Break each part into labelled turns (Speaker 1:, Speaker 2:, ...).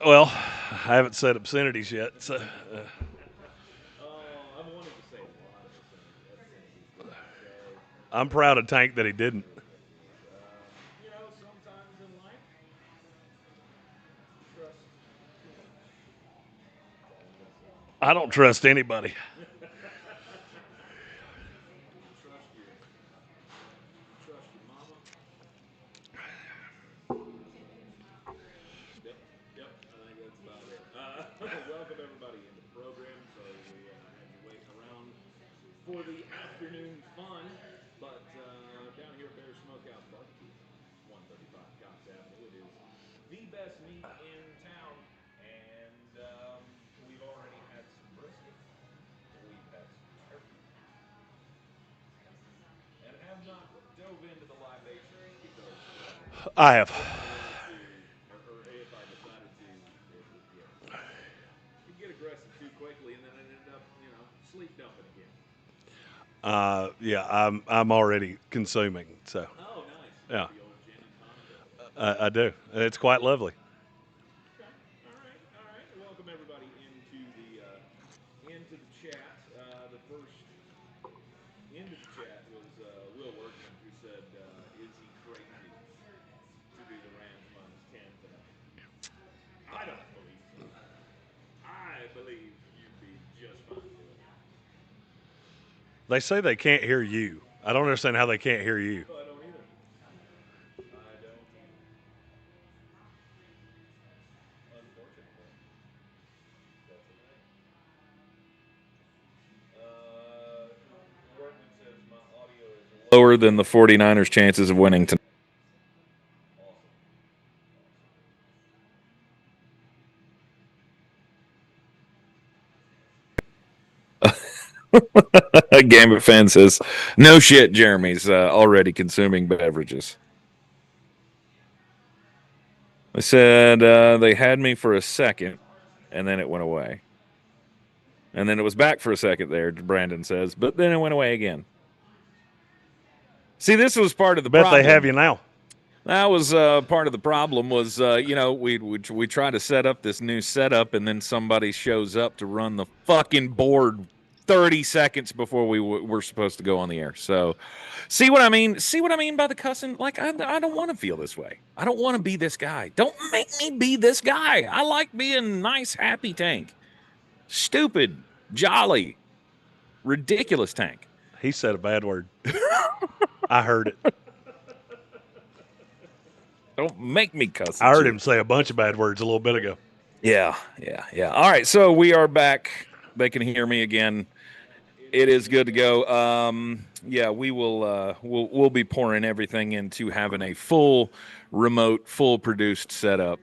Speaker 1: Well, I haven't said obscenities yet, so
Speaker 2: Oh, I've wanted to say a lot of obscenities today.
Speaker 1: I'm proud of Tank that he didn't.
Speaker 2: Sometimes in life, trust too much. That's all I'm gonna say.
Speaker 1: I don't trust anybody.
Speaker 2: trust your trust your mama. Yep, yep. I think that's about it. Welcome everybody into the program. Sorry we had you waiting around for the afternoon fun, but down here at Bear Smokehouse Barbecue, 135 Cox Avenue, it is the best meat in town, and we've already had some brisket, we've had some turkey, and have not dove into the libations because
Speaker 1: I have.
Speaker 2: if I wanted to, or if I decided to, it would get aggressive too quickly, and then it ended up, sleep dumping again.
Speaker 1: Yeah, I'm already consuming. So
Speaker 2: Oh, nice. You got
Speaker 1: yeah,
Speaker 2: the old gin and tonic going.
Speaker 1: I do. It's quite lovely.
Speaker 2: Okay. All right. All right. Welcome everybody into the chat. The first into the chat was Will Workman, who said, "Is he crazy to do the Rams -10 tonight?" I don't believe so. I believe you'd be just fine doing it.
Speaker 1: They say they can't hear you. I don't understand how they can't hear you.
Speaker 2: I don't either. I don't either. Unfortunately, that's a thing. Uh, Workman says my audio is lower than the 49ers' chances of winning tonight. Awesome. Awesome. Gambit fan says, "No shit, Jeremy's already consuming beverages." I said they had me for a second, and then it went away, and then it was back for a second. There, Brandon says, but then it went away again. See, this was part of the
Speaker 1: Bet they have
Speaker 2: problem.
Speaker 1: you now.
Speaker 2: That was part of the problem. Was we try to set up this new setup, and then somebody shows up to run the fucking board 30 seconds before we were supposed to go on the air. So, see what I mean? See what I mean by the cussing? Like I don't want to feel this way. I don't want to be this guy. Don't make me be this guy. I like being nice, happy Tank. Stupid, jolly, ridiculous Tank.
Speaker 1: He said a bad word. I heard it.
Speaker 2: Don't make me cuss
Speaker 1: I
Speaker 2: at
Speaker 1: heard
Speaker 2: you.
Speaker 1: him say a bunch of bad words a little bit ago.
Speaker 2: Yeah, yeah, yeah. All right, so we are back. They can hear me again. It is good to go. Yeah, we will. We'll be pouring everything into having a full remote, full produced setup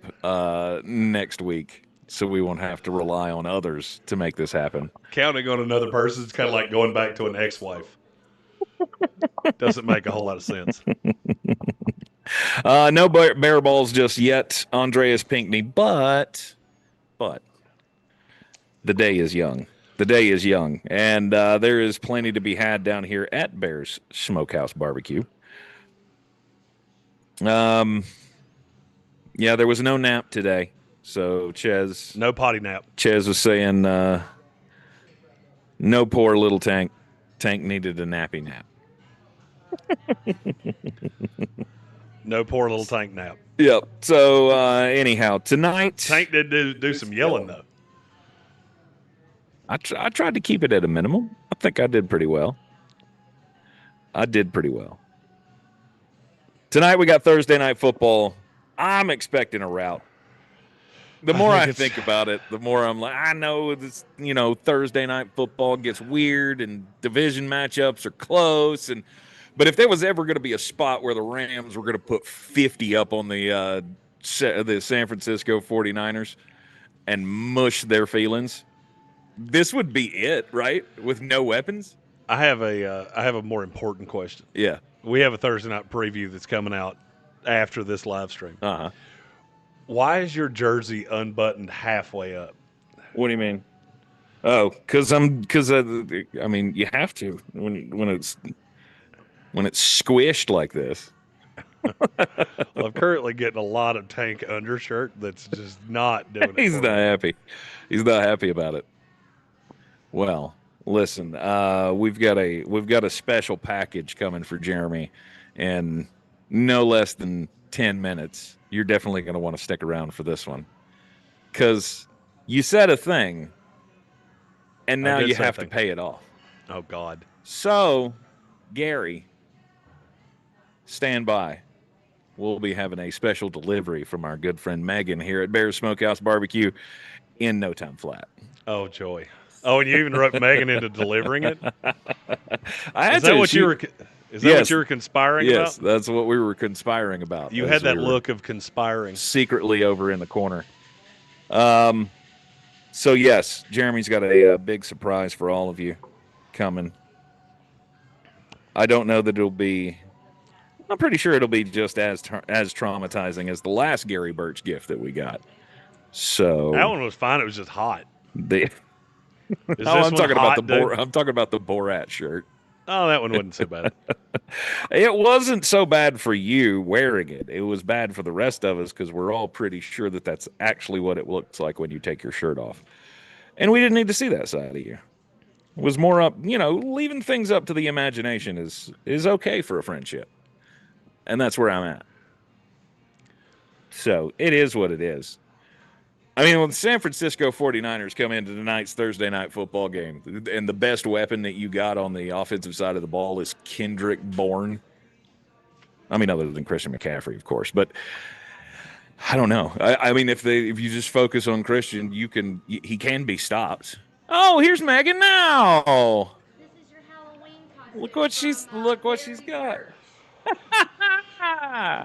Speaker 2: next week, so we won't have to rely on others to make this happen.
Speaker 1: Counting on another person is kind of like going back to an ex-wife. Doesn't make a whole lot of sense.
Speaker 2: No bear balls just yet, Andreas Pinkney, but the day is young. The day is young, and there is plenty to be had down here at Bear's Smokehouse Barbecue. Um, yeah, there was no nap today, so
Speaker 1: No potty nap.
Speaker 2: Ches was saying, no poor little Tank. Tank needed a nappy nap.
Speaker 1: No poor little Tank nap.
Speaker 2: Yep. So anyhow, tonight
Speaker 1: Tank did do some yelling though.
Speaker 2: I tried to keep it at a minimum. I think I did pretty well. I did pretty well. Tonight we got Thursday night football. I'm expecting a rout. The more I think about it, the more I'm like, I know this, Thursday night football gets weird and division matchups are close. But if there was ever going to be a spot where the Rams were going to put 50 up on the San Francisco 49ers and mush their feelings, this would be it, right? With no weapons.
Speaker 1: I have a more important question.
Speaker 2: Yeah.
Speaker 1: We have a Thursday night preview that's coming out after this live stream.
Speaker 2: Uh-huh.
Speaker 1: Why is your jersey unbuttoned halfway up?
Speaker 2: What do you mean? Oh, because I mean, you have to when it's squished like this.
Speaker 1: Well, I'm currently getting a lot of tank undershirt that's just not doing it.
Speaker 2: He's
Speaker 1: for
Speaker 2: not
Speaker 1: me.
Speaker 2: happy. He's not happy about it. Well, listen, we've got a special package coming for Jeremy in no less than 10 minutes. You're definitely going to want to stick around for this one because you said a thing and
Speaker 1: I
Speaker 2: now
Speaker 1: did
Speaker 2: you
Speaker 1: say
Speaker 2: have to
Speaker 1: thing.
Speaker 2: pay it off.
Speaker 1: Oh God.
Speaker 2: So, Gary, stand by. We'll be having a special delivery from our good friend Megan here at Bear's Smokehouse Barbecue in no time flat.
Speaker 1: Oh joy. Oh, and you even roped Megan into delivering it.
Speaker 2: I
Speaker 1: Is
Speaker 2: had
Speaker 1: that
Speaker 2: to.
Speaker 1: what you
Speaker 2: She,
Speaker 1: were? Is that what
Speaker 2: yes,
Speaker 1: you were conspiring
Speaker 2: yes,
Speaker 1: about?
Speaker 2: that's what we were conspiring about
Speaker 1: You
Speaker 2: as
Speaker 1: had
Speaker 2: we
Speaker 1: that
Speaker 2: were
Speaker 1: look of conspiring.
Speaker 2: secretly over in the corner. Um, so yes, Jeremy's got a big surprise for all of you coming. I don't know that it'll be. I'm pretty sure it'll be just as traumatizing as the last Gary Birch gift that we got.
Speaker 1: That
Speaker 2: So
Speaker 1: one was fine. It was just hot.
Speaker 2: the
Speaker 1: Is
Speaker 2: oh,
Speaker 1: this
Speaker 2: I'm
Speaker 1: one
Speaker 2: talking about the
Speaker 1: hot, dude?
Speaker 2: I'm talking about the Borat shirt.
Speaker 1: Oh, that one wasn't so bad.
Speaker 2: It wasn't so bad for you wearing it. It was bad for the rest of us because we're all pretty sure that that's actually what it looks like when you take your shirt off. And we didn't need to see that side of you. It was more up, leaving things up to the imagination is okay for a friendship. And that's where I'm at. So it is what it is. I mean, when the San Francisco 49ers come into tonight's Thursday night football game, and the best weapon that you got on the offensive side of the ball is Kendrick Bourne. I mean, other than Christian McCaffrey, of course, but I don't know. I mean, if you just focus on Christian, he can be stopped. Oh, here's Megan now.
Speaker 3: This is your Halloween costume.
Speaker 2: Look what she's got.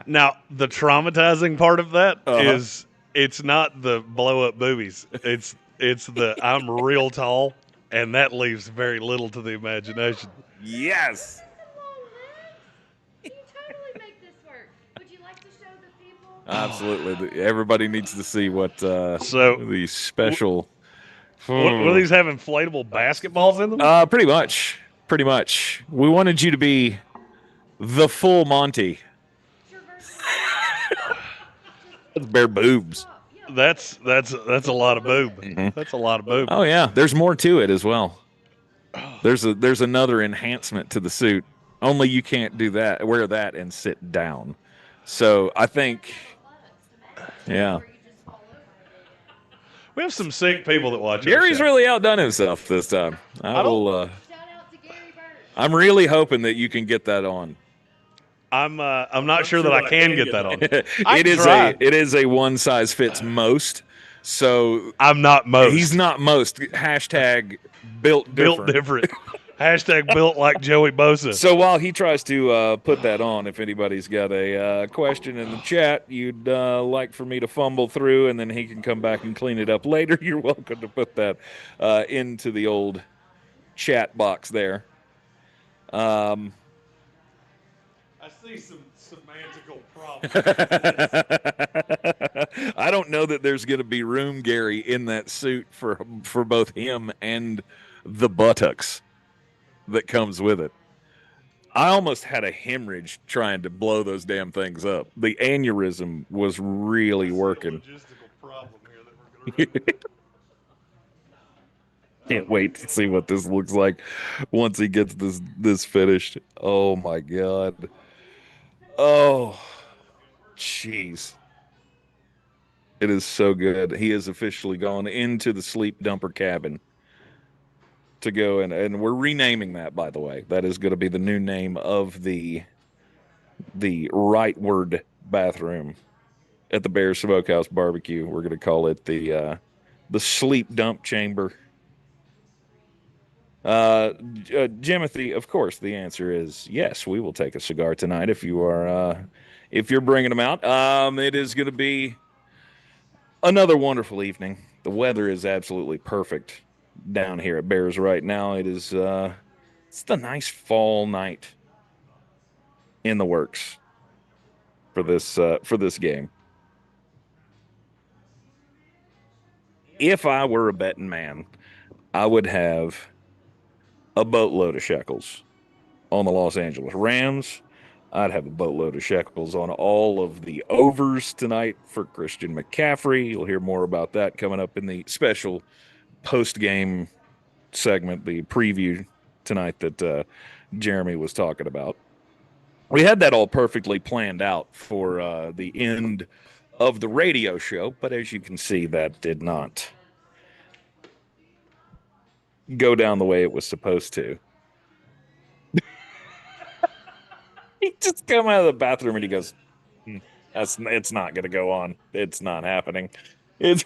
Speaker 1: Now, the traumatizing part of that
Speaker 2: Uh-huh.
Speaker 1: is it's not the blow up boobies. It's the I'm real tall, and that leaves very little to the imagination.
Speaker 2: Yes.
Speaker 3: You totally make this work. Would you like to show the people?
Speaker 2: Absolutely. Everybody needs to see what
Speaker 1: So,
Speaker 2: the special.
Speaker 1: what do these have inflatable basketballs in them?
Speaker 2: Pretty much. Pretty much. We wanted you to be the full Monty.
Speaker 3: Your version.
Speaker 2: That's bare boobs.
Speaker 3: Yeah.
Speaker 1: That's a lot of boob.
Speaker 2: Mhm.
Speaker 1: That's a lot of boob.
Speaker 2: Oh yeah, there's more to it as well. There's another enhancement to the suit. Only you can't wear that and sit down. So I think, yeah,
Speaker 1: We have some sick people that watch our
Speaker 2: Gary's
Speaker 1: show.
Speaker 2: really outdone himself this time.
Speaker 1: I don't-
Speaker 3: Shout out to Gary Birch.
Speaker 2: I'm really hoping that you can get that on.
Speaker 1: I'm not sure that I can get that on. I
Speaker 2: It
Speaker 1: can
Speaker 2: is
Speaker 1: try.
Speaker 2: it is a one size fits most. So
Speaker 1: I'm not most.
Speaker 2: he's not most. Hashtag built
Speaker 1: built
Speaker 2: different.
Speaker 1: different. Hashtag built like Joey Bosa.
Speaker 2: So while he tries to put that on, if anybody's got a question in the chat you'd like for me to fumble through, and then he can come back and clean it up later, you're welcome to put that into the old chat box there.
Speaker 1: I see some semantical problems.
Speaker 2: I don't know that there's going to be room, Gary, in that suit for both him and the buttocks that comes with it. I almost had a hemorrhage trying to blow those damn things up. The aneurysm was really working.
Speaker 1: Logistical problem here that we're going to
Speaker 2: Can't wait to see what this looks like once he gets this finished. Oh my god. Oh, jeez. It is so good. He has officially gone into the sleep dumper cabin to go in, and we're renaming that, by the way. That is going to be the new name of the rightward bathroom at the Bear Smokehouse Barbecue. We're going to call it the sleep dump chamber. Jimothy, of course, the answer is yes. We will take a cigar tonight if you're bringing them out. It is going to be another wonderful evening. The weather is absolutely perfect down here at Bears right now. It's the nice fall night in the works for this game. If I were a betting man, I would have a boatload of shekels on the Los Angeles Rams, I'd have a boatload of shekels on all of the overs tonight for Christian McCaffrey. You'll hear more about that coming up in the special post-game segment, the preview tonight that Jeremy was talking about. We had that all perfectly planned out for the end of the radio show, but as you can see, that did not go down the way it was supposed to. He just come out of the bathroom and he goes, it's not going to go on. It's not happening. It's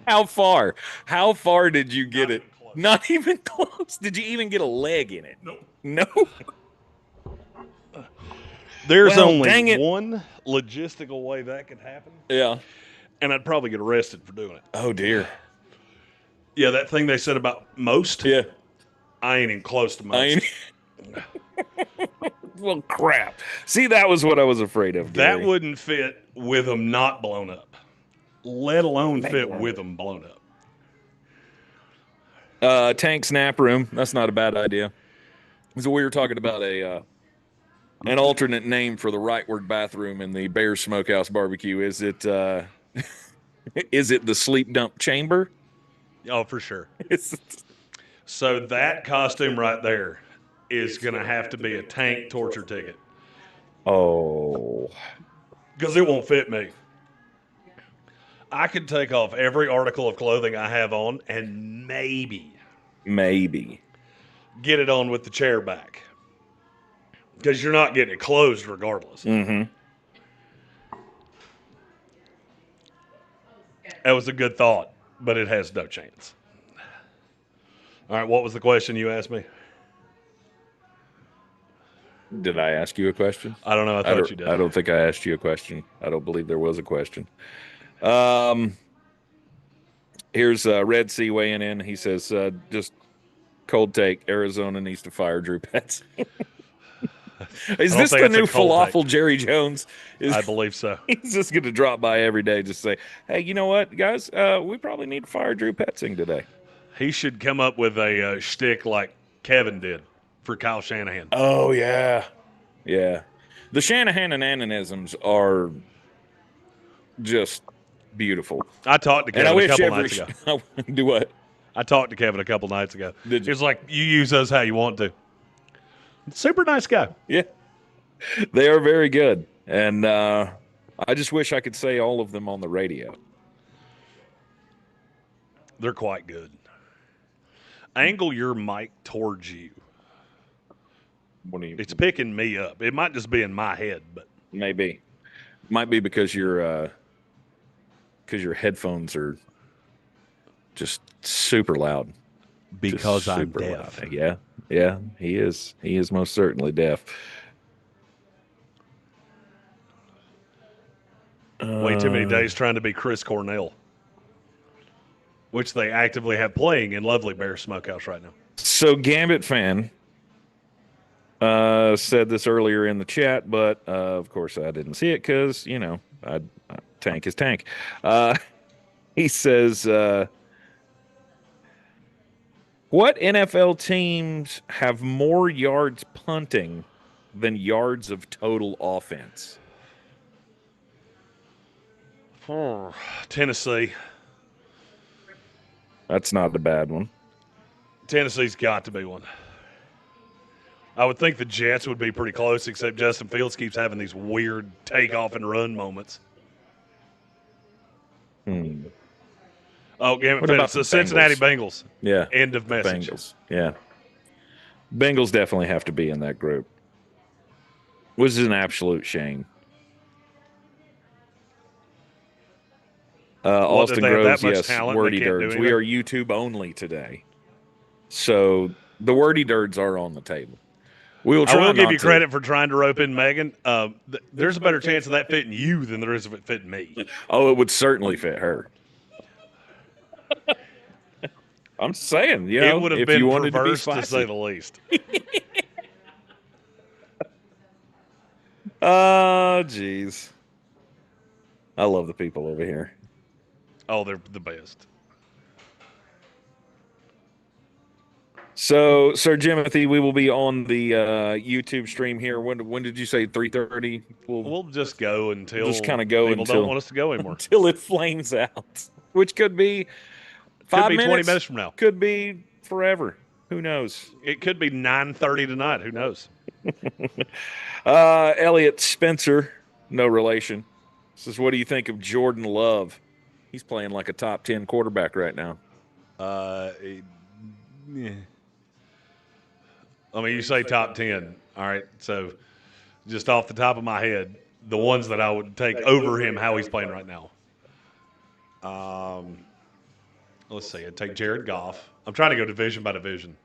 Speaker 2: how far? How far did you get it? Not even close. Did you even get a leg in it? No.
Speaker 1: There's
Speaker 2: Well,
Speaker 1: only
Speaker 2: dang it.
Speaker 1: one logistical way that could happen,
Speaker 2: Yeah.
Speaker 1: and I'd probably get arrested for doing it.
Speaker 2: Oh dear.
Speaker 1: Yeah, that thing they said about most.
Speaker 2: Yeah.
Speaker 1: I ain't even close to most.
Speaker 2: Well, crap. See, that was what I was afraid of,
Speaker 1: That
Speaker 2: Gary.
Speaker 1: wouldn't fit with them not blown up, let alone fit with them blown up.
Speaker 2: Tank snap room. That's not a bad idea. So we were talking about an alternate name for the rightward bathroom in the Bears Smokehouse barbecue. Is it is it the sleep dump chamber?
Speaker 1: Oh, for sure. So that costume right there is going to have to be a Tank torture ticket
Speaker 2: Oh.
Speaker 1: because it won't fit me. I could take off every article of clothing I have on and maybe get it on with the chair back because you're not getting it closed regardless.
Speaker 2: Mm-hmm.
Speaker 1: That was a good thought, but it has no chance. All right, what was the question you asked me?
Speaker 2: Did I ask you a question?
Speaker 1: I don't know. I thought you did.
Speaker 2: I don't think I asked you a question. I don't believe there was a question. Here's Red Sea weighing in. He says, just cold take, Arizona needs to fire Drew Pets. Is this the new falafel take. Jerry Jones?
Speaker 1: I believe so.
Speaker 2: He's just going to drop by every day, just say, hey, you know what, guys? We probably need to fire Drew Petzing today.
Speaker 1: He should come up with a shtick like Kevin did for Kyle Shanahan.
Speaker 2: Oh, yeah. Yeah. The Shanahan and Ananisms are just beautiful.
Speaker 1: I talked to Kevin a couple nights ago.
Speaker 2: Do what?
Speaker 1: I talked to Kevin a couple nights ago.
Speaker 2: Did you?
Speaker 1: It's like, you use those how you want to. Super nice guy.
Speaker 2: Yeah. They are very good. And I just wish I could say all of them on the radio.
Speaker 1: They're quite good. Angle your mic towards you.
Speaker 2: What do you?
Speaker 1: It's picking me up. It might just be in my head, but
Speaker 2: maybe. Might be because your headphones are just super loud.
Speaker 1: Because I'm deaf.
Speaker 2: Loud. Yeah. Yeah, he is. He is most certainly deaf.
Speaker 1: Way too many days trying to be Chris Cornell, which they actively have playing in lovely Bear Smokehouse right now.
Speaker 2: So Gambit fan said this earlier in the chat, but of course I didn't see it because, you know, Tank is Tank. He says, what NFL teams have more yards punting than yards of total offense?
Speaker 1: Tennessee.
Speaker 2: That's not a bad one.
Speaker 1: Tennessee's got to be one. I would think the Jets would be pretty close, except Justin Fields keeps having these weird takeoff and run moments. Oh, it's the Cincinnati Bengals.
Speaker 2: Yeah.
Speaker 1: End of message.
Speaker 2: Bengals. Yeah. Bengals definitely have to be in that group. Which is an absolute shame. Austin Groves, yes, wordy dirds. We are YouTube only today. So the wordy dirds are on the table. We will try.
Speaker 1: I will give you credit for trying to rope in Megan. There's a better chance of that fitting you than there is of it fitting me.
Speaker 2: Oh, it would certainly fit her. I'm saying, you know,
Speaker 1: it would have been perverse to say the least.
Speaker 2: Oh, jeez. I love the people over here.
Speaker 1: Oh, they're the best.
Speaker 2: So, Sir Jimothy, we will be on the YouTube stream here. When did you say 3:30?
Speaker 1: We'll just go until
Speaker 2: just kind of go
Speaker 1: people don't want us to go anymore.
Speaker 2: until it flames out, which could be
Speaker 1: Could
Speaker 2: 5
Speaker 1: be
Speaker 2: minutes,
Speaker 1: 20 minutes from now.
Speaker 2: could be forever. Who knows?
Speaker 1: It could be 9:30 tonight. Who knows?
Speaker 2: Elliot Spencer, no relation, says, "What do you think of Jordan Love? He's playing like a top 10 quarterback right now."
Speaker 1: Yeah. I mean, you say top 10. All right. So, just off the top of my head, the ones that I would take over him, how he's playing right now. Let's see. I'd take Jared Goff. I'm trying to go division by division.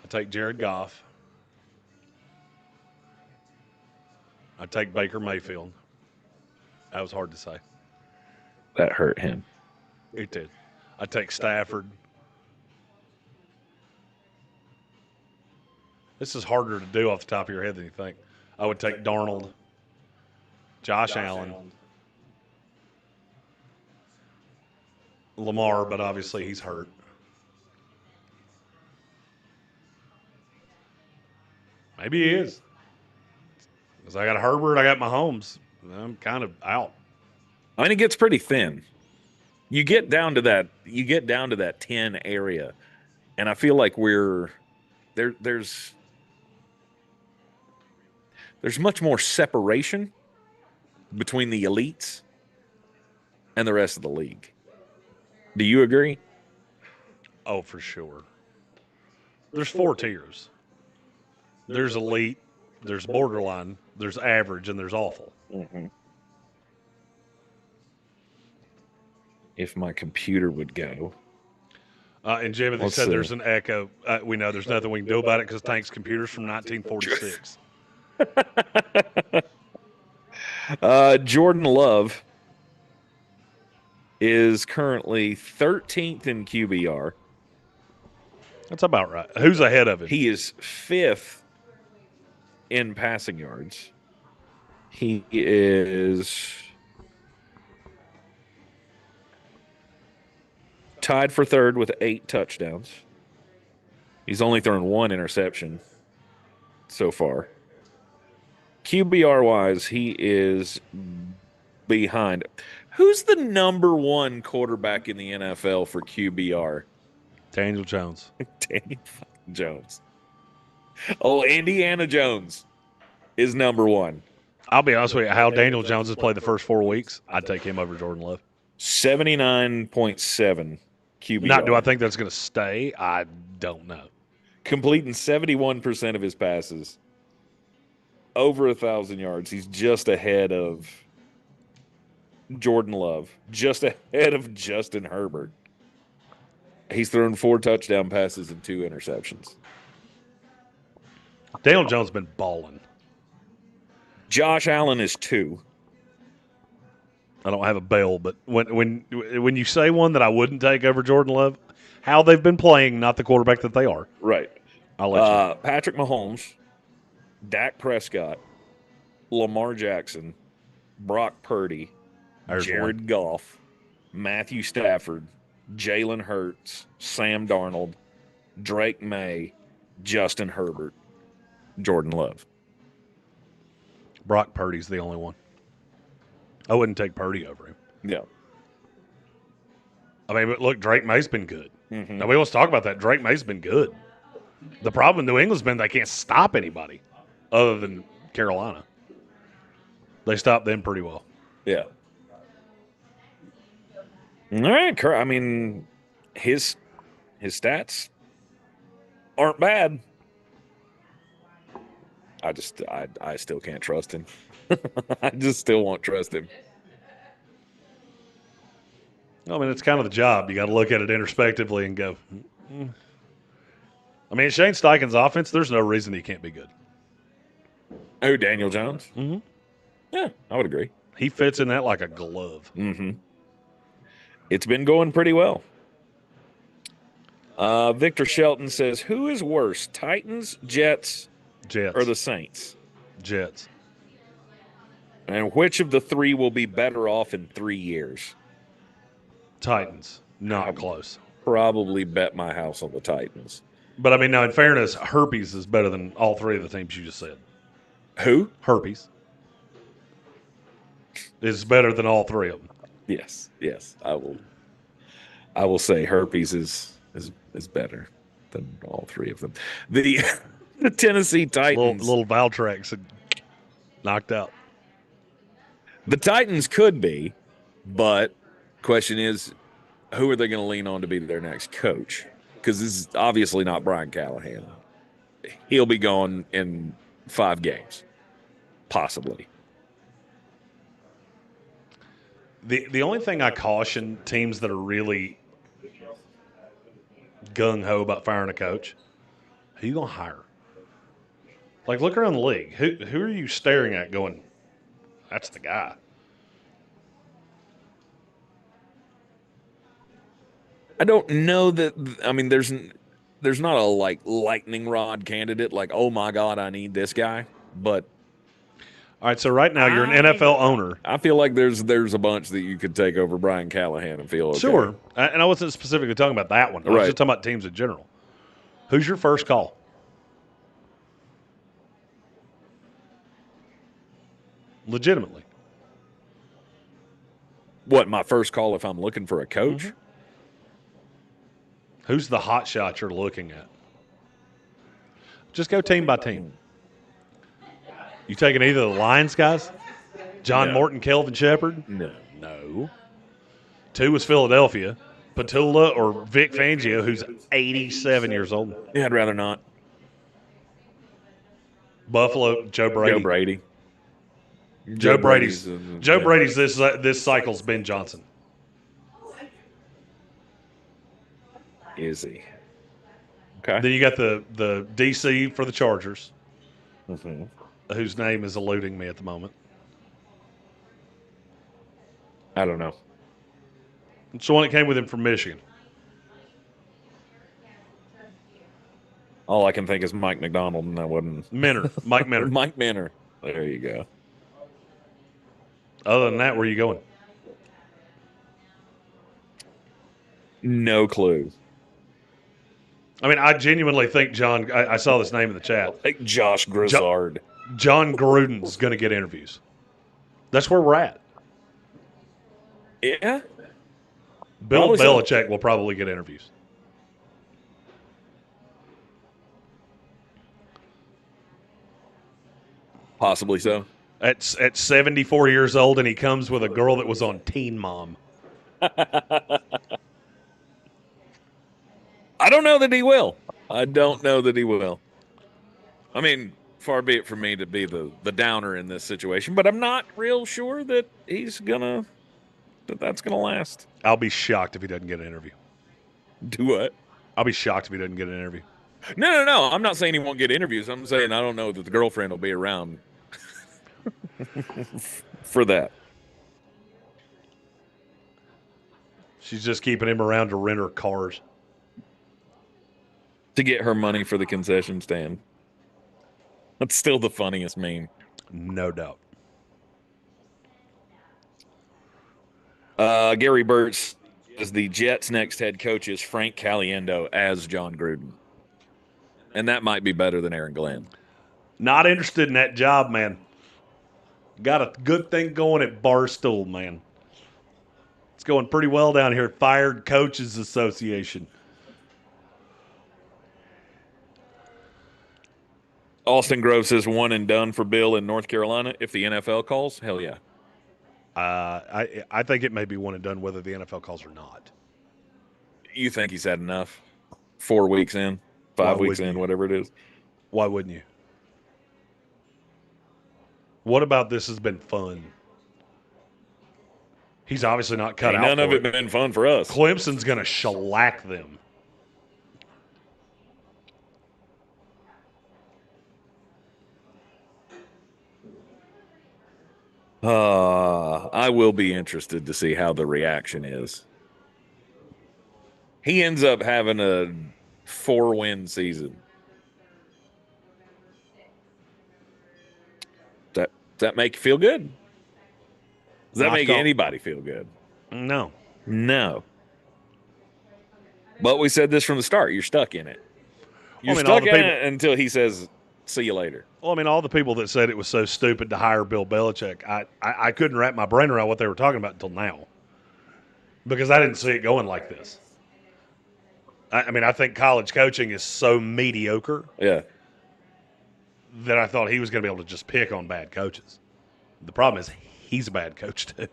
Speaker 1: I'd take Jared Goff. I'd take Baker Mayfield. That was hard to say.
Speaker 2: That hurt him.
Speaker 1: It did. I'd take Stafford. This is harder to do off the top of your head than you think. I would take Darnold, Josh Allen, Lamar, but obviously he's hurt. Maybe he is. Because I got Herbert, I got Mahomes. I'm kind of out.
Speaker 2: I mean, it gets pretty thin. You get down to that 10 area, and I feel like we're there. There's much more separation between the elites and the rest of the league. Do you agree?
Speaker 1: Oh, for sure. There's 4 tiers. There's elite, there's borderline, there's average, and there's awful.
Speaker 2: Mm-hmm. If my computer would go.
Speaker 1: And Jimmy said there's an echo. We know there's nothing we can do about it because Tank's computer's from 1946.
Speaker 2: Jordan Love is currently 13th in QBR.
Speaker 1: That's about right. Who's ahead of him?
Speaker 2: He is 5th in passing yards. He is tied for 3rd with 8 touchdowns. He's only thrown 1 interception so far. QBR-wise, he is behind. Who's the number 1 quarterback in the NFL for QBR?
Speaker 1: Daniel Jones.
Speaker 2: Daniel Jones. Oh, Indiana Jones is number 1.
Speaker 1: I'll be honest with you. How Daniel Jones has played the first 4 weeks, I'd take him over Jordan Love.
Speaker 2: 79.7 QBR.
Speaker 1: Not do I think that's going to stay? I don't know.
Speaker 2: Completing 71% of his passes. Over 1,000 yards. He's just ahead of Jordan Love. Just ahead of Justin Herbert. He's thrown 4 touchdown passes and 2 interceptions.
Speaker 1: Daniel Jones has been balling.
Speaker 2: Josh Allen is 2.
Speaker 1: I don't have a bell, but when you say one that I wouldn't take over Jordan Love, how they've been playing, not the quarterback that they are.
Speaker 2: Right.
Speaker 1: I'll let you.
Speaker 2: Patrick Mahomes, Dak Prescott, Lamar Jackson, Brock Purdy, Jared Goff, Matthew Stafford, Jalen Hurts, Sam Darnold, Drake May, Justin Herbert, Jordan Love.
Speaker 1: Brock Purdy's the only one. I wouldn't take Purdy over him.
Speaker 2: Yeah.
Speaker 1: I mean, but look, Drake May's been good.
Speaker 2: Mm-hmm.
Speaker 1: Nobody wants to talk about that. Drake May's been good. The problem in New England's been they can't stop anybody other than Carolina. They stopped them pretty well.
Speaker 2: Yeah. All right. I mean, his stats aren't bad. I still can't trust him. I just still won't trust him.
Speaker 1: I mean, it's kind of the job. You got to look at it introspectively and go, I mean, Shane Steichen's offense, there's no reason he can't be good.
Speaker 2: Oh, Daniel Jones?
Speaker 1: Mm-hmm.
Speaker 2: Yeah, I would agree.
Speaker 1: He fits in that like a glove.
Speaker 2: Mm-hmm. It's been going pretty well. Victor Shelton says, who is worse, Titans, Jets, or the Saints?
Speaker 1: Jets.
Speaker 2: And which of the 3 will be better off in 3 years?
Speaker 1: Titans. Not close.
Speaker 2: Probably bet my house on the Titans.
Speaker 1: But I mean, now in fairness, herpes is better than all three of the teams you just said.
Speaker 2: Who?
Speaker 1: Herpes is better than all three of them.
Speaker 2: Yes. I will say herpes is better than all three of them. The the Tennessee Titans.
Speaker 1: Little Valtrex knocked out.
Speaker 2: The Titans could be, but question is, who are they going to lean on to be their next coach? Because this is obviously not Brian Callahan. He'll be gone in 5 games, possibly.
Speaker 1: The only thing I caution teams that are really gung-ho about firing a coach, who you going to hire? Like, look around the league. Who are you staring at going, that's the guy?
Speaker 2: I don't know that. I mean, there's not a like lightning rod candidate. Like, oh my God, I need this guy. But
Speaker 1: all right, so right now you're an NFL owner.
Speaker 2: I feel like there's a bunch that you could take over Brian Callahan and feel okay.
Speaker 1: Sure, and I wasn't specifically talking about that one. I was just talking about teams in general. Who's your first call? Legitimately.
Speaker 2: What, my first call if I'm looking for a coach?
Speaker 1: Mm-hmm. Who's the hot shot you're looking at? Just go team by team. You taking either of the Lions guys? John Morton, Kelvin Shepard?
Speaker 2: No.
Speaker 1: 2 was Philadelphia. Petula or Vic Fangio, who's 87 years old.
Speaker 2: Yeah, I'd rather not.
Speaker 1: Buffalo, Joe Brady.
Speaker 2: Joe
Speaker 1: Brady's this cycle's Ben Johnson.
Speaker 2: Is he? Okay.
Speaker 1: Then you got the DC for the Chargers,
Speaker 2: Mm-hmm.
Speaker 1: whose name is eluding me at the moment.
Speaker 2: I don't know.
Speaker 1: It's the one that came with him from Michigan.
Speaker 2: All I can think is Mike McDonald, and that wasn't
Speaker 1: Mike Minner.
Speaker 2: Mike Minner. There you go.
Speaker 1: Other than that, where are you going?
Speaker 2: No clue.
Speaker 1: I mean, I genuinely think John. I saw this name in the chat.
Speaker 2: Like Josh Grizzard.
Speaker 1: John Gruden's going to get interviews. That's where we're at.
Speaker 2: Yeah.
Speaker 1: Bill
Speaker 2: Probably
Speaker 1: Belichick will probably get interviews.
Speaker 2: Possibly so.
Speaker 1: At 74 years old, and he comes with a girl that was on Teen Mom.
Speaker 2: I don't know that he will. I mean, far be it from me to be the downer in this situation, but I'm not real sure that that's gonna last.
Speaker 1: I'll be shocked if he doesn't get an interview.
Speaker 2: Do what?
Speaker 1: I'll be shocked if he doesn't get an interview.
Speaker 2: No. I'm not saying he won't get interviews. I'm saying I don't know that the girlfriend will be around for that.
Speaker 1: She's just keeping him around to rent her cars.
Speaker 2: To get her money for the concession stand. That's still the funniest meme.
Speaker 1: No doubt.
Speaker 2: Gary Burt's is the Jets' next head coach is Frank Caliendo as John Gruden. And that might be better than Aaron Glenn.
Speaker 1: Not interested in that job, man. Got a good thing going at Barstool, man. It's going pretty well down here at Fired Coaches Association.
Speaker 2: Austin Grove says one and done for Bill in North Carolina if the NFL calls. Hell yeah.
Speaker 1: I think it may be one and done whether the NFL calls or not.
Speaker 2: You think he's had enough? 4 weeks in, 5 weeks in, whatever it is.
Speaker 1: Why wouldn't you? What about this has been fun? He's obviously not cut out
Speaker 2: None
Speaker 1: for
Speaker 2: of it been fun for us.
Speaker 1: Clemson's going to shellac them.
Speaker 2: I will be interested to see how the reaction is. He ends up having a 4-win season. Does that make you feel good? Does that make anybody feel good?
Speaker 1: No.
Speaker 2: No. But we said this from the start. You're stuck in it. You're
Speaker 1: I mean, all
Speaker 2: stuck
Speaker 1: the
Speaker 2: in
Speaker 1: people.
Speaker 2: it until he says, "See you later."
Speaker 1: Well, I mean, all the people that said it was so stupid to hire Bill Belichick, I couldn't wrap my brain around what they were talking about until now, because I didn't see it going like this. I mean, I think college coaching is so mediocre
Speaker 2: Yeah.
Speaker 1: that I thought he was going to be able to just pick on bad coaches. The problem is he's a bad coach too.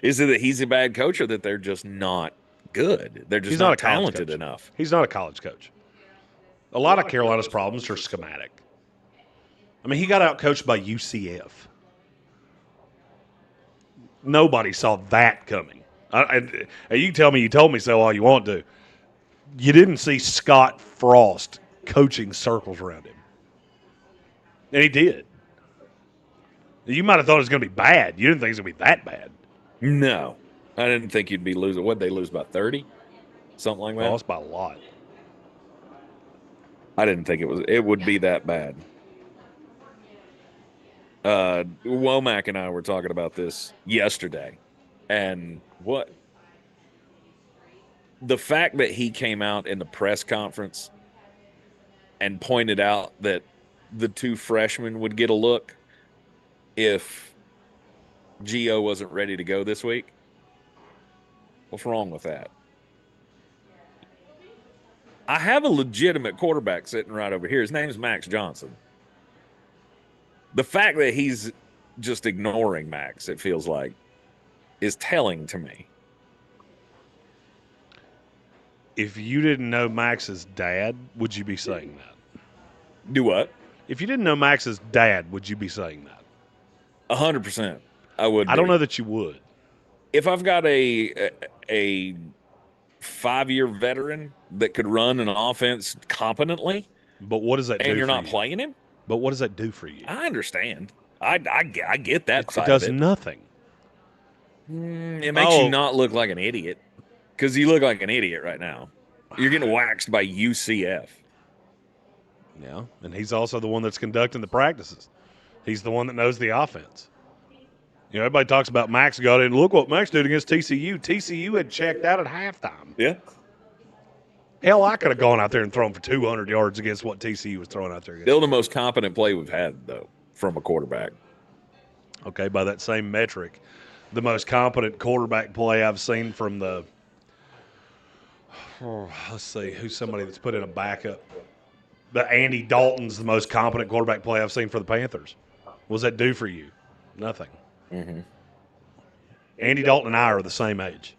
Speaker 2: Is it that he's a bad coach or that they're just not good? They're just
Speaker 1: He's not a
Speaker 2: not
Speaker 1: college
Speaker 2: talented
Speaker 1: coach.
Speaker 2: enough.
Speaker 1: He's not a college coach. A lot of Carolina's problems are schematic. I mean, he got out coached by UCF. Nobody saw that coming. You can tell me you told me so all you want to. You didn't see Scott Frost coaching circles around him. And he did. You might have thought it was going to be bad. You didn't think it was going to be that bad.
Speaker 2: No, I didn't think you'd be losing. What'd they lose by 30? Something like that?
Speaker 1: Lost by a lot.
Speaker 2: I didn't think it would be that bad. Womack and I were talking about this yesterday. And the fact that he came out in the press conference and pointed out that the two freshmen would get a look if Gio wasn't ready to go this week. What's wrong with that? I have a legitimate quarterback sitting right over here. His name's Max Johnson. The fact that he's just ignoring Max, it feels like, is telling to me.
Speaker 1: If you didn't know Max's dad, would you be saying that?
Speaker 2: Do what?
Speaker 1: If you didn't know Max's dad, would you be saying that?
Speaker 2: 100%. I would.
Speaker 1: I don't know that you would.
Speaker 2: If I've got a 5-year veteran that could run an offense competently,
Speaker 1: but what does that do?
Speaker 2: And you're
Speaker 1: for
Speaker 2: not
Speaker 1: you?
Speaker 2: playing him?
Speaker 1: But what does that do for you?
Speaker 2: I understand. I get that side
Speaker 1: It does
Speaker 2: of it.
Speaker 1: nothing.
Speaker 2: It makes you not look like an idiot, because you look like an idiot right now. You're getting waxed by UCF.
Speaker 1: Yeah, and he's also the one that's conducting the practices. He's the one that knows the offense. You know, everybody talks about Max got in. Look what Max did against TCU. TCU had checked out at halftime.
Speaker 2: Yeah.
Speaker 1: Hell, I could have gone out there and thrown for 200 yards against what TCU was throwing out there against.
Speaker 2: Still the most competent play we've had, though, from a quarterback.
Speaker 1: Okay, by that same metric, the most competent quarterback play I've seen from the let's see, who's somebody that's put in a backup. But Andy Dalton's the most competent quarterback play I've seen for the Panthers. What does that do for you? Nothing.
Speaker 2: Mm-hmm.
Speaker 1: Andy Dalton and I are the same age.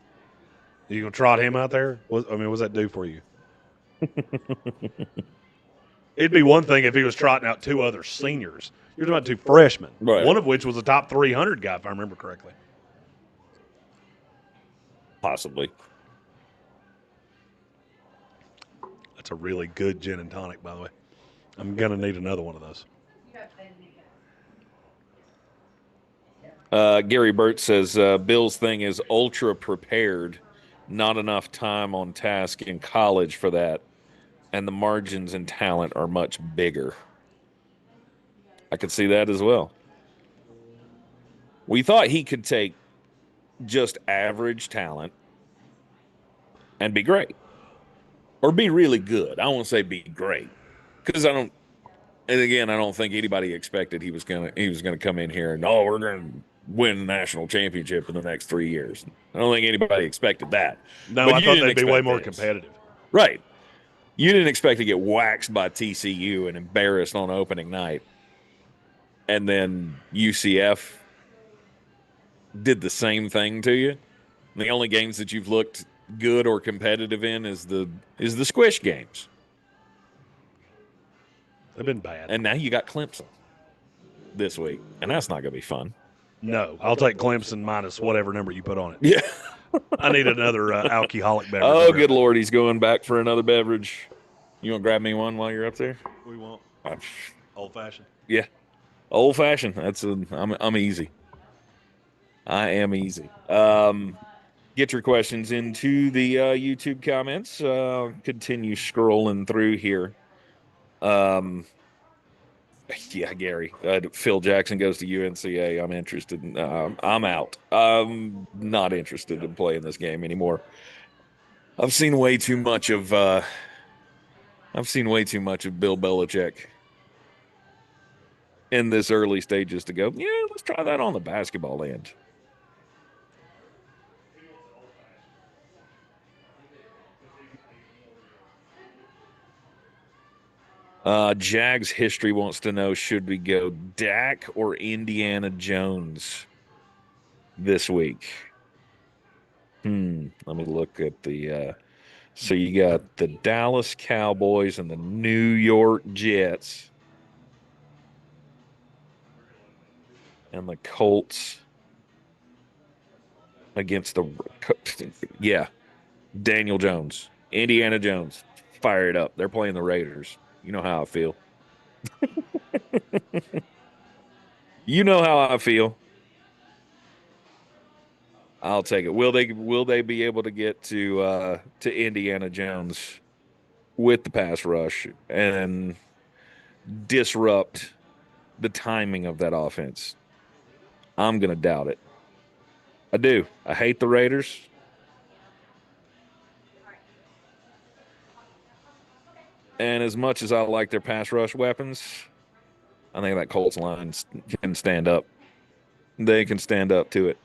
Speaker 1: You going to trot him out there? What does that do for you? It'd be one thing if he was trotting out two other seniors. You're talking about two freshmen,
Speaker 2: right.
Speaker 1: One of which was a top 300 guy, if I remember correctly.
Speaker 2: Possibly.
Speaker 1: That's a really good gin and tonic, by the way. I'm going to need another one of those.
Speaker 2: Gary Burt says Bill's thing is ultra prepared, not enough time on task in college for that, and the margins in talent are much bigger. I could see that as well. We thought he could take just average talent and be great, or be really good. I don't want to say be great, because I don't. And again, I don't think anybody expected he was gonna come in here and we're gonna win the national championship in the next 3 years. I don't think anybody expected that.
Speaker 1: No,
Speaker 2: but
Speaker 1: I thought they'd be way
Speaker 2: expect
Speaker 1: more
Speaker 2: this.
Speaker 1: competitive.
Speaker 2: Right. You didn't expect to get waxed by TCU and embarrassed on opening night. And then UCF did the same thing to you. And the only games that you've looked good or competitive in is the squish games.
Speaker 1: They've been bad.
Speaker 2: And now you got Clemson this week, and that's not going to be fun.
Speaker 1: No, I'll take Clemson minus whatever number you put on it.
Speaker 2: Yeah.
Speaker 1: I need another alcoholic beverage.
Speaker 2: Oh, good Lord, he's going back for another beverage. You want to grab me one while you're up there?
Speaker 1: We won't. Old fashioned.
Speaker 2: Yeah, old fashioned. I'm easy. I am easy. Get your questions into the YouTube comments. Continue scrolling through here. Yeah, Gary. Phil Jackson goes to UNCA. I'm interested. I'm out. I'm not interested in playing this game anymore. I've seen way too much of I've seen way too much of Bill Belichick in this early stages to go, yeah, let's try that on the basketball end. Jags history wants to know, should we go Dak or Indiana Jones this week? Let me look at the so you got the Dallas Cowboys and the New York Jets and the Colts against the Daniel Jones, Indiana Jones. Fire it up. They're playing the Raiders. You know how I feel. You know how I feel. I'll take it. Will they be able to get to Indiana Jones with the pass rush and disrupt the timing of that offense? I'm going to doubt it. I do. I hate the Raiders. And as much as I like their pass rush weapons, I think that Colts line can stand up. They can stand up to it.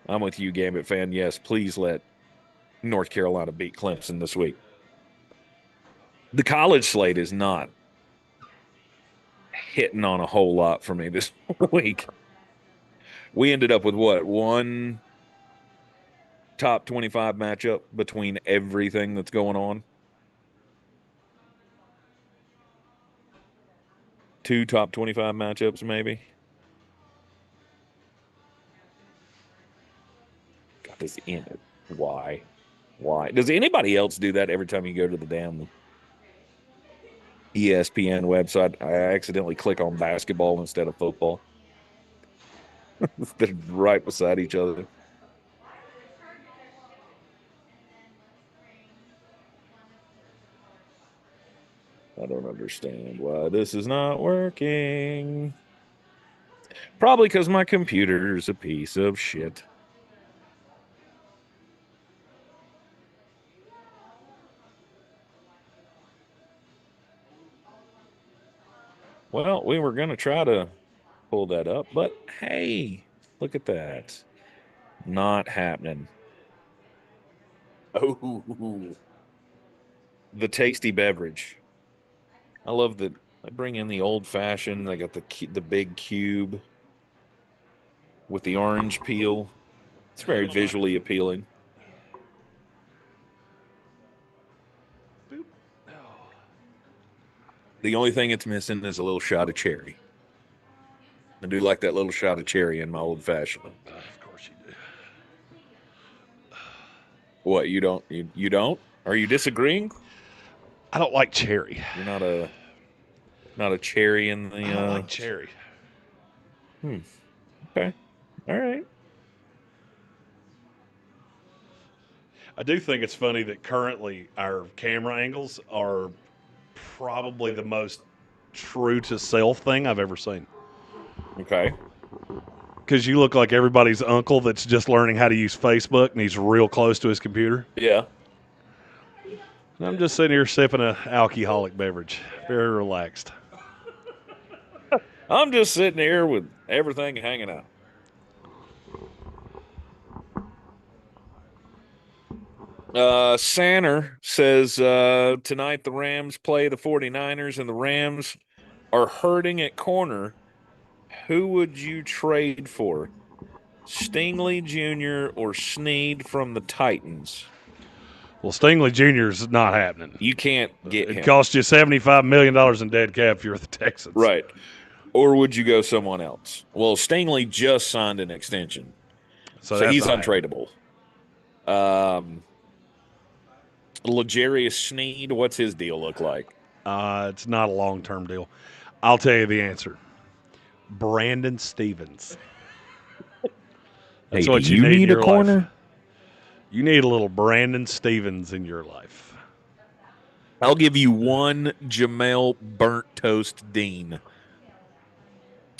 Speaker 2: I'm with you, Gambit fan. Yes, please let North Carolina beat Clemson this week. The college slate is not hitting on a whole lot for me this week. We ended up with what? One top 25 matchup between everything that's going on. Two top 25 matchups, maybe. God, does it end? Why? Why? Does anybody else do that every time you go to the damn ESPN website? I accidentally click on basketball instead of football. They're right beside each other. I don't understand why this is not working. Probably because my computer is a piece of shit. Well, we were going to try to pull that up, but hey, look at that. Not happening. Oh, the tasty beverage. I love that. I bring in the old fashioned. I got the big cube with the orange peel. It's very visually appealing. The only thing it's missing is a little shot of cherry. I do like that little shot of cherry in my old fashioned.
Speaker 1: Of course you do.
Speaker 2: What, you don't? You don't? Are you disagreeing?
Speaker 1: I don't like cherry.
Speaker 2: You're not a cherry in the.
Speaker 1: I don't like cherry.
Speaker 2: Okay. All right.
Speaker 1: I do think it's funny that currently our camera angles are probably the most true to self thing I've ever seen.
Speaker 2: Okay.
Speaker 1: Because you look like everybody's uncle that's just learning how to use Facebook and he's real close to his computer.
Speaker 2: Yeah.
Speaker 1: And I'm just sitting here sipping an alcoholic beverage, very relaxed.
Speaker 2: I'm just sitting here with everything hanging out. Sanner says tonight the Rams play the 49ers and the Rams are hurting at corner. Who would you trade for? Stingley Jr. or Snead from the Titans?
Speaker 1: Well, Stingley Jr. is not happening.
Speaker 2: You can't get him.
Speaker 1: It cost you $75 million in dead cap if you're the Texans.
Speaker 2: Right. Or would you go someone else? Well, Stingley just signed an extension. So he's untradeable. L'Jarius Sneed, what's his deal look like?
Speaker 1: It's not a long-term deal. I'll tell you the answer. Brandon Stevens. That's
Speaker 2: hey,
Speaker 1: what
Speaker 2: do
Speaker 1: you need in
Speaker 2: a
Speaker 1: your
Speaker 2: corner?
Speaker 1: life. You need a little Brandon Stevens in your life.
Speaker 2: I'll give you one Jamel Burnt Toast Dean.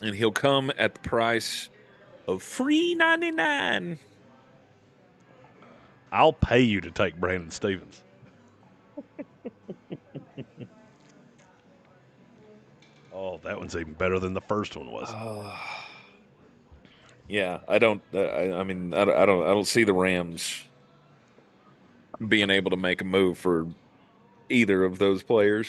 Speaker 2: And he'll come at the price of $3.99.
Speaker 1: I'll pay you to take Brandon Stevens. Oh, that one's even better than the first one was.
Speaker 2: Yeah, I don't. I mean, I don't see the Rams being able to make a move for either of those players.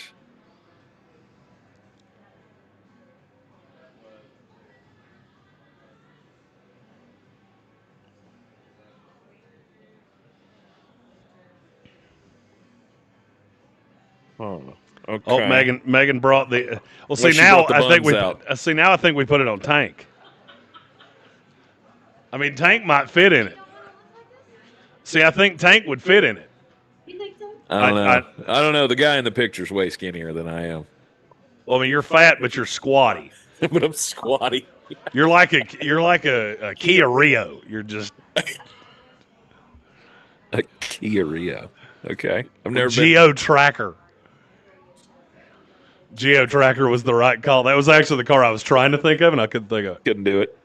Speaker 2: Oh, okay.
Speaker 1: Oh, Megan brought the. Well, see
Speaker 2: She
Speaker 1: now
Speaker 2: brought the
Speaker 1: I think
Speaker 2: buns
Speaker 1: we
Speaker 2: out.
Speaker 1: see now I think we put it on Tank. I mean, Tank might fit in it. See, I think Tank would fit in it.
Speaker 3: You think so?
Speaker 2: I don't know. I don't know. The guy in the picture's way skinnier than I am.
Speaker 1: Well, I mean, you're fat, but you're squatty.
Speaker 2: But I'm squatty.
Speaker 1: You're like a Kia Rio. You're just
Speaker 2: A Kia Rio. Okay. I've never been.
Speaker 1: Geo Tracker. Geo Tracker was the right call. That was actually the car I was trying to think of, and I couldn't think of it.
Speaker 2: Couldn't do it.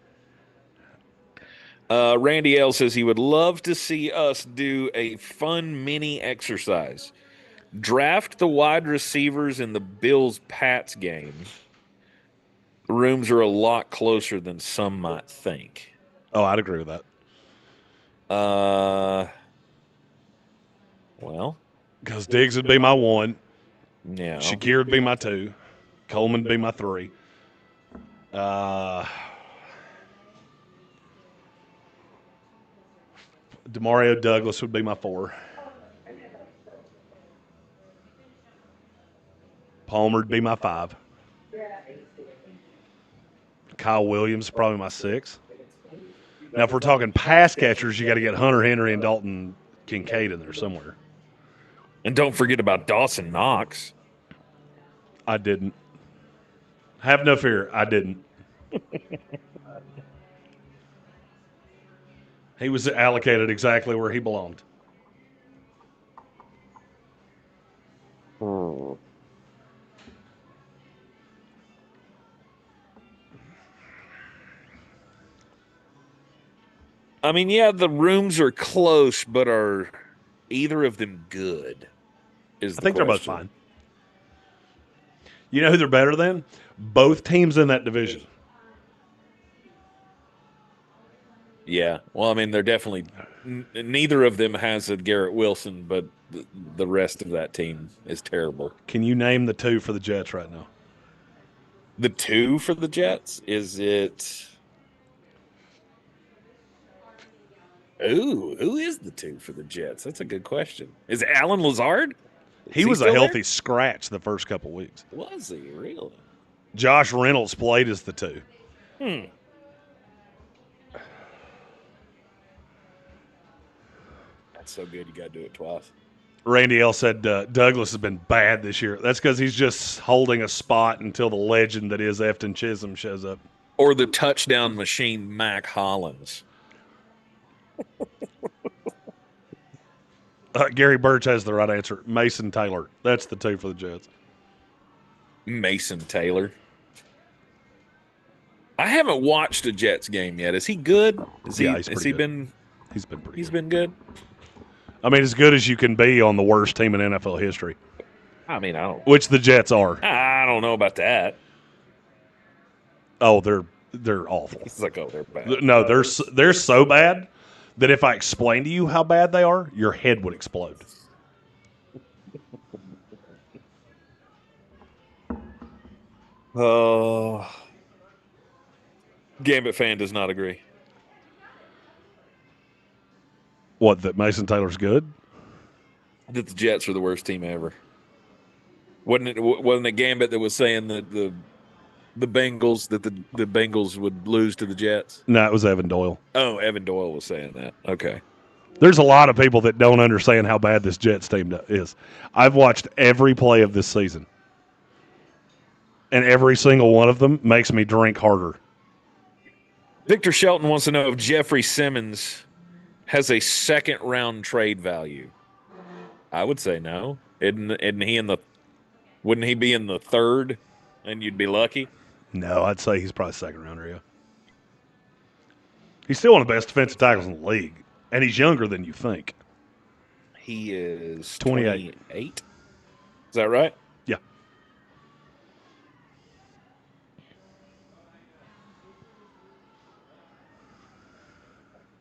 Speaker 2: Randy L says he would love to see us do a fun mini exercise. Draft the wide receivers in the Bills-Pats game. The rooms are a lot closer than some might think.
Speaker 1: Oh, I'd agree with that.
Speaker 2: Well,
Speaker 1: Because Diggs would be my 1.
Speaker 2: yeah.
Speaker 1: Shakir would be my 2. Coleman would be my 3. Demario Douglas would be my 4. Palmer would be my 5. Kyle Williams probably my 6. Now, if we're talking pass catchers, you got to get Hunter Henry and Dalton Kincaid in there somewhere.
Speaker 2: And don't forget about Dawson Knox.
Speaker 1: I didn't. Have no fear, I didn't. He was allocated exactly where he belonged.
Speaker 2: I mean, yeah, the rooms are close, but are either of them good? I
Speaker 1: think they're both fine. You know who they're better than? Both teams in that division.
Speaker 2: Yeah. Well, I mean, they're definitely neither of them has a Garrett Wilson, but the rest of that team is terrible.
Speaker 1: Can you name the 2 for the Jets right now?
Speaker 2: The 2 for the Jets? Is it? Ooh, who is the 2 for the Jets? That's a good question. Is it Alan Lazard?
Speaker 1: He was a healthy scratch the first couple weeks.
Speaker 2: Was he really?
Speaker 1: Josh Reynolds played as the 2.
Speaker 2: That's so good. You got to do it twice.
Speaker 1: Randy L said Douglas has been bad this year. That's because he's just holding a spot until the legend that is Efton Chisholm shows up.
Speaker 2: Or the touchdown machine, Mac Hollins.
Speaker 1: Gary Birch has the right answer. Mason Taylor. That's the 2 for the Jets.
Speaker 2: Mason Taylor. I haven't watched a Jets game yet. Is he good? He's
Speaker 1: pretty good.
Speaker 2: been?
Speaker 1: He's been pretty.
Speaker 2: He's been good.
Speaker 1: I mean, as good as you can be on the worst team in NFL history.
Speaker 2: I mean,
Speaker 1: Which the Jets are.
Speaker 2: I don't know about that.
Speaker 1: Oh, they're awful.
Speaker 2: It's like, oh, they're bad.
Speaker 1: No, they're so bad that if I explain to you how bad they are, your head would explode.
Speaker 2: Oh. Gambit fan does not agree.
Speaker 1: What, that Mason Taylor's good?
Speaker 2: That the Jets are the worst team ever. Wasn't it Gambit that was saying that the Bengals the Bengals would lose to the Jets?
Speaker 1: No, it was Evan Doyle.
Speaker 2: Oh, Evan Doyle was saying that. Okay.
Speaker 1: There's a lot of people that don't understand how bad this Jets team is. I've watched every play of this season, and every single one of them makes me drink harder.
Speaker 2: Victor Shelton wants to know if Jeffrey Simmons has a second-round trade value? I would say no. Isn't he in the? Wouldn't he be in the third? And you'd be lucky.
Speaker 1: No, I'd say he's probably second rounder. Yeah, he's still one of the best defensive tackles in the league, and he's younger than you think.
Speaker 2: He is
Speaker 1: 28.
Speaker 2: 28. Is that right?
Speaker 1: Yeah.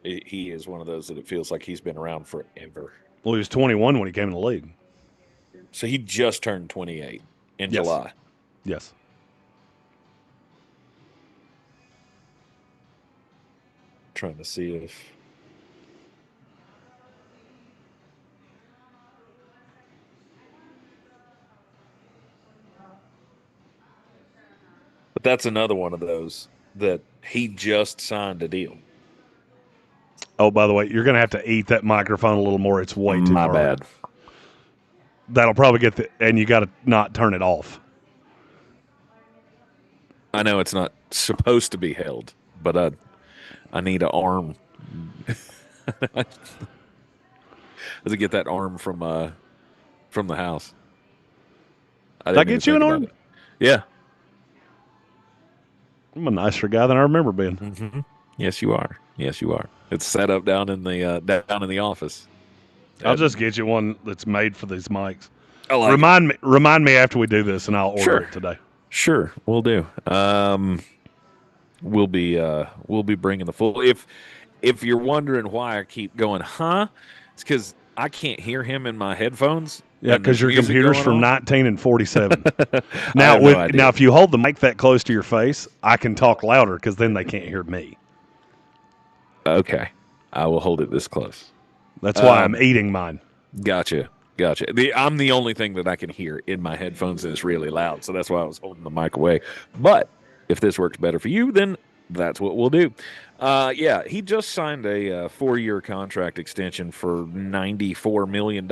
Speaker 2: He is one of those that it feels like he's been around forever.
Speaker 1: Well, he was 21 when he came in the league.
Speaker 2: So he just turned 28 in
Speaker 1: Yes.
Speaker 2: July.
Speaker 1: Yes.
Speaker 2: Trying to see if. But that's another one of those that he just signed a deal.
Speaker 1: Oh, by the way, you're going to have to eat that microphone a little more. It's way too
Speaker 2: My
Speaker 1: far.
Speaker 2: bad.
Speaker 1: That'll probably get and you got to not turn it off.
Speaker 2: I know it's not supposed to be held, but I need an arm. Does it get that arm from the house?
Speaker 1: Did I get you an arm?
Speaker 2: Yeah.
Speaker 1: I'm a nicer guy than I remember being.
Speaker 2: Mm-hmm. Yes, you are. Yes, you are. It's set up down in the office.
Speaker 1: I'll just get you one that's made for these mics.
Speaker 2: I like
Speaker 1: Remind me after we do this, and I'll order it today.
Speaker 2: Sure, we'll do. We'll be bringing the full. If you're wondering why I keep going, it's because I can't hear him in my headphones.
Speaker 1: Yeah, because your computer's from 19 and 47.
Speaker 2: Now,
Speaker 1: now, if you hold the mic that close to your face, I can talk louder because then they can't hear me.
Speaker 2: Okay, I will hold it this close.
Speaker 1: That's why I'm eating mine.
Speaker 2: Gotcha. I'm the only thing that I can hear in my headphones, and it's really loud, so that's why I was holding the mic away. But if this works better for you, then that's what we'll do. Yeah, he just signed a 4-year contract extension for $94 million.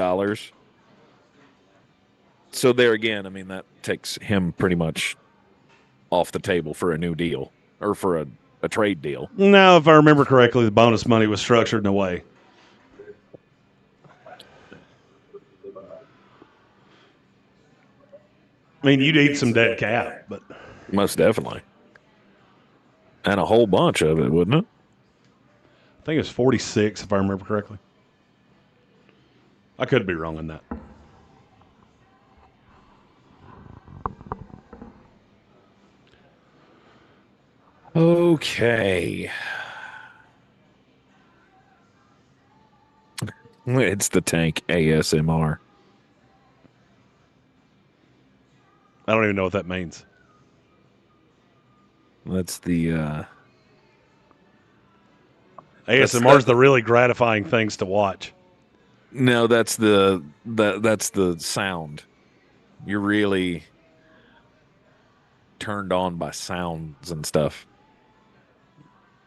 Speaker 2: So there again, I mean, that takes him pretty much off the table for a new deal or for a trade deal.
Speaker 1: Now, if I remember correctly, the bonus money was structured in a way. I mean, you'd eat some dead cat, but
Speaker 2: Most definitely. And a whole bunch of it, wouldn't it?
Speaker 1: I think it was 46, if I remember correctly. I could be wrong on that.
Speaker 2: Okay. It's the Tank ASMR.
Speaker 1: I don't even know what that means.
Speaker 2: That's the
Speaker 1: ASMR is the really gratifying things to watch.
Speaker 2: no, that's the sound. You're really turned on by sounds and stuff.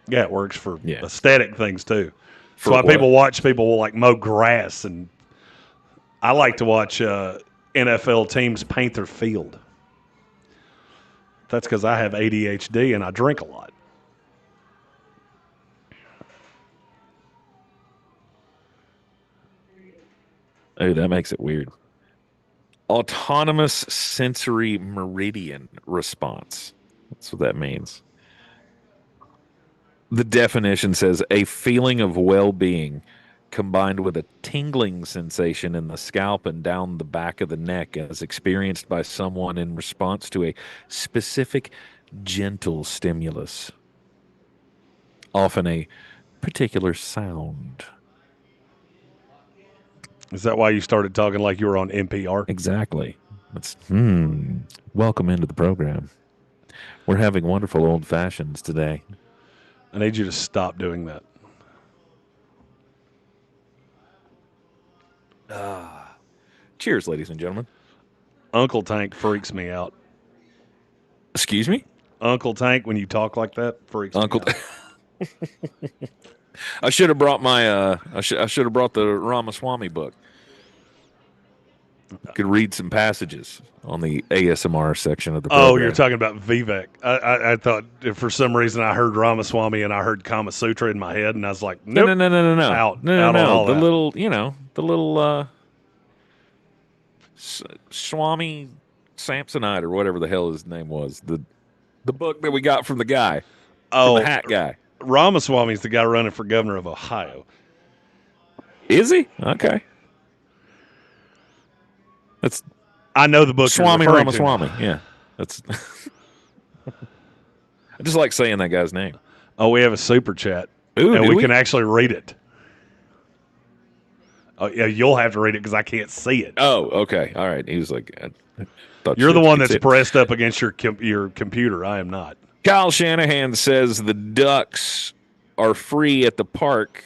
Speaker 1: Yeah, it works for
Speaker 2: Yeah.
Speaker 1: aesthetic things too.
Speaker 2: For
Speaker 1: That's why
Speaker 2: what?
Speaker 1: people watch people like mow grass, and I like to watch NFL teams paint their field. That's because I have ADHD and I drink a lot.
Speaker 2: Oh, that makes it weird. Autonomous sensory meridian response. That's what that means. The definition says a feeling of well-being combined with a tingling sensation in the scalp and down the back of the neck as experienced by someone in response to a specific gentle stimulus, often a particular sound.
Speaker 1: Is that why you started talking like you were on NPR?
Speaker 2: Exactly. That's welcome into the program. We're having wonderful old fashions today.
Speaker 1: I need you to stop doing that.
Speaker 2: Cheers, ladies and gentlemen.
Speaker 1: Uncle Tank freaks me out.
Speaker 2: Excuse me?
Speaker 1: Uncle Tank, when you talk like that, freaks
Speaker 2: Uncle
Speaker 1: me out.
Speaker 2: I should have brought my I should have brought the Ramaswamy book. could read some passages on the ASMR section of the program.
Speaker 1: Oh, you're talking about Vivek. I thought for some reason I heard Ramaswamy and I heard Kama Sutra in my head, and I was like, nope.
Speaker 2: No.
Speaker 1: Out
Speaker 2: No.
Speaker 1: on all
Speaker 2: The
Speaker 1: that.
Speaker 2: little Swami Samsonite or whatever the hell his name was. The book that we got from the guy, from the hat guy.
Speaker 1: Ramaswamy's the guy running for governor of Ohio.
Speaker 2: Is he? Okay. That's
Speaker 1: I know the book
Speaker 2: Swami
Speaker 1: you're referring to.
Speaker 2: Ramaswamy. Yeah. That's I just like saying that guy's name.
Speaker 1: Oh, we have a super chat.
Speaker 2: Ooh,
Speaker 1: and
Speaker 2: do
Speaker 1: we
Speaker 2: we?
Speaker 1: can actually read it. Oh, yeah, you'll have to read it because I can't see it.
Speaker 2: Oh, okay. All right. He was like, I thought
Speaker 1: You're
Speaker 2: you
Speaker 1: the one
Speaker 2: could
Speaker 1: that's
Speaker 2: see it.
Speaker 1: pressed up against your computer. I am not.
Speaker 2: Kyle Shanahan says the ducks are free at the park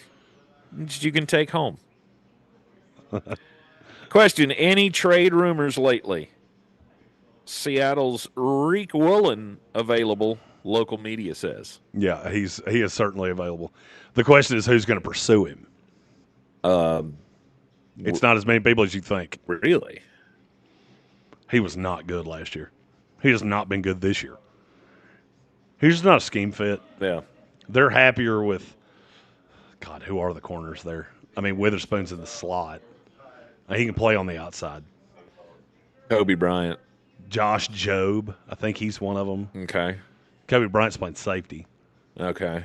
Speaker 2: that you can take home. Question, any trade rumors lately? Seattle's Reek Woolen available, local media says.
Speaker 1: Yeah, he is certainly available. The question is who's going to pursue him. It's not as many people as you think.
Speaker 2: Really?
Speaker 1: He was not good last year. He has not been good this year. He's just not a scheme fit.
Speaker 2: Yeah.
Speaker 1: They're happier with, God, who are the corners there? I mean, Witherspoon's in the slot. He can play on the outside.
Speaker 2: Kobe Bryant.
Speaker 1: Josh Jobe, I think he's one of them.
Speaker 2: Okay.
Speaker 1: Kobe Bryant's playing safety.
Speaker 2: Okay.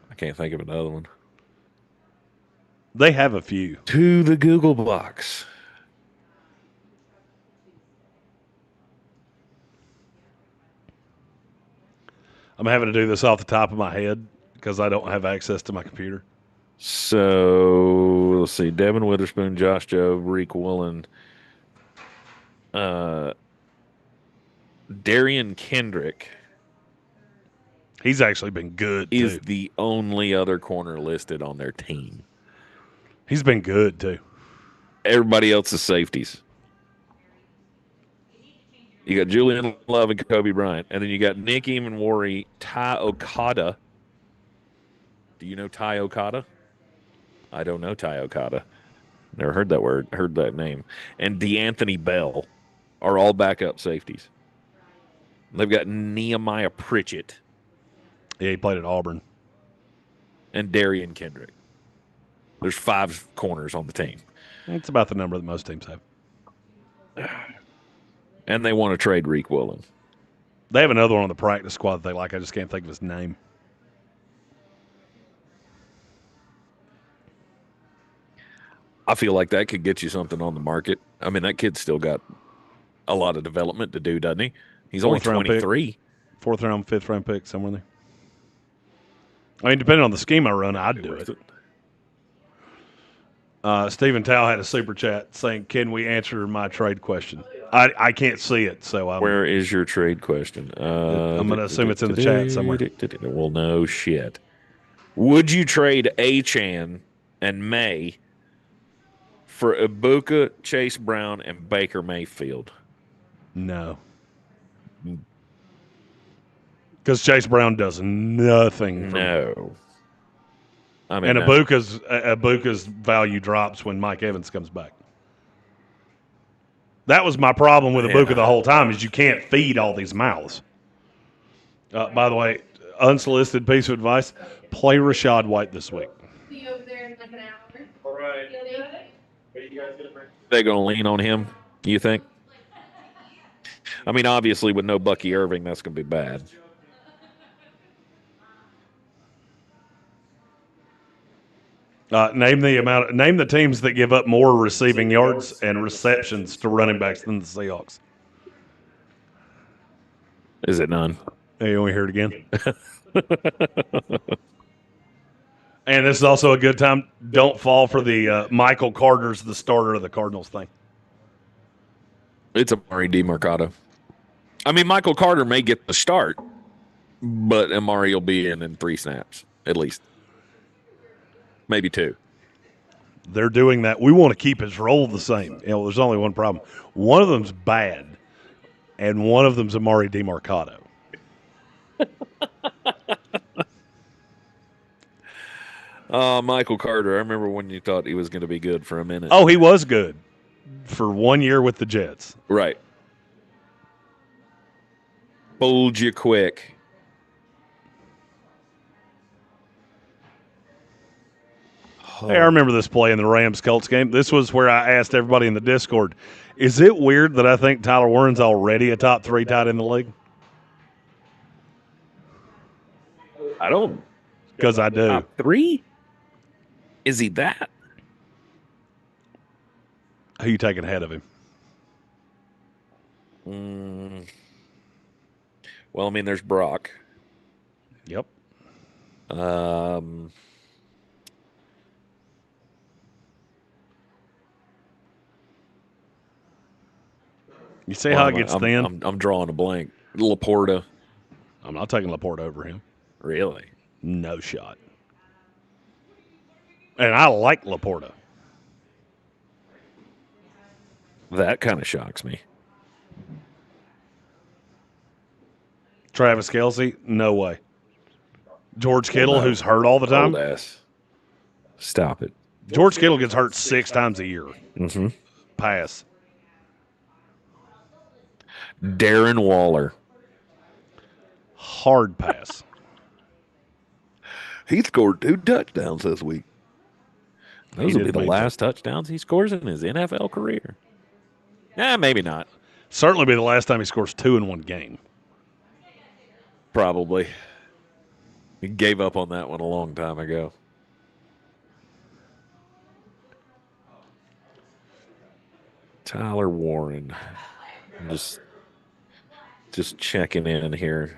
Speaker 2: I can't think of another one.
Speaker 1: They have a few.
Speaker 2: To the Google box.
Speaker 1: I'm having to do this off the top of my head because I don't have access to my computer.
Speaker 2: So let's see. Devin Witherspoon, Josh Jobe, Reek Woolen, Darian Kendrick
Speaker 1: He's actually been good,
Speaker 2: is
Speaker 1: too.
Speaker 2: the only other corner listed on their team.
Speaker 1: He's been good, too.
Speaker 2: Everybody else is safeties. You got Julian Love and Kobe Bryant. And then you got Nick Eamon-Wari, Ty Okada. Do you know Ty Okada? I don't know Ty Okada. Never heard that word, heard that name. And DeAnthony Bell are all backup safeties. They've got Nehemiah Pritchett
Speaker 1: Yeah, he played at Auburn.
Speaker 2: and Darian Kendrick. There's 5 corners on the team.
Speaker 1: It's about the number that most teams have.
Speaker 2: And they want to trade Reek Woolen.
Speaker 1: They have another one on the practice squad that they like. I just can't think of his name.
Speaker 2: I feel like that could get you something on the market. I mean, that kid's still got a lot of development to do, doesn't he? He's only 23.
Speaker 1: 4th round, 5th round pick, somewhere there. I mean, depending on the scheme I run, I'd do it. Stephen Tao had a super chat saying, "Can we answer my trade question?" I can't see it, so
Speaker 2: Where is your trade question?
Speaker 1: I'm going to assume it's in the chat somewhere.
Speaker 2: Well, no shit. Would you trade Achane and May for Ibuka, Chase Brown, and Baker Mayfield?
Speaker 1: No. Because Chase Brown does nothing.
Speaker 2: No. I mean,
Speaker 1: And Ibuka's value drops when Mike Evans comes back. That was my problem with Ibuka the whole time, is you can't feed all these mouths. By the way, unsolicited piece of advice, play Rashad White this week.
Speaker 3: See you over there in like an hour.
Speaker 4: All right.
Speaker 2: They're going to lean on him, you think? I mean, obviously, with no Bucky Irving, that's going to be bad.
Speaker 1: Name the teams that give up more receiving yards and receptions to running backs than the Seahawks.
Speaker 2: Is it none?
Speaker 1: Hey, you want to hear it again? And this is also a good time. Don't fall for the Michael Carter's the starter of the Cardinals thing.
Speaker 2: It's Amari DiMercato. I mean, Michael Carter may get the start, but Amari will be in 3 snaps, at least. Maybe 2.
Speaker 1: They're doing that. We want to keep his role the same. You know, there's only one problem. One of them's bad, and one of them's Amari DiMercato.
Speaker 2: Michael Carter. I remember when you thought he was going to be good for a minute.
Speaker 1: Oh, he was good for 1 year with the Jets.
Speaker 2: Right. Fooled you quick.
Speaker 1: Hey, I remember this play in the Rams-Colts game. This was where I asked everybody in the Discord, is it weird that I think Tyler Warren's already a top 3 tight end in the league?
Speaker 2: I don't.
Speaker 1: Because I do.
Speaker 2: Top 3? Is he that?
Speaker 1: Who you taking ahead of him?
Speaker 2: Well, I mean, there's Brock.
Speaker 1: Yep. You see how it gets thin?
Speaker 2: I'm drawing a blank. Laporta.
Speaker 1: I'm not taking Laporte over him.
Speaker 2: Really?
Speaker 1: No shot. And I like Laporta.
Speaker 2: That kind of shocks me.
Speaker 1: Travis Kelce? No way. George Kittle, who's hurt all the time?
Speaker 2: Old ass. Stop it.
Speaker 1: George Kittle gets hurt 6 times a year.
Speaker 2: Mm-hmm.
Speaker 1: Pass.
Speaker 2: Darren Waller.
Speaker 1: Hard pass.
Speaker 2: He scored 2 touchdowns this week. Those will be the last touchdowns he scores in his NFL career. Maybe not.
Speaker 1: Certainly be the last time he scores 2 in one game.
Speaker 2: Probably. He gave up on that one a long time ago. Tyler Warren. Just checking in here.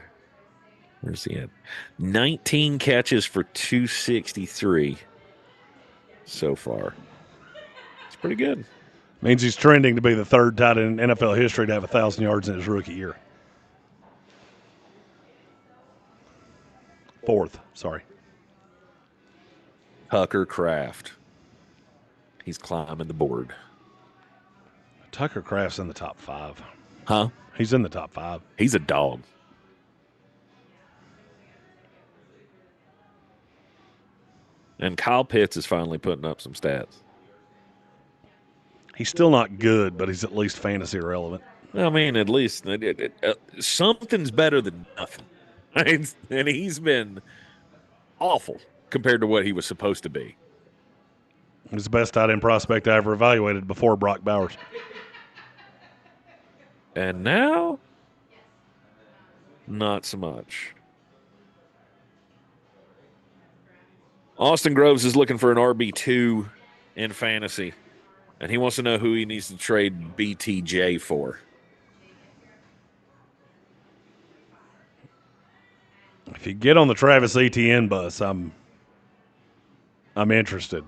Speaker 2: Where's he at? 19 catches for 263 so far. It's pretty good.
Speaker 1: Means he's trending to be the 3rd tight end in NFL history to have 1,000 yards in his rookie year. 4th, sorry.
Speaker 2: Tucker Kraft. He's climbing the board.
Speaker 1: Tucker Kraft's in the top 5.
Speaker 2: Huh?
Speaker 1: He's in the top 5.
Speaker 2: He's a dog. And Kyle Pitts is finally putting up some stats.
Speaker 1: He's still not good, but he's at least fantasy relevant.
Speaker 2: I mean, at least something's better than nothing. Right? And he's been awful compared to what he was supposed to be.
Speaker 1: He's the best tight end prospect I ever evaluated before Brock Bowers.
Speaker 2: And now, not so much. Austin Groves is looking for an RB2 in fantasy, and he wants to know who he needs to trade BTJ for.
Speaker 1: If you get on the Travis Etienne bus, I'm interested.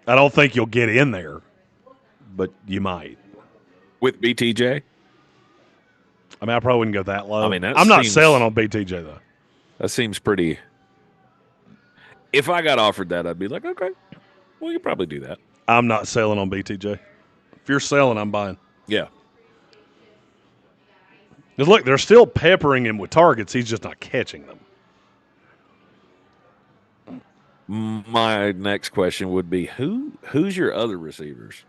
Speaker 1: I don't think you'll get in there, but you might.
Speaker 2: With BTJ?
Speaker 1: I mean, I probably wouldn't go that low.
Speaker 2: I mean,
Speaker 1: I'm not selling on BTJ, though.
Speaker 2: That seems pretty. If I got offered that, I'd be like, okay, well, you probably do that.
Speaker 1: I'm not selling on BTJ. If you're selling, I'm buying.
Speaker 2: Yeah.
Speaker 1: Because, look, they're still peppering him with targets. He's just not catching them.
Speaker 2: My next question would be, who's your other receivers?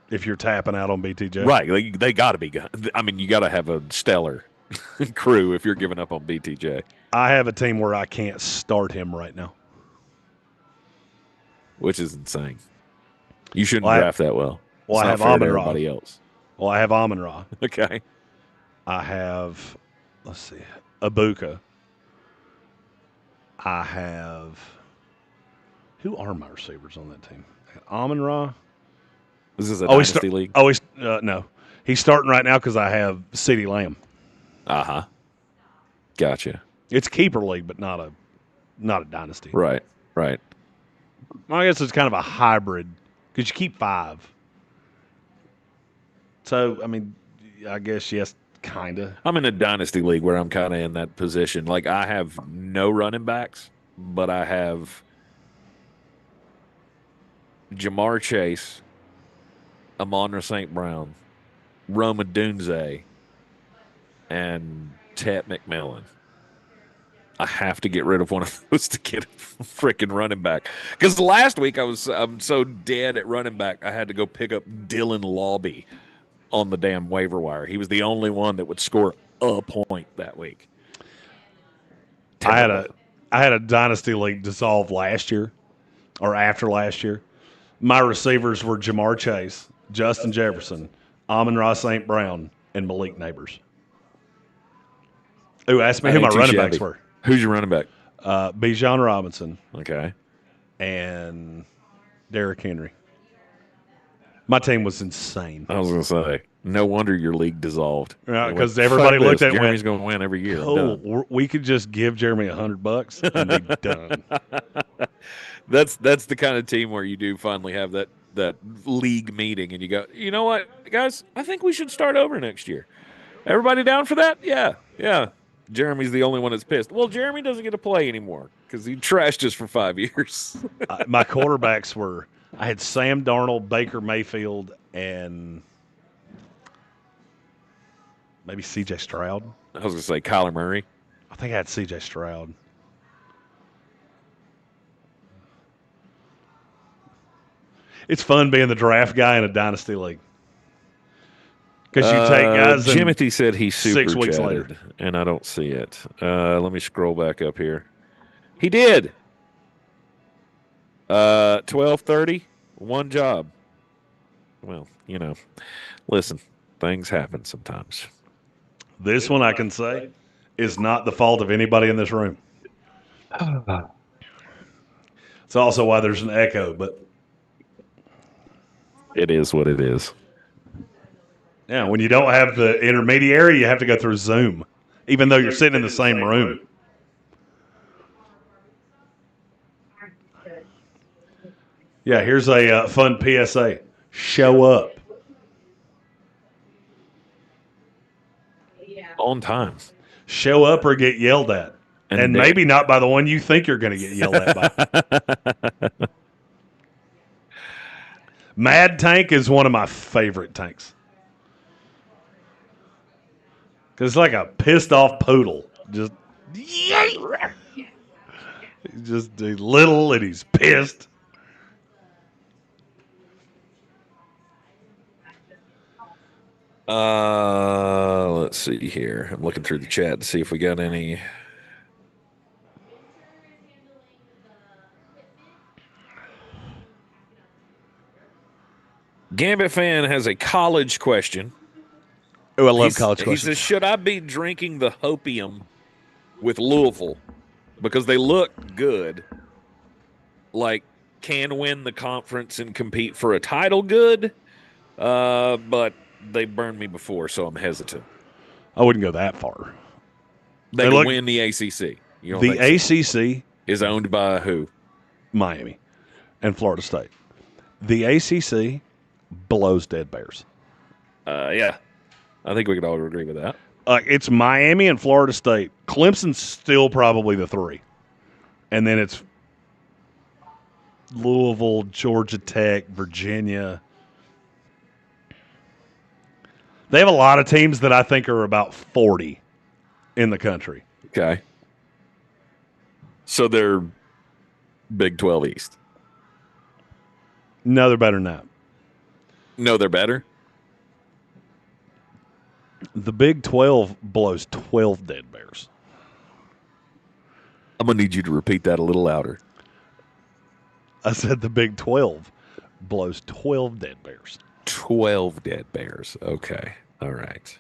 Speaker 1: If you're tapping out on BTJ.
Speaker 2: Right. They got to be good. I mean, you got to have a stellar crew if you're giving up on BTJ.
Speaker 1: I have a team where I can't start him right now.
Speaker 2: Which is insane. You shouldn't draft that well.
Speaker 1: Well, I have Amon-Ra. Everybody else. Well, I have Amon-Ra.
Speaker 2: Okay.
Speaker 1: I have, let's see, Ibuka. I have, who are my receivers on that team? Amon-Ra.
Speaker 2: This is a dynasty league?
Speaker 1: No. He's starting right now because I have CeeDee Lamb.
Speaker 2: Uh-huh. Gotcha.
Speaker 1: It's keeper league, but not a dynasty.
Speaker 2: Right.
Speaker 1: I guess it's kind of a hybrid because you keep 5. So, I mean, I guess, yes, kind of.
Speaker 2: I'm in a dynasty league where I'm kind of in that position. Like, I have no running backs, but I have Jamar Chase, Amon-Ra St. Brown, Rome Odunze, and Tet McMillan. I have to get rid of one of those to get a freaking running back. Because last week I'm so dead at running back, I had to go pick up Dylan Lawby on the damn waiver wire. He was the only one that would score a point that week. Terrible.
Speaker 1: I had a dynasty league dissolve last year or after last year. My receivers were Jamar Chase, Justin Jefferson, Amon-Ra St. Brown, and Malik Neighbors. Ooh, ask me who my running backs were.
Speaker 2: Who's your running back?
Speaker 1: Bijan Robinson
Speaker 2: Okay.
Speaker 1: and Derrick Henry. My team was insane.
Speaker 2: I was going to say, no wonder your league dissolved.
Speaker 1: Because everybody looked at it and
Speaker 2: Jeremy's going to win every year.
Speaker 1: Cool. We could just give Jeremy $100 and be done.
Speaker 2: That's the kind of team where you do finally have that league meeting and you go, you know what, guys, I think we should start over next year. Everybody down for that? Yeah. Jeremy's the only one that's pissed. Well, Jeremy doesn't get to play anymore because he trashed us for 5 years.
Speaker 1: My quarterbacks were, I had Sam Darnold, Baker Mayfield, and maybe C.J. Stroud.
Speaker 2: I was going to say Kyler Murray.
Speaker 1: I think I had C.J. Stroud. It's fun being the draft guy in a dynasty league. Because you take guys
Speaker 2: Jimothy said he super
Speaker 1: 6 weeks
Speaker 2: chatted,
Speaker 1: later.
Speaker 2: and I don't see it. Let me scroll back up here. He did. 12:30, one job. Well, listen, things happen sometimes.
Speaker 1: This one I can say is not the fault of anybody in this room. It's also why there's an echo, but
Speaker 2: it is what it is.
Speaker 1: Yeah, when you don't have the intermediary, you have to go through Zoom, even though you're sitting in the same room. Yeah, here's a fun PSA. Show up.
Speaker 2: On time.
Speaker 1: Show up or get yelled at. And maybe not by the one you think you're going to get yelled at by. Mad Tank is one of my favorite tanks. Because it's like a pissed off poodle. Just he's just little and he's pissed.
Speaker 2: Let's see here. I'm looking through the chat to see if we got any. Gambit fan has a college question.
Speaker 1: Oh, I love college questions.
Speaker 2: He says, should I be drinking the Hopium with Louisville because they look good, like can win the conference and compete for a title good, but they burned me before, so I'm hesitant.
Speaker 1: I wouldn't go that far.
Speaker 2: They can win the ACC.
Speaker 1: The ACC
Speaker 2: is owned by who?
Speaker 1: Miami and Florida State. The ACC blows dead bears.
Speaker 2: Yeah. I think we could all agree with that.
Speaker 1: It's Miami and Florida State. Clemson's still probably the 3. And then it's Louisville, Georgia Tech, Virginia. They have a lot of teams that I think are about 40 in the country.
Speaker 2: Okay. So they're Big 12 East.
Speaker 1: No, they're better than that.
Speaker 2: No, they're better?
Speaker 1: The Big 12 blows 12 dead bears.
Speaker 2: I'm going to need you to repeat that a little louder.
Speaker 1: I said the Big 12 blows 12 dead bears.
Speaker 2: 12 dead bears. Okay. All right.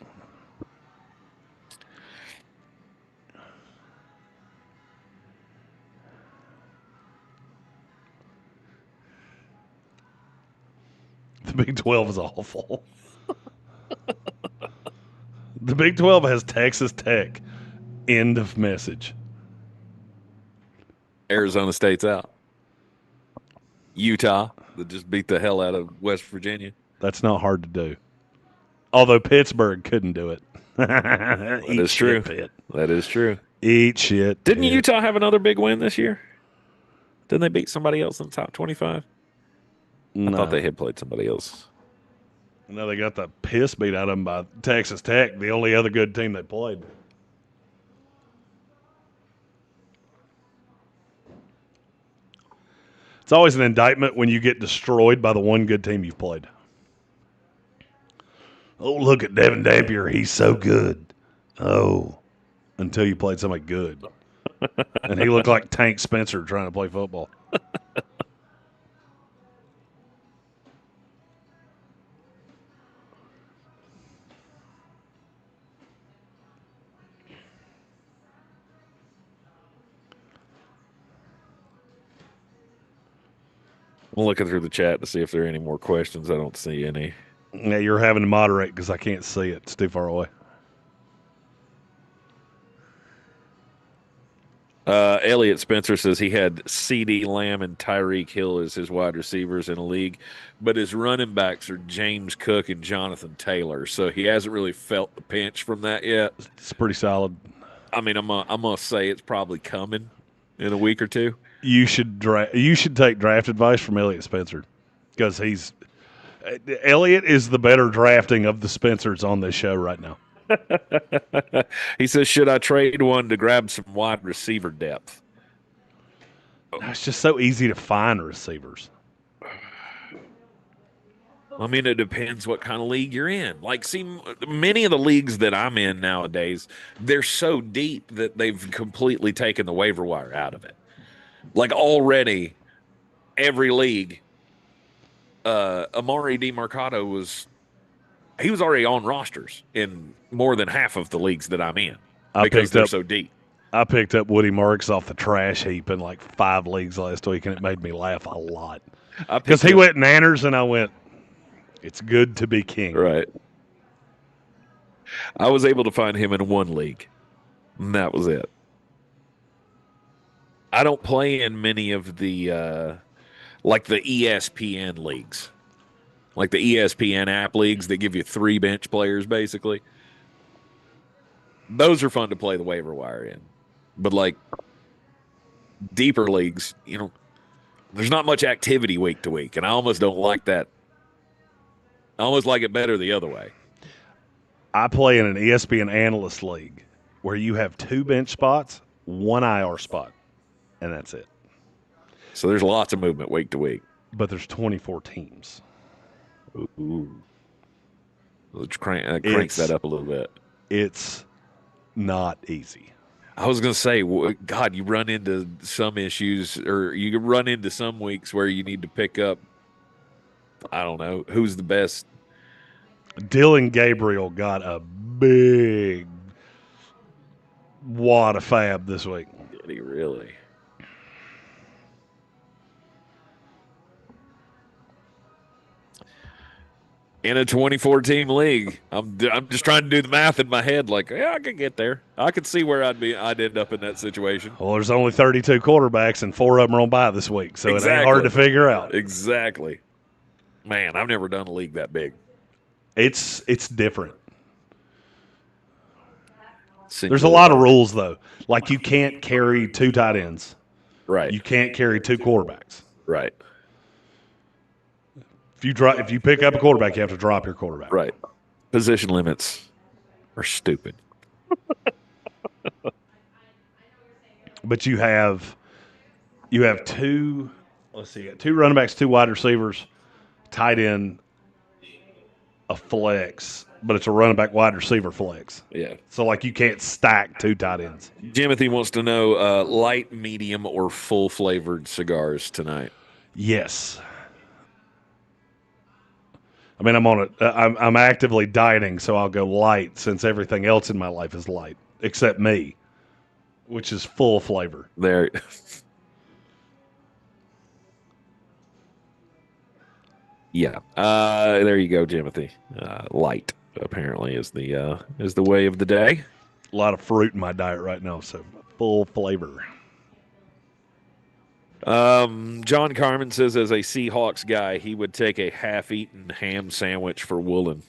Speaker 1: The Big 12 is awful. The Big 12 has Texas Tech. End of message.
Speaker 2: Arizona State's out. Utah, that just beat the hell out of West Virginia.
Speaker 1: That's not hard to do. Although Pittsburgh couldn't do it.
Speaker 2: That is true.
Speaker 1: Pitt.
Speaker 2: That is true.
Speaker 1: Eat shit.
Speaker 2: Didn't
Speaker 1: Pitt.
Speaker 2: Utah have another big win this year? Didn't they beat somebody else in the top 25?
Speaker 1: No.
Speaker 2: I thought they had played somebody else.
Speaker 1: No, they got the piss beat out of them by Texas Tech, the only other good team they played. It's always an indictment when you get destroyed by the one good team you've played. Oh, look at Devin Dampier. He's so good. Oh, until you played somebody good. And he looked like Tank Spencer trying to play football.
Speaker 2: I'm looking through the chat to see if there are any more questions. I don't see any.
Speaker 1: Yeah, you're having to moderate because I can't see it. It's too far away.
Speaker 2: Elliot Spencer says he had CeeDee Lamb and Tyreek Hill as his wide receivers in a league, but his running backs are James Cook and Jonathan Taylor. So he hasn't really felt the pinch from that yet.
Speaker 1: It's pretty solid.
Speaker 2: I mean, I'm gonna say it's probably coming in a week or two.
Speaker 1: You should take draft advice from Elliot Spencer because Elliot is the better drafting of the Spencers on this show right now.
Speaker 2: He says, should I trade one to grab some wide receiver depth?
Speaker 1: It's just so easy to find receivers.
Speaker 2: I mean, it depends what kind of league you're in. Like, see, many of the leagues that I'm in nowadays, they're so deep that they've completely taken the waiver wire out of it. Like, already, every league, Amari DiMercato was already on rosters in more than half of the leagues that I'm in because they're so deep.
Speaker 1: I picked up Woody Marks off the trash heap in like 5 leagues last week, and it made me laugh a lot. Because he went Nanners, and I went, it's good to be king.
Speaker 2: Right. I was able to find him in 1 league, and that was it. I don't play in many of the, like the ESPN leagues. Like the ESPN app leagues that give you 3 bench players, basically. Those are fun to play the waiver wire in. But like deeper leagues, there's not much activity week to week, and I almost don't like that. I almost like it better the other way.
Speaker 1: I play in an ESPN analyst league where you have 2 bench spots, 1 IR spot, and that's it.
Speaker 2: So there's lots of movement week to week.
Speaker 1: But there's 24 teams.
Speaker 2: Ooh. Which cranks that up a little bit.
Speaker 1: It's not easy.
Speaker 2: I was going to say, God, you run into some issues, or you run into some weeks where you need to pick up, I don't know, who's the best.
Speaker 1: Dylan Gabriel got a big wad of fab this week.
Speaker 2: Did he really? In a 24-team league, I'm just trying to do the math in my head. Like, yeah, I could get there. I could see where I'd end up in that situation.
Speaker 1: Well, there's only 32 quarterbacks, and 4 of them are on bye this week, so It ain't hard to figure out.
Speaker 2: Exactly. Man, I've never done a league that big.
Speaker 1: It's different. There's a lot of rules, though. Like, you can't carry 2 tight ends.
Speaker 2: Right.
Speaker 1: You can't carry 2 quarterbacks.
Speaker 2: Right.
Speaker 1: If you pick up a quarterback, you have to drop your quarterback.
Speaker 2: Right. Position limits are stupid.
Speaker 1: But you have 2. Let's see, 2 running backs, 2 wide receivers, tight end, a flex, but it's a running back wide receiver flex.
Speaker 2: Yeah.
Speaker 1: So like you can't stack 2 tight ends.
Speaker 2: Jimothy wants to know light, medium, or full flavored cigars tonight.
Speaker 1: Yes. I mean, I'm actively dieting, so I'll go light since everything else in my life is light, except me, which is full flavor.
Speaker 2: There. Yeah. There you go, Jimothy. Light apparently is the way of the day.
Speaker 1: A lot of fruit in my diet right now, so full flavor.
Speaker 2: John Carmen says, as a Seahawks guy, he would take a half-eaten ham sandwich for Woolen.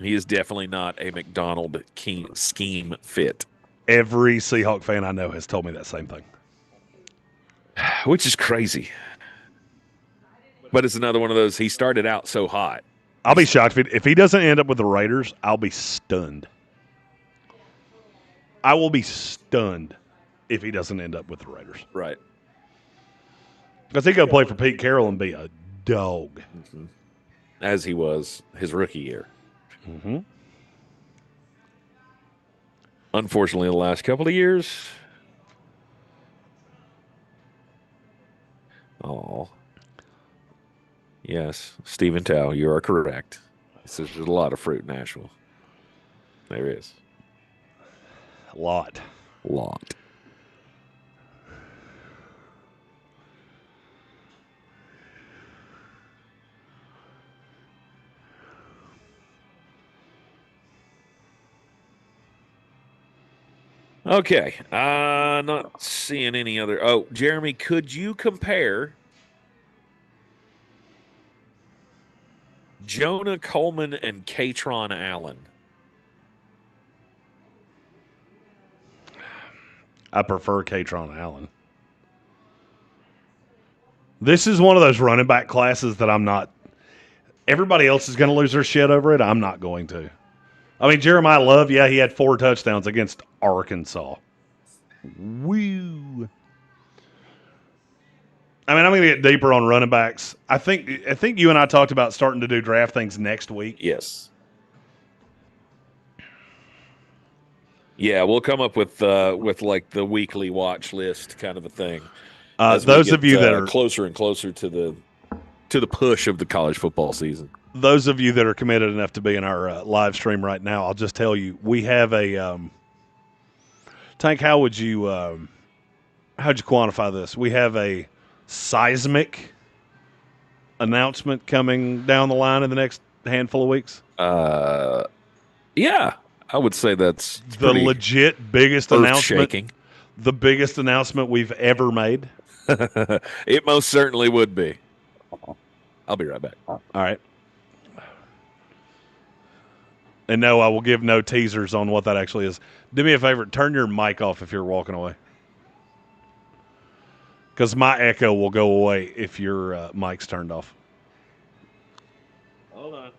Speaker 2: He is definitely not a McDonald scheme fit.
Speaker 1: Every Seahawk fan I know has told me that same thing.
Speaker 2: Which is crazy. But it's another one of those, he started out so hot.
Speaker 1: I'll be shocked if he doesn't end up with the Raiders. I'll be stunned. I will be stunned if he doesn't end up with the Raiders.
Speaker 2: Right.
Speaker 1: Because he go play for Pete Carroll and be a dog.
Speaker 2: As he was his rookie year.
Speaker 1: Mm-hmm.
Speaker 2: Unfortunately, the last couple of years. Oh. Yes, Stephen Tao, you are correct. There's a lot of fruit in Asheville. There is.
Speaker 1: A lot.
Speaker 2: A lot. Okay. Not seeing any other. Oh, Jeremy, could you compare Jonah Coleman and Katron Allen?
Speaker 1: I prefer Katron Allen. This is one of those running back classes that I'm not. Everybody else is going to lose their shit over it. I'm not going to. I mean, Jeremiah Love, yeah, he had 4 touchdowns against Arkansas. Woo. I mean, I'm going to get deeper on running backs. I think you and I talked about starting to do draft things next week.
Speaker 2: Yes. Yeah, we'll come up with like the weekly watch list kind of a thing.
Speaker 1: Those of you that are
Speaker 2: closer and closer to the push of the college football season.
Speaker 1: Those of you that are committed enough to be in our live stream right now, I'll just tell you, we have a Tank. How'd you quantify this? We have a seismic announcement coming down the line in the next handful of weeks.
Speaker 2: Yeah, I would say that's
Speaker 1: the legit biggest announcement.
Speaker 2: Shaking.
Speaker 1: The biggest announcement we've ever made.
Speaker 2: It most certainly would be. I'll be right back.
Speaker 1: All right. And no, I will give no teasers on what that actually is. Do me a favor, turn your mic off if you're walking away. Because my echo will go away if your mic's turned off.
Speaker 2: Hold on.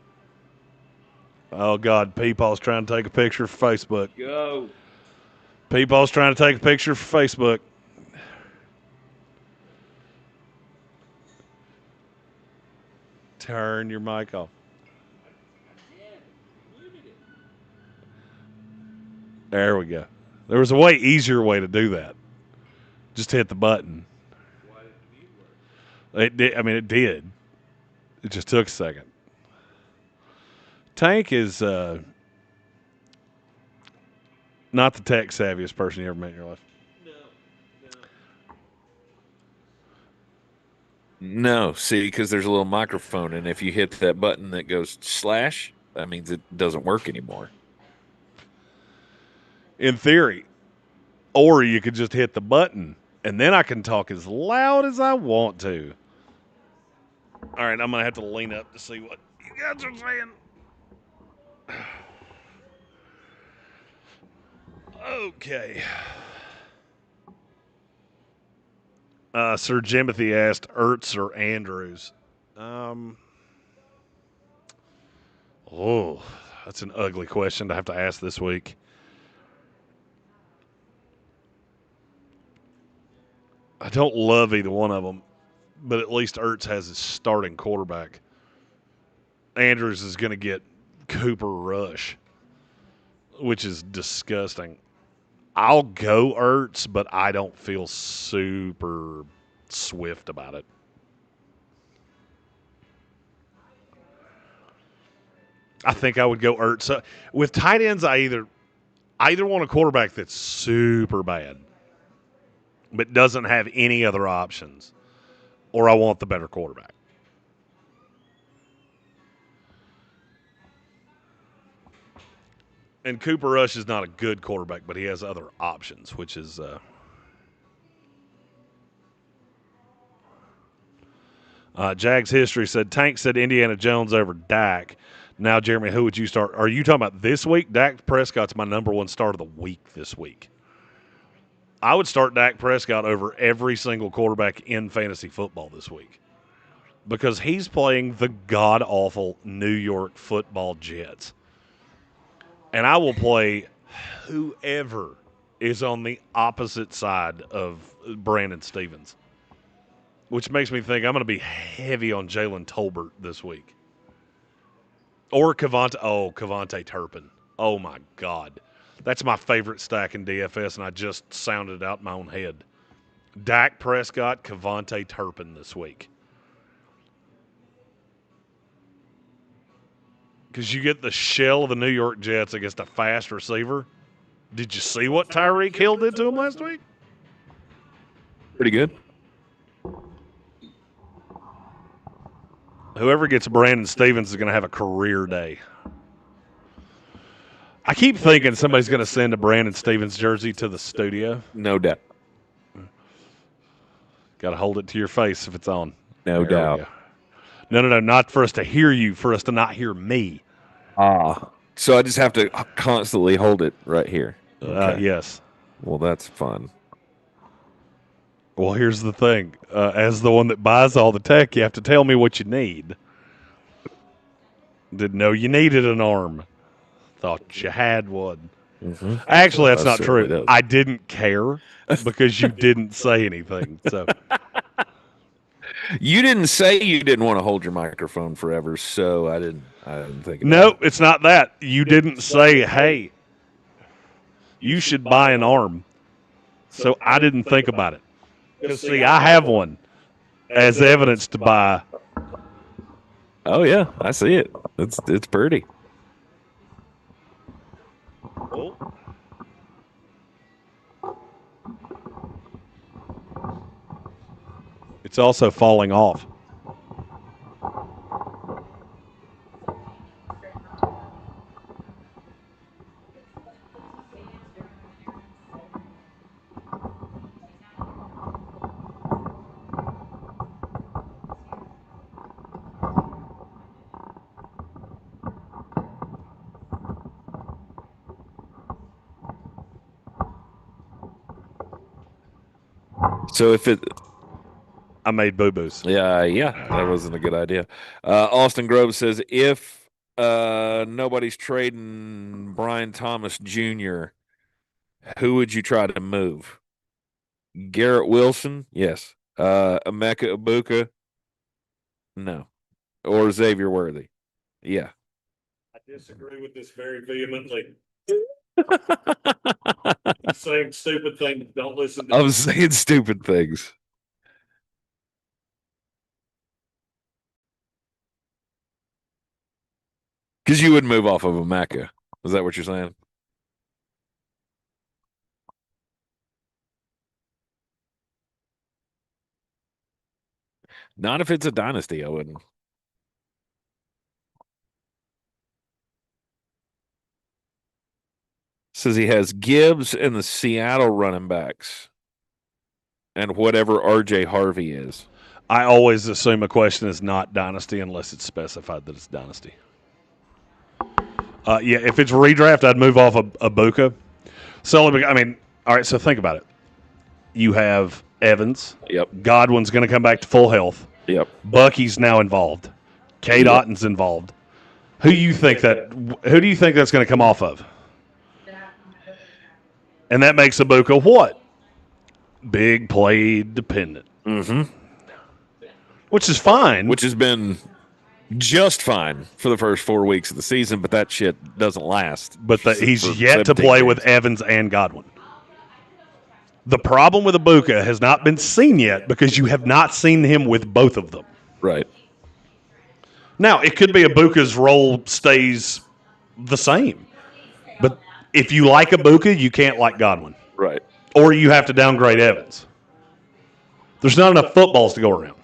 Speaker 1: Oh, God. Peepaw's trying to take a picture for Facebook.
Speaker 2: Go.
Speaker 1: Peepaw's trying to take a picture for Facebook. Turn your mic off. There we go. There was a way easier way to do that. Just hit the button. It did. I mean, it did. It just took a second. Tank is not the tech savviest person you ever met in your life.
Speaker 2: No, see, because there's a little microphone, and if you hit that button that goes slash, that means it doesn't work anymore.
Speaker 1: In theory. Or you could just hit the button, and then I can talk as loud as I want to. All right, I'm going to have to lean up to see what you guys are saying. Okay. Sir Jimothy asked, Ertz or Andrews? That's an ugly question to have to ask this week. I don't love either one of them, but at least Ertz has his starting quarterback. Andrews is going to get Cooper Rush, which is disgusting. I'll go Ertz, but I don't feel super swift about it. I think I would go Ertz. With tight ends, I either want a quarterback that's super bad but doesn't have any other options, or I want the better quarterback. And Cooper Rush is not a good quarterback, but he has other options, which is Jags history said, Tank said Indiana Jones over Dak. Now, Jeremy, who would you start? Are you talking about this week? Dak Prescott's my number one start of the week this week. I would start Dak Prescott over every single quarterback in fantasy football this week because he's playing the god-awful New York Football Jets. And I will play whoever is on the opposite side of Brandon Stevens. which makes me think I'm going to be heavy on Jalen Tolbert this week. Or Cavante Turpin. Oh, my God. That's my favorite stack in DFS, and I just sounded it out in my own head. Dak Prescott, Cavante Turpin this week. Because you get the shell of the New York Jets against a fast receiver. Did you see what Tyreek Hill did to him last week?
Speaker 2: Pretty good.
Speaker 1: Whoever gets Brandon Stevens is going to have a career day. I keep thinking somebody's going to send a Brandon Stevens jersey to the studio.
Speaker 2: No doubt.
Speaker 1: Got to hold it to your face if it's on.
Speaker 2: No doubt.
Speaker 1: No, not for us to hear you, for us to not hear me.
Speaker 2: So I just have to constantly hold it right here. Okay.
Speaker 1: Yes.
Speaker 2: Well, that's fun.
Speaker 1: Well, here's the thing. As the one that buys all the tech, you have to tell me what you need. Didn't know you needed an arm. Thought you had one.
Speaker 2: Mm-hmm.
Speaker 1: Actually, that's not true.
Speaker 2: Does.
Speaker 1: I didn't care because you didn't say anything. So
Speaker 2: you didn't say you didn't want to hold your microphone forever, so I didn't think.
Speaker 1: No, it's not that. You didn't say, "Hey, you should buy an arm." So I didn't think about it. Because see, I have one as evidence to buy.
Speaker 2: Oh yeah, I see it. It's pretty.
Speaker 1: Oh. It's also falling off.
Speaker 2: So if it,
Speaker 1: I made boo-boos.
Speaker 2: yeah, that wasn't a good idea. Austin Grove says if nobody's trading Brian Thomas Jr., who would you try to move? Garrett Wilson, yes. Emeka Ibuka, no. Or Xavier Worthy, yeah.
Speaker 1: I disagree with this very vehemently. Saying stupid things. Don't listen to
Speaker 2: I was saying stupid things. Because you would move off of Emeka. Is that what you're saying? Not if it's a dynasty, I wouldn't. Says he has Gibbs and the Seattle running backs and whatever RJ Harvey is.
Speaker 1: I always assume a question is not dynasty unless it's specified that it's dynasty. Yeah, if it's redraft, I'd move off Ibuka. So, I mean, all right, so think about it. You have Evans.
Speaker 2: Yep.
Speaker 1: Godwin's going to come back to full health.
Speaker 2: Yep.
Speaker 1: Bucky's now involved. Cade Otton's involved. Who do you think that's going to come off of? And that makes Ibuka what? Big play dependent.
Speaker 2: Mm-hmm.
Speaker 1: Which is fine.
Speaker 2: Which has been just fine for the first 4 weeks of the season, but that shit doesn't last.
Speaker 1: But he's yet to play with Evans and Godwin. The problem with Ibuka has not been seen yet because you have not seen him with both of them.
Speaker 2: Right.
Speaker 1: Now, it could be Ibuka's role stays the same. But if you like Ibuka, you can't like Godwin.
Speaker 2: Right.
Speaker 1: Or you have to downgrade Evans. There's not enough footballs to go around.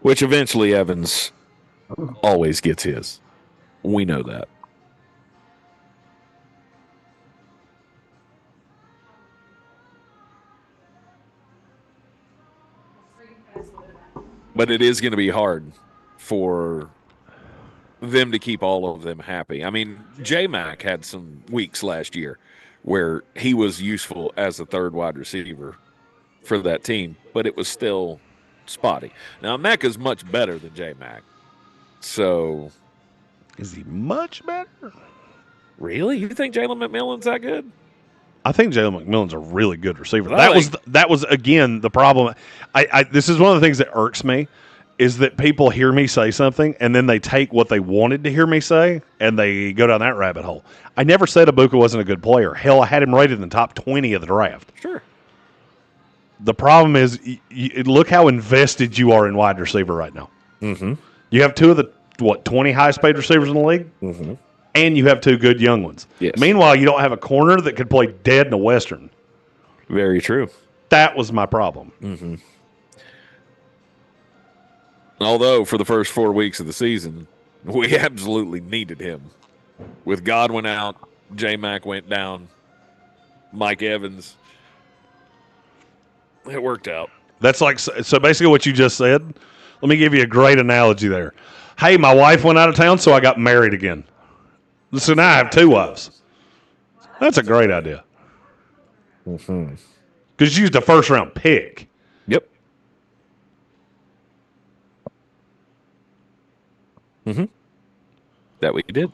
Speaker 2: Which eventually Evans always gets his. We know that. But it is going to be hard for them to keep all of them happy. I mean, J-Mac had some weeks last year where he was useful as a third wide receiver for that team, but it was still spotty. Now, Mecca's much better than J-Mac. So.
Speaker 1: Is he much better?
Speaker 2: Really? You think Jalen McMillan's that good?
Speaker 1: I think Jalen McMillan's a really good receiver.
Speaker 2: I
Speaker 1: That was again the problem. This is one of the things that irks me is that people hear me say something and then they take what they wanted to hear me say and they go down that rabbit hole. I never said Ibuka wasn't a good player. Hell, I had him rated in the top 20 of the draft.
Speaker 2: Sure.
Speaker 1: The problem is, look how invested you are in wide receiver right now.
Speaker 2: Mm-hmm.
Speaker 1: You have two of the 20 highest paid receivers in the league.
Speaker 2: Mm-hmm.
Speaker 1: And you have two good young ones.
Speaker 2: Yes.
Speaker 1: Meanwhile, you don't have a corner that could play dead in a Western.
Speaker 2: Very true.
Speaker 1: That was my problem.
Speaker 2: Mm-hmm. Although for the first 4 weeks of the season, we absolutely needed him. With Godwin out, J-Mac went down, Mike Evans. It worked out.
Speaker 1: That's like, so basically what you just said, let me give you a great analogy there. Hey, my wife went out of town, so I got married again. So now I have two wives. That's a great idea.
Speaker 2: Mm-hmm.
Speaker 1: Because you used a first-round pick.
Speaker 2: Yep. Mm-hmm. That we did.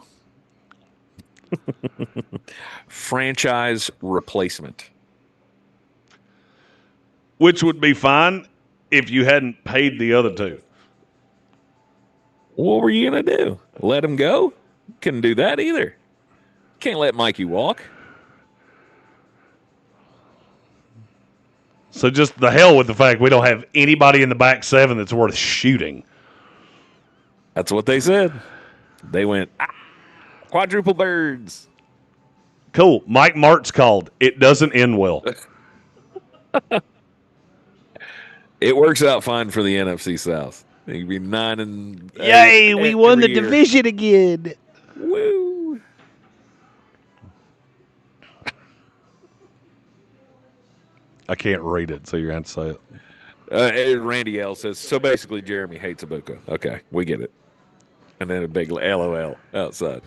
Speaker 2: Franchise replacement.
Speaker 1: Which would be fine if you hadn't paid the other two.
Speaker 2: What were you going to do? Let him go? Couldn't do that either. Can't let Mikey walk.
Speaker 1: So just the hell with the fact we don't have anybody in the back seven that's worth shooting.
Speaker 2: That's what they said. They went, quadruple birds.
Speaker 1: Cool. Mike Martz called. It doesn't end well.
Speaker 2: It works out fine for the NFC South. It could be 9-8.
Speaker 1: Yay, we won the
Speaker 2: year.
Speaker 1: division again.
Speaker 2: Woo.
Speaker 1: I can't read it, so you're going to have to say it.
Speaker 2: Randy L says, so basically Jeremy hates Ibuka. Okay, we get it. And then a big LOL outside.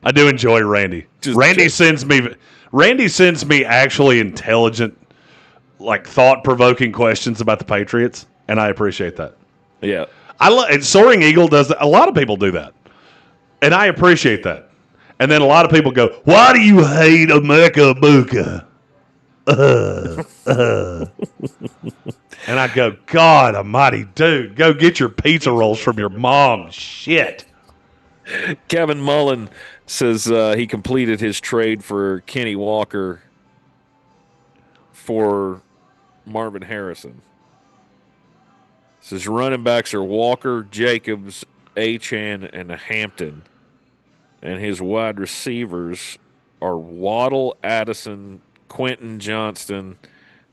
Speaker 1: I do enjoy Randy. Randy sends me actually intelligent, like thought-provoking questions about the Patriots, and I appreciate that.
Speaker 2: Yeah.
Speaker 1: And Soaring Eagle does that. A lot of people do that, and I appreciate that. And then a lot of people go, why do you hate Emeka Ibuka? And I go, God almighty, dude, go get your pizza rolls from your mom. Shit.
Speaker 2: Kevin Mullen says he completed his trade for Kenny Walker for Marvin Harrison. Says running backs are Walker, Jacobs, Achane, and Hampton. And his wide receivers are Waddle, Addison, Quentin Johnston,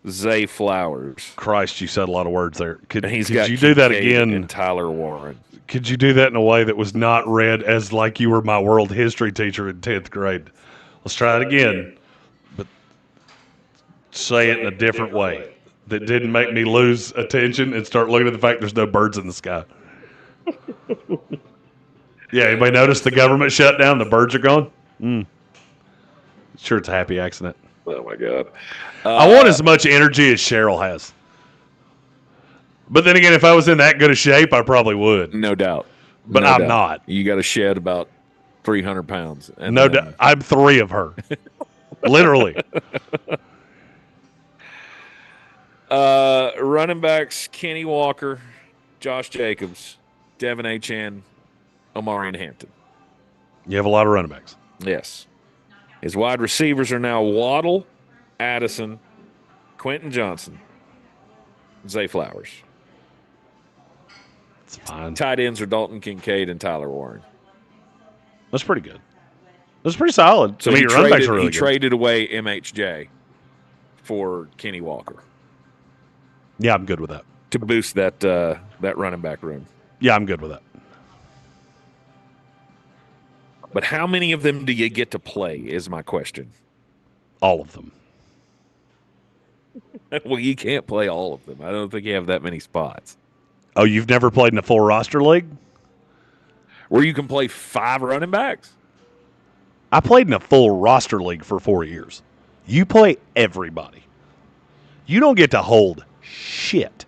Speaker 2: Zay Flowers.
Speaker 1: Christ, you said a lot of words there. Could
Speaker 2: And
Speaker 1: you do that
Speaker 2: Kincaid
Speaker 1: again?
Speaker 2: and Tyler Warren.
Speaker 1: Could you do that in a way that was not read as like you were my world history teacher in 10th grade? Let's try it again, but say it in a different way that didn't make me lose attention and start looking at the fact there's no birds in the sky. Yeah, anybody notice the government shut down? The birds are gone? Sure, it's a happy accident.
Speaker 2: Oh, my God.
Speaker 1: I want as much energy as Cheryl has. But then again, if I was in that good a shape, I probably would.
Speaker 2: No doubt.
Speaker 1: But I'm not.
Speaker 2: You got to shed about 300 pounds. And
Speaker 1: No doubt. I'm 3 of her. Literally.
Speaker 2: Running backs, Kenny Walker, Josh Jacobs, Devin Achane, Omari and Hampton.
Speaker 1: You have a lot of running backs.
Speaker 2: Yes. His wide receivers are now Waddle, Addison, Quentin Johnson, Zay Flowers.
Speaker 1: It's fine.
Speaker 2: Tight ends are Dalton Kincaid and Tyler Warren.
Speaker 1: That's pretty good. That's pretty solid.
Speaker 2: So
Speaker 1: I mean, your running backs are really
Speaker 2: he
Speaker 1: good.
Speaker 2: traded away MHJ for Kenny Walker
Speaker 1: Yeah, I'm good with that.
Speaker 2: to boost that running back room.
Speaker 1: Yeah, I'm good with that.
Speaker 2: But how many of them do you get to play is my question.
Speaker 1: All of them.
Speaker 2: Well, you can't play all of them. I don't think you have that many spots.
Speaker 1: Oh, you've never played in a full roster league?
Speaker 2: Where you can play 5 running backs?
Speaker 1: I played in a full roster league for 4 years. You play everybody. You don't get to hold shit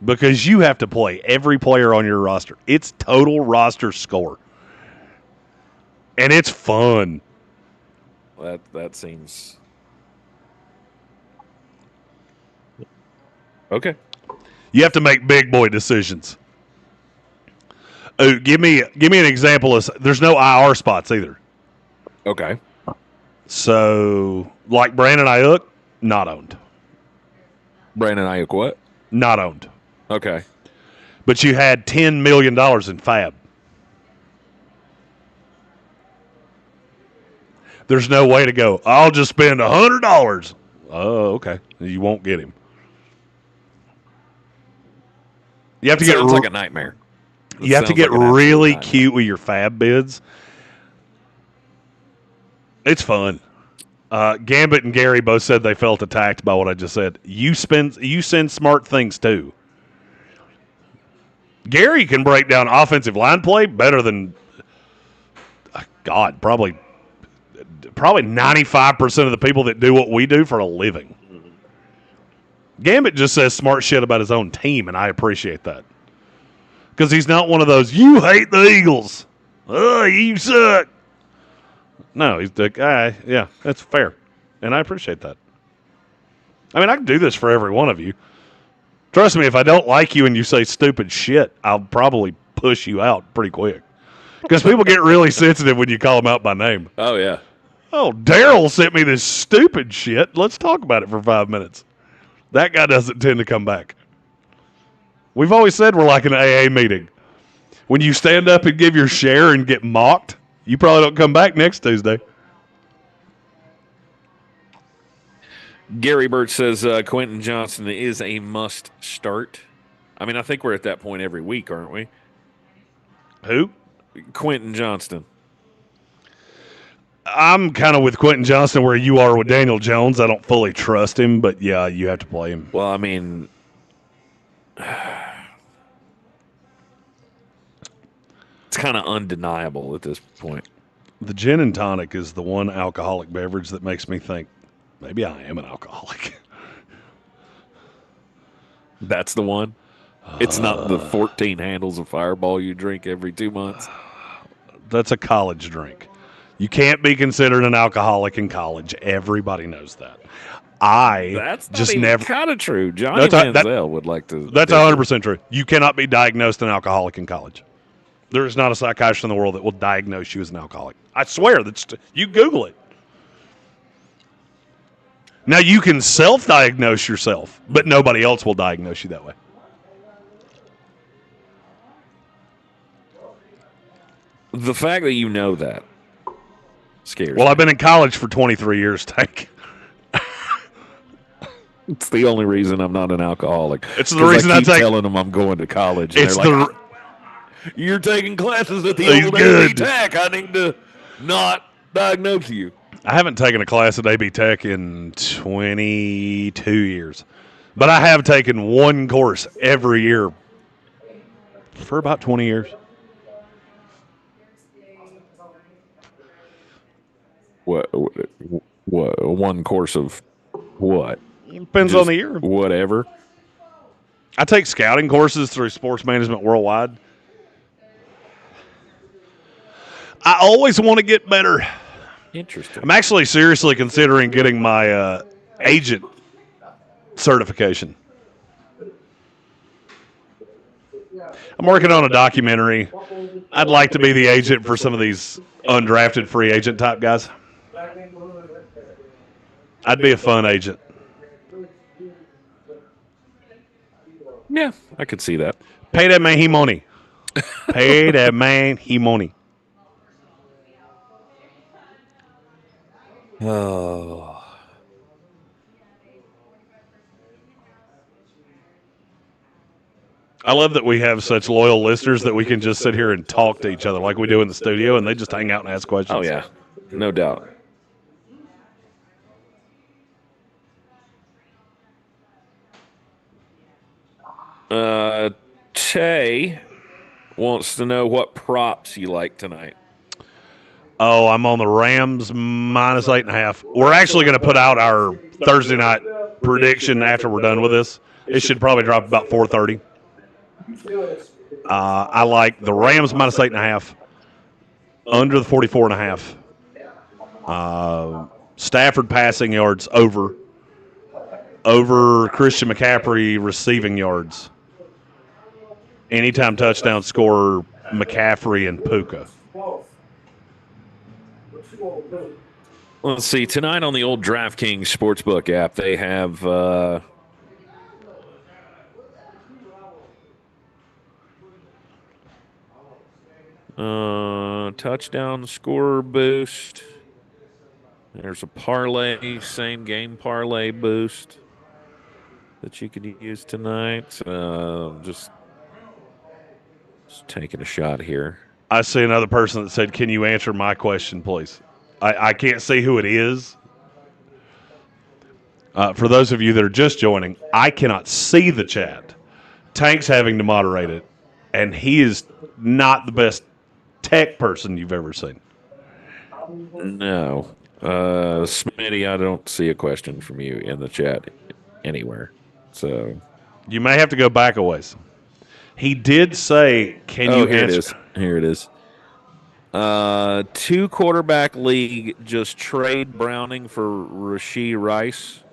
Speaker 1: because you have to play every player on your roster. It's total roster score. And it's fun.
Speaker 2: That seems okay.
Speaker 1: You have to make big boy decisions. Give me an example of. There's no IR spots either.
Speaker 2: Okay.
Speaker 1: So, like Brandon Ayuk, not owned.
Speaker 2: Brandon Ayuk, what?
Speaker 1: Not owned.
Speaker 2: Okay.
Speaker 1: But you had $10 million in fab. There's no way to go, I'll just spend $100. Oh, okay. You won't get him. You have to
Speaker 2: Sounds like a nightmare.
Speaker 1: You have to get really cute with your fab bids. It's fun. Gambit and Gary both said they felt attacked by what I just said. You send smart things too. Gary can break down offensive line play better than God, probably 95% of the people that do what we do for a living. Gambit just says smart shit about his own team, and I appreciate that. Because he's not one of those, you hate the Eagles. Oh, you suck. No, he's the guy. Yeah, that's fair. And I appreciate that. I mean, I can do this for every one of you. Trust me, if I don't like you and you say stupid shit, I'll probably push you out pretty quick. Because people get really sensitive when you call them out by name.
Speaker 2: Oh, yeah.
Speaker 1: Oh, Daryl sent me this stupid shit. Let's talk about it for 5 minutes. That guy doesn't tend to come back. We've always said we're like an AA meeting. When you stand up and give your share and get mocked, you probably don't come back next Tuesday.
Speaker 2: Gary Birch says Quentin Johnston is a must start. I mean, I think we're at that point every week, aren't we?
Speaker 1: Who?
Speaker 2: Quentin Johnston.
Speaker 1: I'm kind of with Quentin Johnston where you are with Daniel Jones. I don't fully trust him, but yeah, you have to play him.
Speaker 2: Well, I mean, it's kind of undeniable at this point.
Speaker 1: The gin and tonic is the one alcoholic beverage that makes me think, maybe I am an alcoholic.
Speaker 2: That's the one? It's not the 14 handles of Fireball you drink every 2 months?
Speaker 1: That's a college drink. You can't be considered an alcoholic in college. Everybody knows that.
Speaker 2: That's
Speaker 1: just
Speaker 2: not
Speaker 1: never
Speaker 2: kind of true. Johnny Manziel would like to.
Speaker 1: That's 100% true. You cannot be diagnosed an alcoholic in college. There is not a psychiatrist in the world that will diagnose you as an alcoholic. I swear. You Google it. Now, you can self-diagnose yourself, but nobody else will diagnose you that way.
Speaker 2: The fact that you know that scares
Speaker 1: Well,
Speaker 2: me.
Speaker 1: I've been in college for 23 years, Tank.
Speaker 2: It's the only reason I'm not an alcoholic.
Speaker 1: It's the reason I take
Speaker 2: telling them I'm going to college. And
Speaker 1: It's
Speaker 2: they're like,
Speaker 1: the
Speaker 2: you're taking classes at the
Speaker 1: He's
Speaker 2: old
Speaker 1: good.
Speaker 2: AB Tech. I need to not diagnose you.
Speaker 1: I haven't taken a class at AB Tech in 22 years, but I have taken one course every year for about 20 years.
Speaker 2: What? One course of what?
Speaker 1: Depends on the year.
Speaker 2: Whatever.
Speaker 1: I take scouting courses through Sports Management Worldwide. I always want to get better.
Speaker 2: Interesting.
Speaker 1: I'm actually seriously considering getting my agent certification. I'm working on a documentary. I'd like to be the agent for some of these undrafted free agent type guys. I'd be a fun agent.
Speaker 2: Yeah, I could see that.
Speaker 1: Pay that man he money. Pay that man he money.
Speaker 2: Oh.
Speaker 1: I love that we have such loyal listeners that we can just sit here and talk to each other like we do in the studio, and they just hang out and ask questions.
Speaker 2: Oh, yeah. No doubt. Tay wants to know what props you like tonight.
Speaker 1: Oh, I'm on the Rams minus 8.5. We're actually going to put out our Thursday night prediction after we're done with this. It should probably drop about 4:30. I like the Rams minus 8.5, under the 44.5. Stafford passing yards over. Over Christian McCaffrey receiving yards. Anytime touchdown scorer, McCaffrey and Puka.
Speaker 2: Let's see. Tonight on the old DraftKings Sportsbook app, they have touchdown scorer boost. There's a parlay, same game parlay boost that you could use tonight. Just taking a shot here.
Speaker 1: I see another person that said, "Can you answer my question, please?" I can't see who it is. For those of you that are just joining, I cannot see the chat. Tank's having to moderate it, and he is not the best tech person you've ever seen.
Speaker 2: No. Smitty, I don't see a question from you in the chat anywhere. So
Speaker 1: You may have to go back a ways. He did say, "Can you
Speaker 2: here
Speaker 1: answer?"
Speaker 2: it is. Here it is. 2-quarterback league, just trade Browning for Rashee Rice.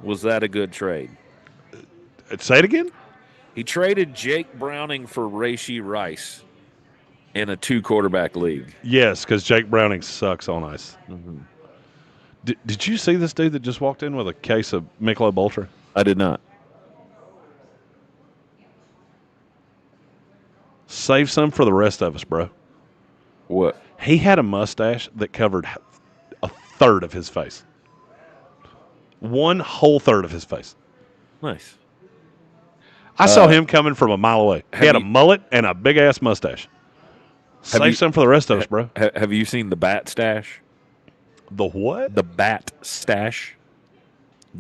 Speaker 2: Was that a good trade?
Speaker 1: Say it again.
Speaker 2: He traded Jake Browning for Rashee Rice in a 2-quarterback league.
Speaker 1: Yes, because Jake Browning sucks on ice.
Speaker 2: Mm-hmm.
Speaker 1: Did you see this dude that just walked in with a case of Michelob Ultra?
Speaker 2: I did not.
Speaker 1: Save some for the rest of us, bro.
Speaker 2: What?
Speaker 1: He had a mustache that covered a third of his face. One whole third of his face.
Speaker 2: Nice.
Speaker 1: I saw him coming from a mile away. He had a mullet and a big-ass mustache. Save some for the rest of us, bro.
Speaker 2: Have you seen the bat stash?
Speaker 1: The what?
Speaker 2: The bat stash.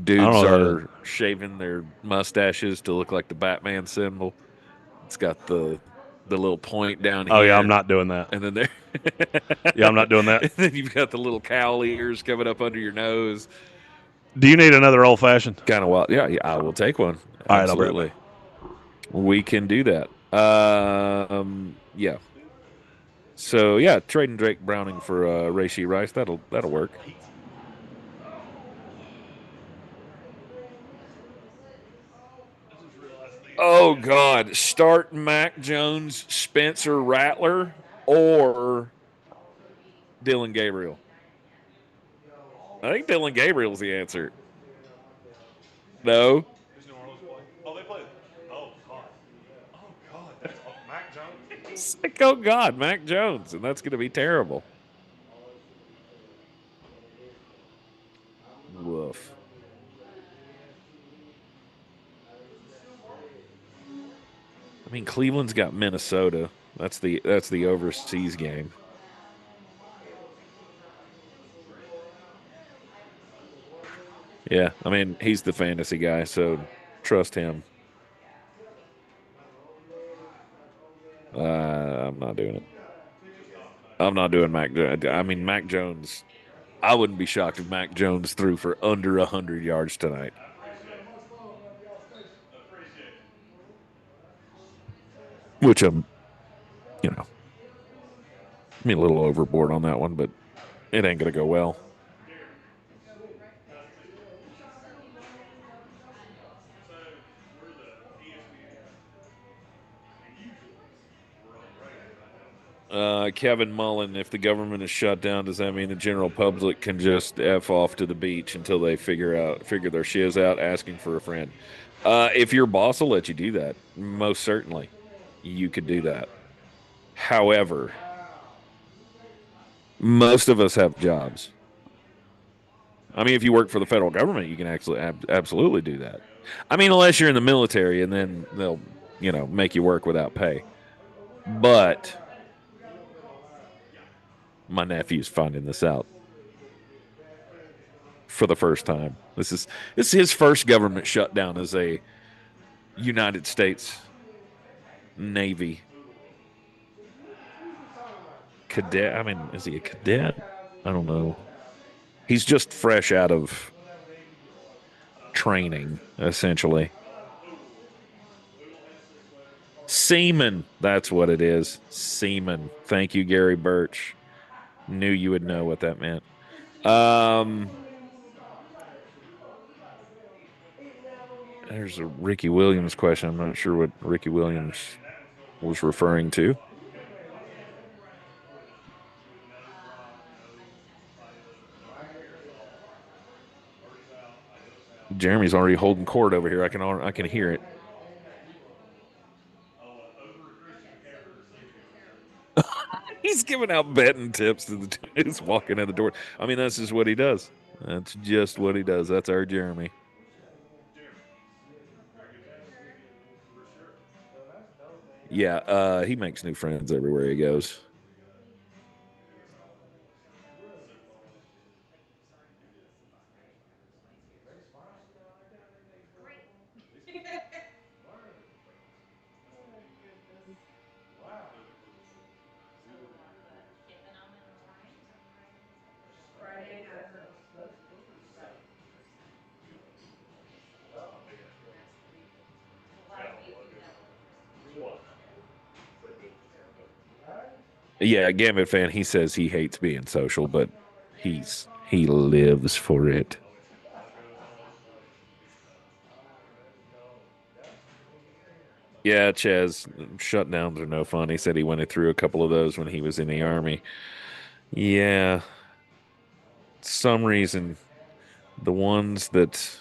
Speaker 2: Dudes are shaving their mustaches to look like the Batman symbol. It's got the little point down here.
Speaker 1: Oh, yeah, I'm not doing that.
Speaker 2: And then there.
Speaker 1: Yeah, I'm not doing that.
Speaker 2: And then you've got the little cowl ears coming up under your nose.
Speaker 1: Do you need another old-fashioned?
Speaker 2: Kind of wild. Yeah, I will take one.
Speaker 1: All right,
Speaker 2: absolutely. We can do that. Yeah. So yeah, trading Drake Browning for Rashee Rice, that'll work. Oh God! Start Mac Jones, Spencer Rattler, or Dylan Gabriel. I think Dylan Gabriel's the answer. No.
Speaker 1: Oh, they played. Oh, God. Oh, God. That's Mac Jones.
Speaker 2: It's like, oh God, Mac Jones, and that's going to be terrible. Woof. I mean, Cleveland's got Minnesota. That's the overseas game. Yeah, I mean, he's the fantasy guy, so trust him. I'm not doing it. I'm not doing Mac Jones. I mean, Mac Jones, I wouldn't be shocked if Mac Jones threw for under 100 yards tonight. Which I'm, I mean, a little overboard on that one, but it ain't going to go well. Kevin Mullen, if the government is shut down, does that mean the general public can just F off to the beach until they figure their shiz out, asking for a friend? If your boss will let you do that, most certainly you could do that. However, most of us have jobs. I mean, if you work for the federal government, you can actually absolutely do that. I mean, unless you're in the military, and then they'll, make you work without pay. But my nephew's finding this out for the first time. This is his first government shutdown as a United States Navy cadet. I mean, is he a cadet? I don't know. He's just fresh out of training, essentially. Seaman, that's what it is. Seaman. Thank you, Gary Birch. Knew you would know what that meant. There's a Ricky Williams question. I'm not sure what Ricky Williams was referring to. Jeremy's already holding court over here. I can hear it. He's giving out betting tips to the dudes walking in the door. I mean, that's just what he does. That's just what he does. That's our Jeremy. Yeah, he makes new friends everywhere he goes. Yeah, Gambit fan, he says he hates being social, but he lives for it. Yeah, Chaz, shutdowns are no fun. He said he went through a couple of those when he was in the Army. Yeah, some reason the ones that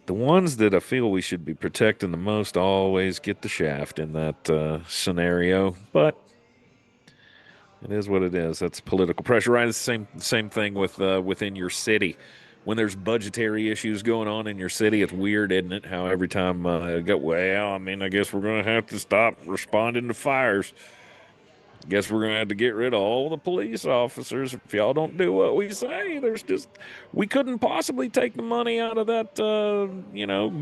Speaker 2: I feel we should be protecting the most always get the shaft in that scenario, but it is what it is. That's political pressure, right? It's the same thing with within your city. When there's budgetary issues going on in your city, it's weird, isn't it? How every time well, I mean, I guess we're going to have to stop responding to fires. Guess we're going to have to get rid of all the police officers if y'all don't do what we say. We couldn't possibly take the money out of that,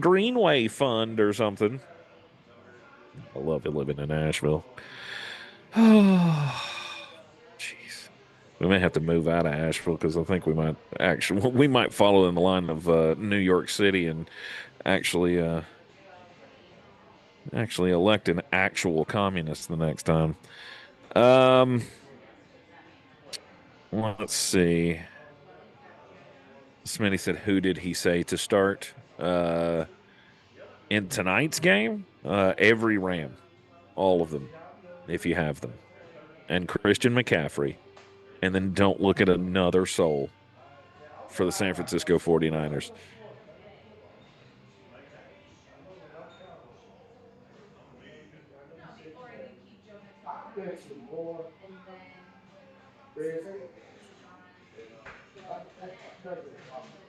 Speaker 2: Greenway fund or something. I love it living in Asheville. Oh, jeez. We may have to move out of Asheville because I think we might follow in the line of New York City and actually elect an actual communist the next time. Let's see. Smitty said, "Who did he say to start in tonight's game? Every Ram, all of them, if you have them, and Christian McCaffrey, and then don't look at another soul for the San Francisco 49ers."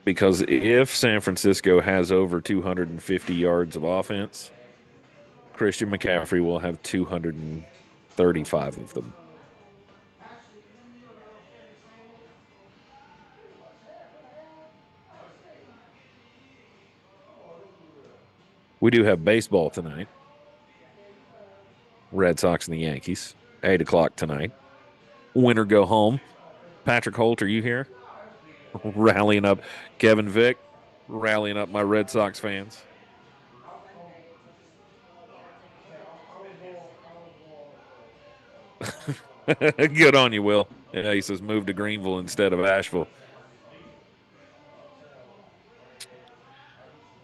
Speaker 2: Because if San Francisco has over 250 yards of offense, Christian McCaffrey will have 235 of them. We do have baseball tonight. Red Sox and the Yankees, 8 o'clock tonight. Winner go home. Patrick Holt, are you here? Rallying up Kevin Vick, rallying up my Red Sox fans. Good on you, Will. Yeah, he says move to Greenville instead of Asheville.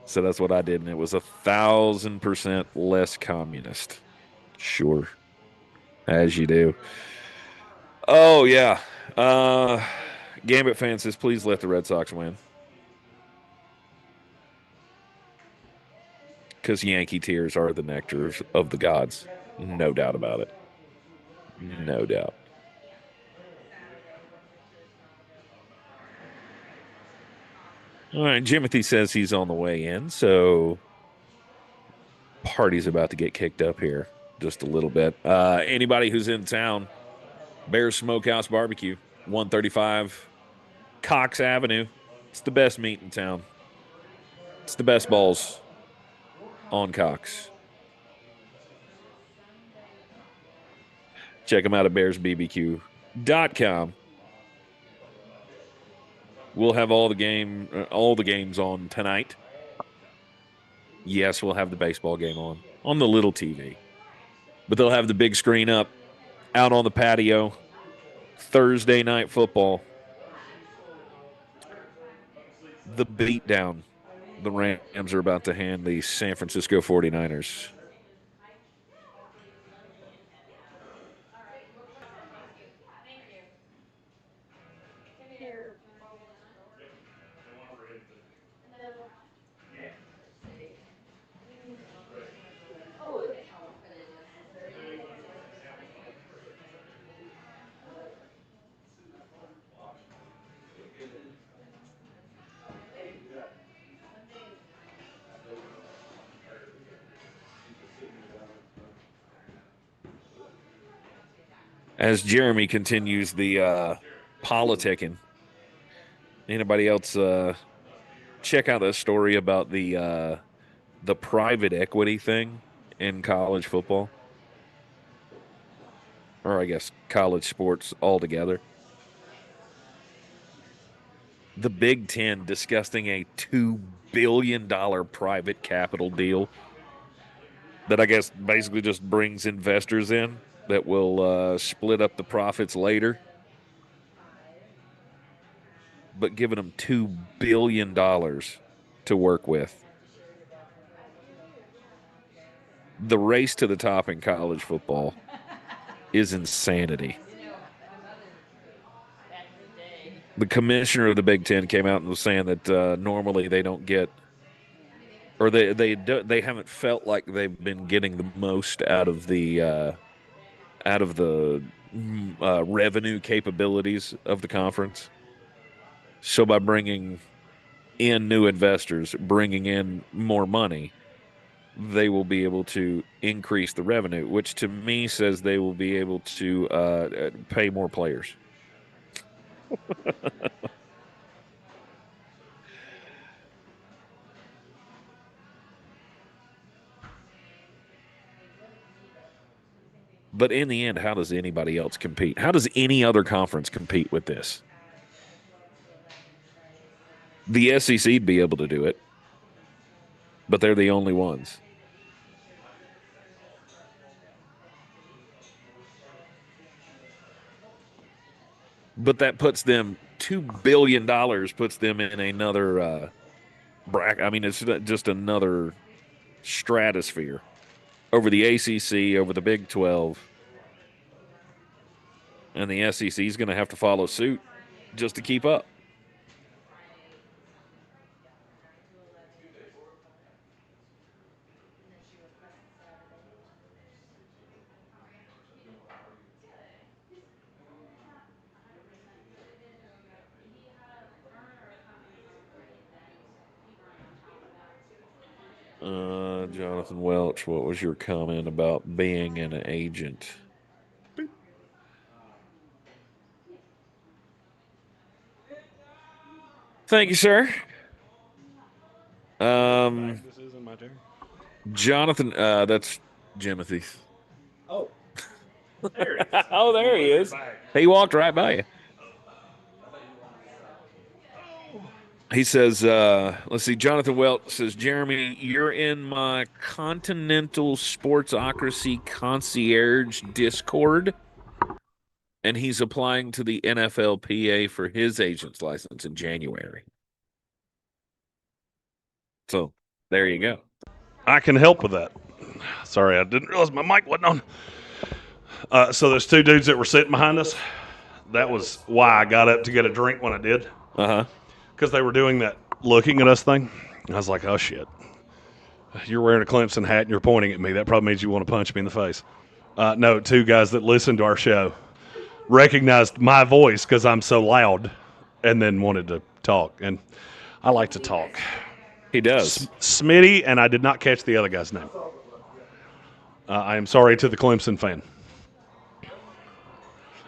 Speaker 2: So that's what I did, and it was 1,000% less communist. Sure. As you do. Oh, yeah. Gambit fan says, please let the Red Sox win. Because Yankee tears are the nectar of the gods. No doubt about it. No doubt. All right, Jimothy says he's on the way in, so party's about to get kicked up here just a little bit. Anybody who's in town, Bears Smokehouse Barbecue, 135 Cox Avenue. It's the best meat in town. It's the best balls on Cox. Check them out at bearsbbq.com. We'll have all the games on tonight. Yes, we'll have the baseball game on the little TV. But they'll have the big screen up out on the patio. Thursday night football. The beatdown the Rams are about to hand the San Francisco 49ers. As Jeremy continues the politicking, anybody else check out that story about the private equity thing in college football? Or I guess college sports altogether. The Big Ten discussing a $2 billion private capital deal that I guess basically just brings investors in that will split up the profits later. But giving them $2 billion to work with. The race to the top in college football is insanity. The commissioner of the Big Ten came out and was saying that normally they don't get, or they haven't felt like they've been getting the most out of the revenue capabilities of the conference. So by bringing in new investors, bringing in more money, they will be able to increase the revenue, which to me says they will be able to pay more players. But in the end, how does anybody else compete? How does any other conference compete with this? The SEC would be able to do it, but they're the only ones. But that puts them $2 billion, puts them in another bracket. I mean, it's just another stratosphere over the ACC, over the Big 12. And the SEC is going to have to follow suit just to keep up. Jonathan Welch, what was your comment about being an agent? Thank you, sir.
Speaker 1: This isn't my turn.
Speaker 2: Jonathan, that's Jimothy's.
Speaker 1: Oh, there he is.
Speaker 2: Oh, there he is. He walked right by you. He says, let's see, Jonathan Welch says, Jeremy, you're in my Continental Sportsocracy Concierge Discord, and he's applying to the NFLPA for his agent's license in January. So there you go.
Speaker 1: I can help with that. Sorry, I didn't realize my mic wasn't on. So there's two dudes that were sitting behind us. That was why I got up to get a drink when I did.
Speaker 2: Uh-huh.
Speaker 1: Because they were doing that looking at us thing. I was like, oh, shit. You're wearing a Clemson hat and you're pointing at me. That probably means you want to punch me in the face. No, two guys that listened to our show recognized my voice because I'm so loud and then wanted to talk. And I like to talk.
Speaker 2: He does.
Speaker 1: Smitty, and I did not catch the other guy's name. I am sorry to the Clemson fan.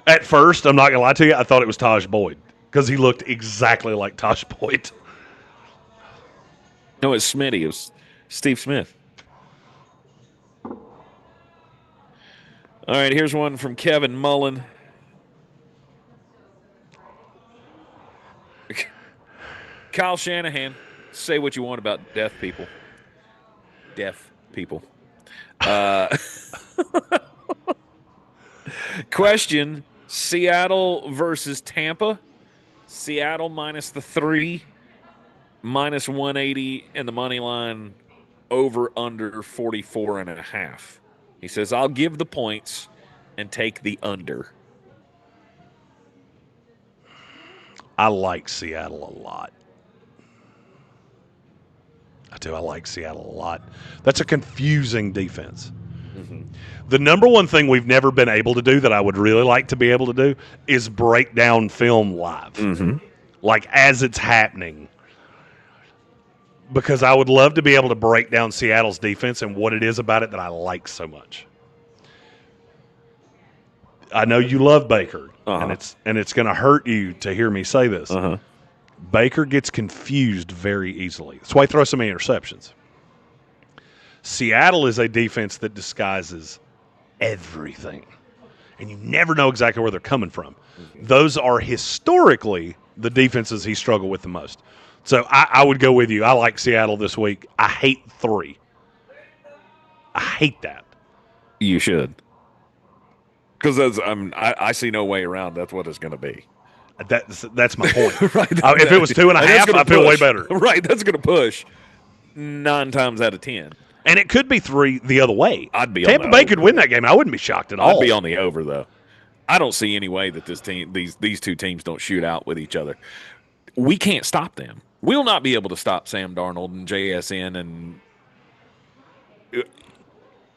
Speaker 1: At first, I'm not going to lie to you, I thought it was Taj Boyd because he looked exactly like Taj Boyd.
Speaker 2: No, it's Smitty. It was Steve Smith. All right, here's one from Kevin Mullen. Kyle Shanahan, say what you want about deaf people. Deaf people. Question, Seattle versus Tampa. Seattle minus the 3, minus 180, and the money line over under 44.5. He says, I'll give the points and take the under.
Speaker 1: I like Seattle a lot. I do. I like Seattle a lot. That's a confusing defense.
Speaker 2: Mm-hmm.
Speaker 1: The number one thing we've never been able to do that I would really like to be able to do is break down film live, like as it's happening. Because I would love to be able to break down Seattle's defense and what it is about it that I like so much. I know you love Baker, and it's going to hurt you to hear me say this. Baker gets confused very easily. That's why he throws so many interceptions. Seattle is a defense that disguises everything, and you never know exactly where they're coming from. Those are historically the defenses he struggled with the most. So I would go with you. I like Seattle this week. I hate 3. I hate that.
Speaker 2: You should. Because I see no way around. That's what it's going to be.
Speaker 1: That's my point.
Speaker 2: Right.
Speaker 1: If it was 2.5, I feel way better.
Speaker 2: Right. That's going to push 9 times out of 10.
Speaker 1: And it could be 3 the other way.
Speaker 2: I'd be
Speaker 1: Tampa Bay could win that game. I wouldn't be shocked at all.
Speaker 2: I'd be on the over, though. I don't see any way that these two teams don't shoot out with each other. We can't stop them. We'll not be able to stop Sam Darnold and JSN, and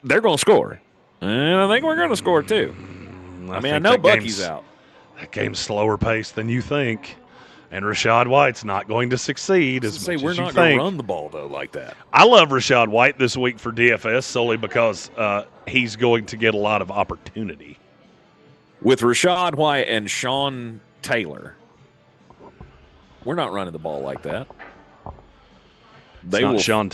Speaker 2: they're going to score. And I think we're going to score, too. I know Bucky's out.
Speaker 1: That game's slower paced than you think. And Rachaad White's not going to succeed as much as you think.
Speaker 2: We're not going to run the ball, though, like that.
Speaker 1: I love Rachaad White this week for DFS solely because he's going to get a lot of opportunity.
Speaker 2: With Rachaad White and Sean Taylor, we're not running the ball like that.
Speaker 1: Sean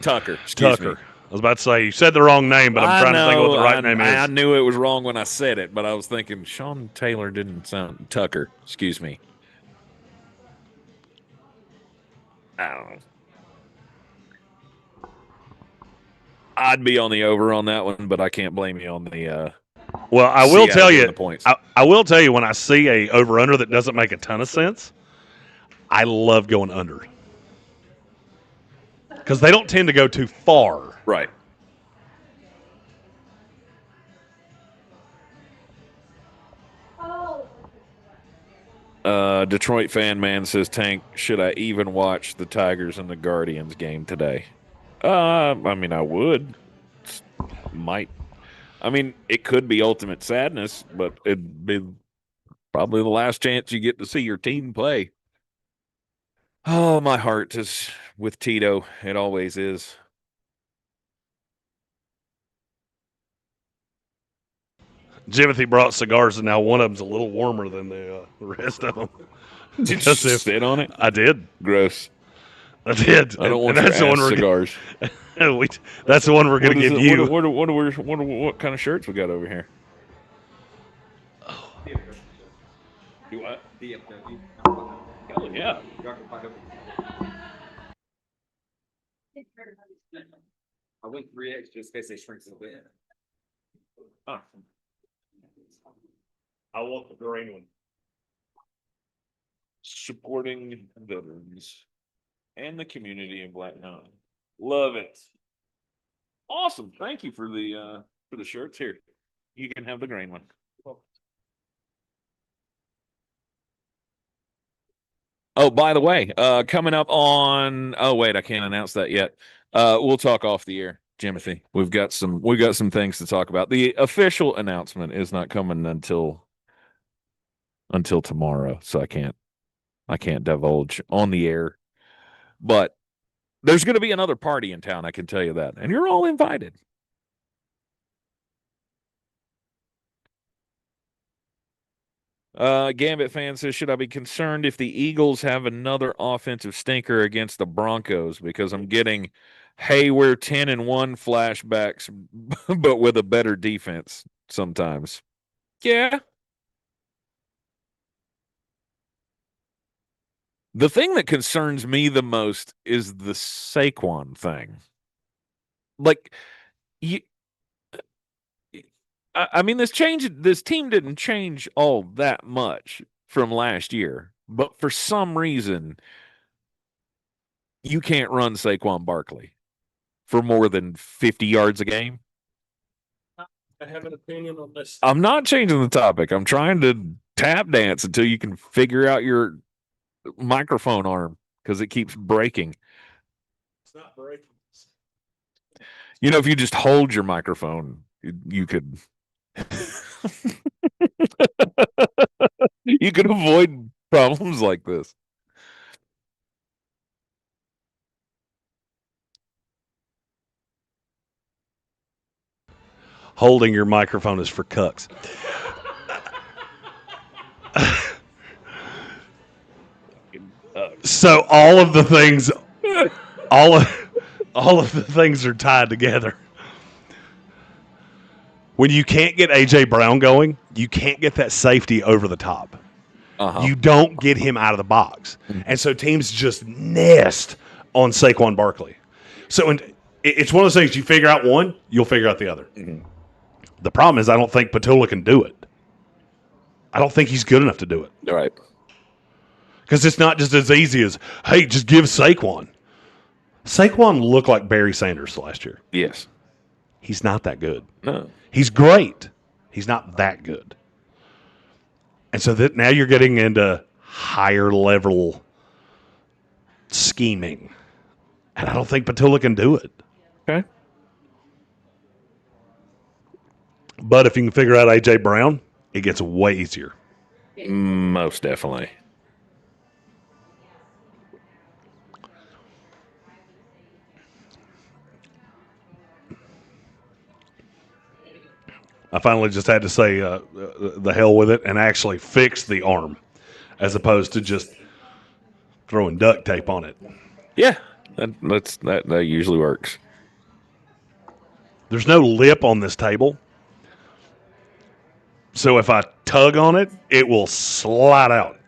Speaker 2: Tucker.
Speaker 1: Tucker.
Speaker 2: Me.
Speaker 1: I was about to say, you said the wrong name, but I'm trying to think of what the right name is.
Speaker 2: I knew it was wrong when I said it, but I was thinking Sean Taylor didn't sound Tucker. Excuse me. I don't know. I'd be on the over on that one, but I can't blame you on the
Speaker 1: well, I will tell you,
Speaker 2: points.
Speaker 1: I will tell you when I see a over-under that doesn't make a ton of sense, I love going under. Because they don't tend to go too far.
Speaker 2: Right. Detroit fan man says, Tank, should I even watch the Tigers and the Guardians game today? I would. Might. It could be ultimate sadness, but it'd be probably the last chance you get to see your team play. Oh, my heart is with Tito. It always is.
Speaker 1: Jimothy brought cigars, and now one of them's a little warmer than the rest of them.
Speaker 2: Did you sit on it?
Speaker 1: I did.
Speaker 2: Gross.
Speaker 1: I did.
Speaker 2: I don't want your ass cigars.
Speaker 1: That's the one we're going to give you.
Speaker 2: What kind of shirts we got over here? You what? Hell yeah.
Speaker 4: I went 3X just in case they shrink a bit.
Speaker 2: Huh.
Speaker 1: I want the green one.
Speaker 2: Supporting veterans and the community in Black Mountain. Love it. Awesome. Thank you for the shirts. Here, you can have the green one. Oh, by the way, coming up on. Oh, wait, I can't announce that yet. We'll talk off the air, Jimothy. We've got some things to talk about. The official announcement is not coming until tomorrow, so I can't divulge on the air. But there's going to be another party in town, I can tell you that, and you're all invited. Gambit fan says, should I be concerned if the Eagles have another offensive stinker against the Broncos? Because I'm getting, hey, we're 10-1 flashbacks, but with a better defense sometimes. Yeah. The thing that concerns me the most is the Saquon thing. Like, I mean, this team didn't change all that much from last year, but for some reason, you can't run Saquon Barkley for more than 50 yards a game.
Speaker 5: I have an opinion on this.
Speaker 2: I'm not changing the topic. I'm trying to tap dance until you can figure out your microphone arm because it keeps breaking.
Speaker 5: It's not breaking.
Speaker 2: You know, if you just hold your microphone, you could you could avoid problems like this.
Speaker 1: Holding your microphone is for cucks. So all of the things, all of the things are tied together. When you can't get A.J. Brown going, you can't get that safety over the top. You don't get him out of the box. And so teams just nest on Saquon Barkley. So it's one of those things, you figure out one, you'll figure out the other. The problem is I don't think Petula can do it. I don't think he's good enough to do it.
Speaker 2: All right.
Speaker 1: Because it's not just as easy as, hey, just give Saquon. Saquon looked like Barry Sanders last year.
Speaker 2: Yes.
Speaker 1: He's not that good.
Speaker 2: No.
Speaker 1: He's great. He's not that good. And so that now you're getting into higher level scheming. And I don't think Petula can do it.
Speaker 2: Okay.
Speaker 1: But if you can figure out A.J. Brown, it gets way easier.
Speaker 2: Most definitely.
Speaker 1: I finally just had to say the hell with it and actually fix the arm as opposed to just throwing duct tape on it.
Speaker 2: Yeah, that usually works.
Speaker 1: There's no lip on this table. So if I tug on it, it will slide out.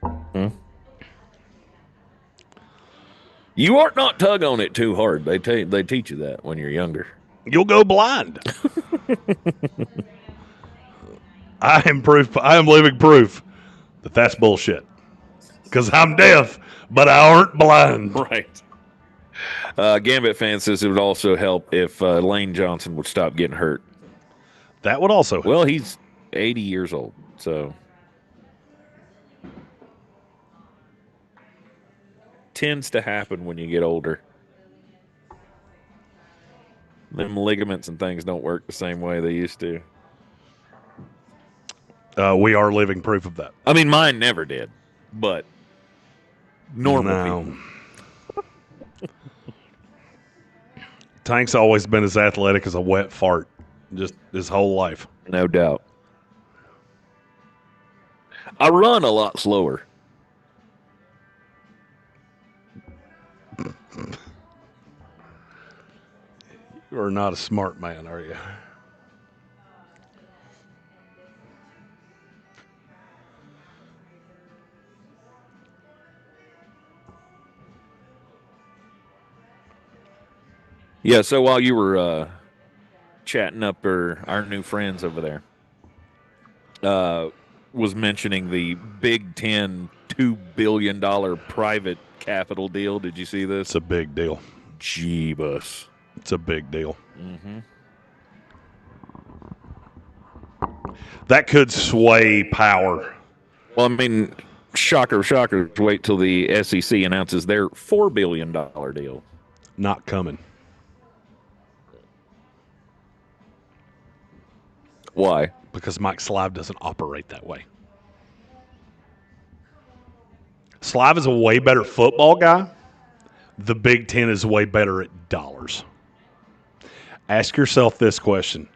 Speaker 2: You ought not tug on it too hard. They teach you that when you're younger.
Speaker 1: You'll go blind. I am living proof that that's bullshit. Because I'm deaf, but I aren't blind.
Speaker 2: Right. Gambit fan says it would also help if Lane Johnson would stop getting hurt.
Speaker 1: That would also help.
Speaker 2: Well, he's 80 years old, so tends to happen when you get older. Them ligaments and things don't work the same way they used to.
Speaker 1: We are living proof of that.
Speaker 2: I mean, mine never did, but normal people.
Speaker 1: Tank's always been as athletic as a wet fart, just his whole life.
Speaker 2: No doubt. I run a lot slower.
Speaker 1: You are not a smart man, are you?
Speaker 2: Yeah, so while you were chatting up our new friends over there, was mentioning the Big Ten $2 billion private capital deal. Did you see this?
Speaker 1: It's a big deal.
Speaker 2: Jeebus.
Speaker 1: It's a big deal.
Speaker 2: Mm-hmm.
Speaker 1: That could sway power.
Speaker 2: Well, I mean, shocker, wait till the SEC announces their $4 billion deal.
Speaker 1: Not coming.
Speaker 2: Why?
Speaker 1: Because Mike Slive doesn't operate that way. Slive is a way better football guy. The Big Ten is way better at dollars. Ask yourself this question.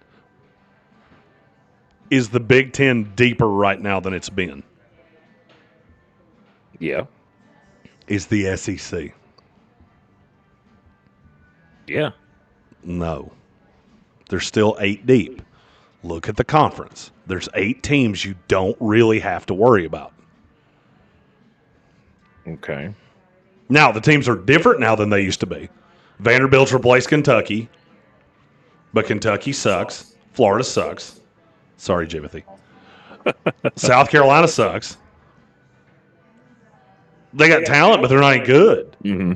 Speaker 1: Is the Big Ten deeper right now than it's been?
Speaker 2: Yeah.
Speaker 1: Is the SEC?
Speaker 2: Yeah.
Speaker 1: No. They're still 8 deep. Look at the conference. There's 8 teams you don't really have to worry about.
Speaker 2: Okay.
Speaker 1: Now, the teams are different now than they used to be. Vanderbilt's replaced Kentucky, but Kentucky sucks. Florida sucks. Sorry, Jimothy. South Carolina sucks. They got talent, but they're not any good.
Speaker 2: Mm-hmm.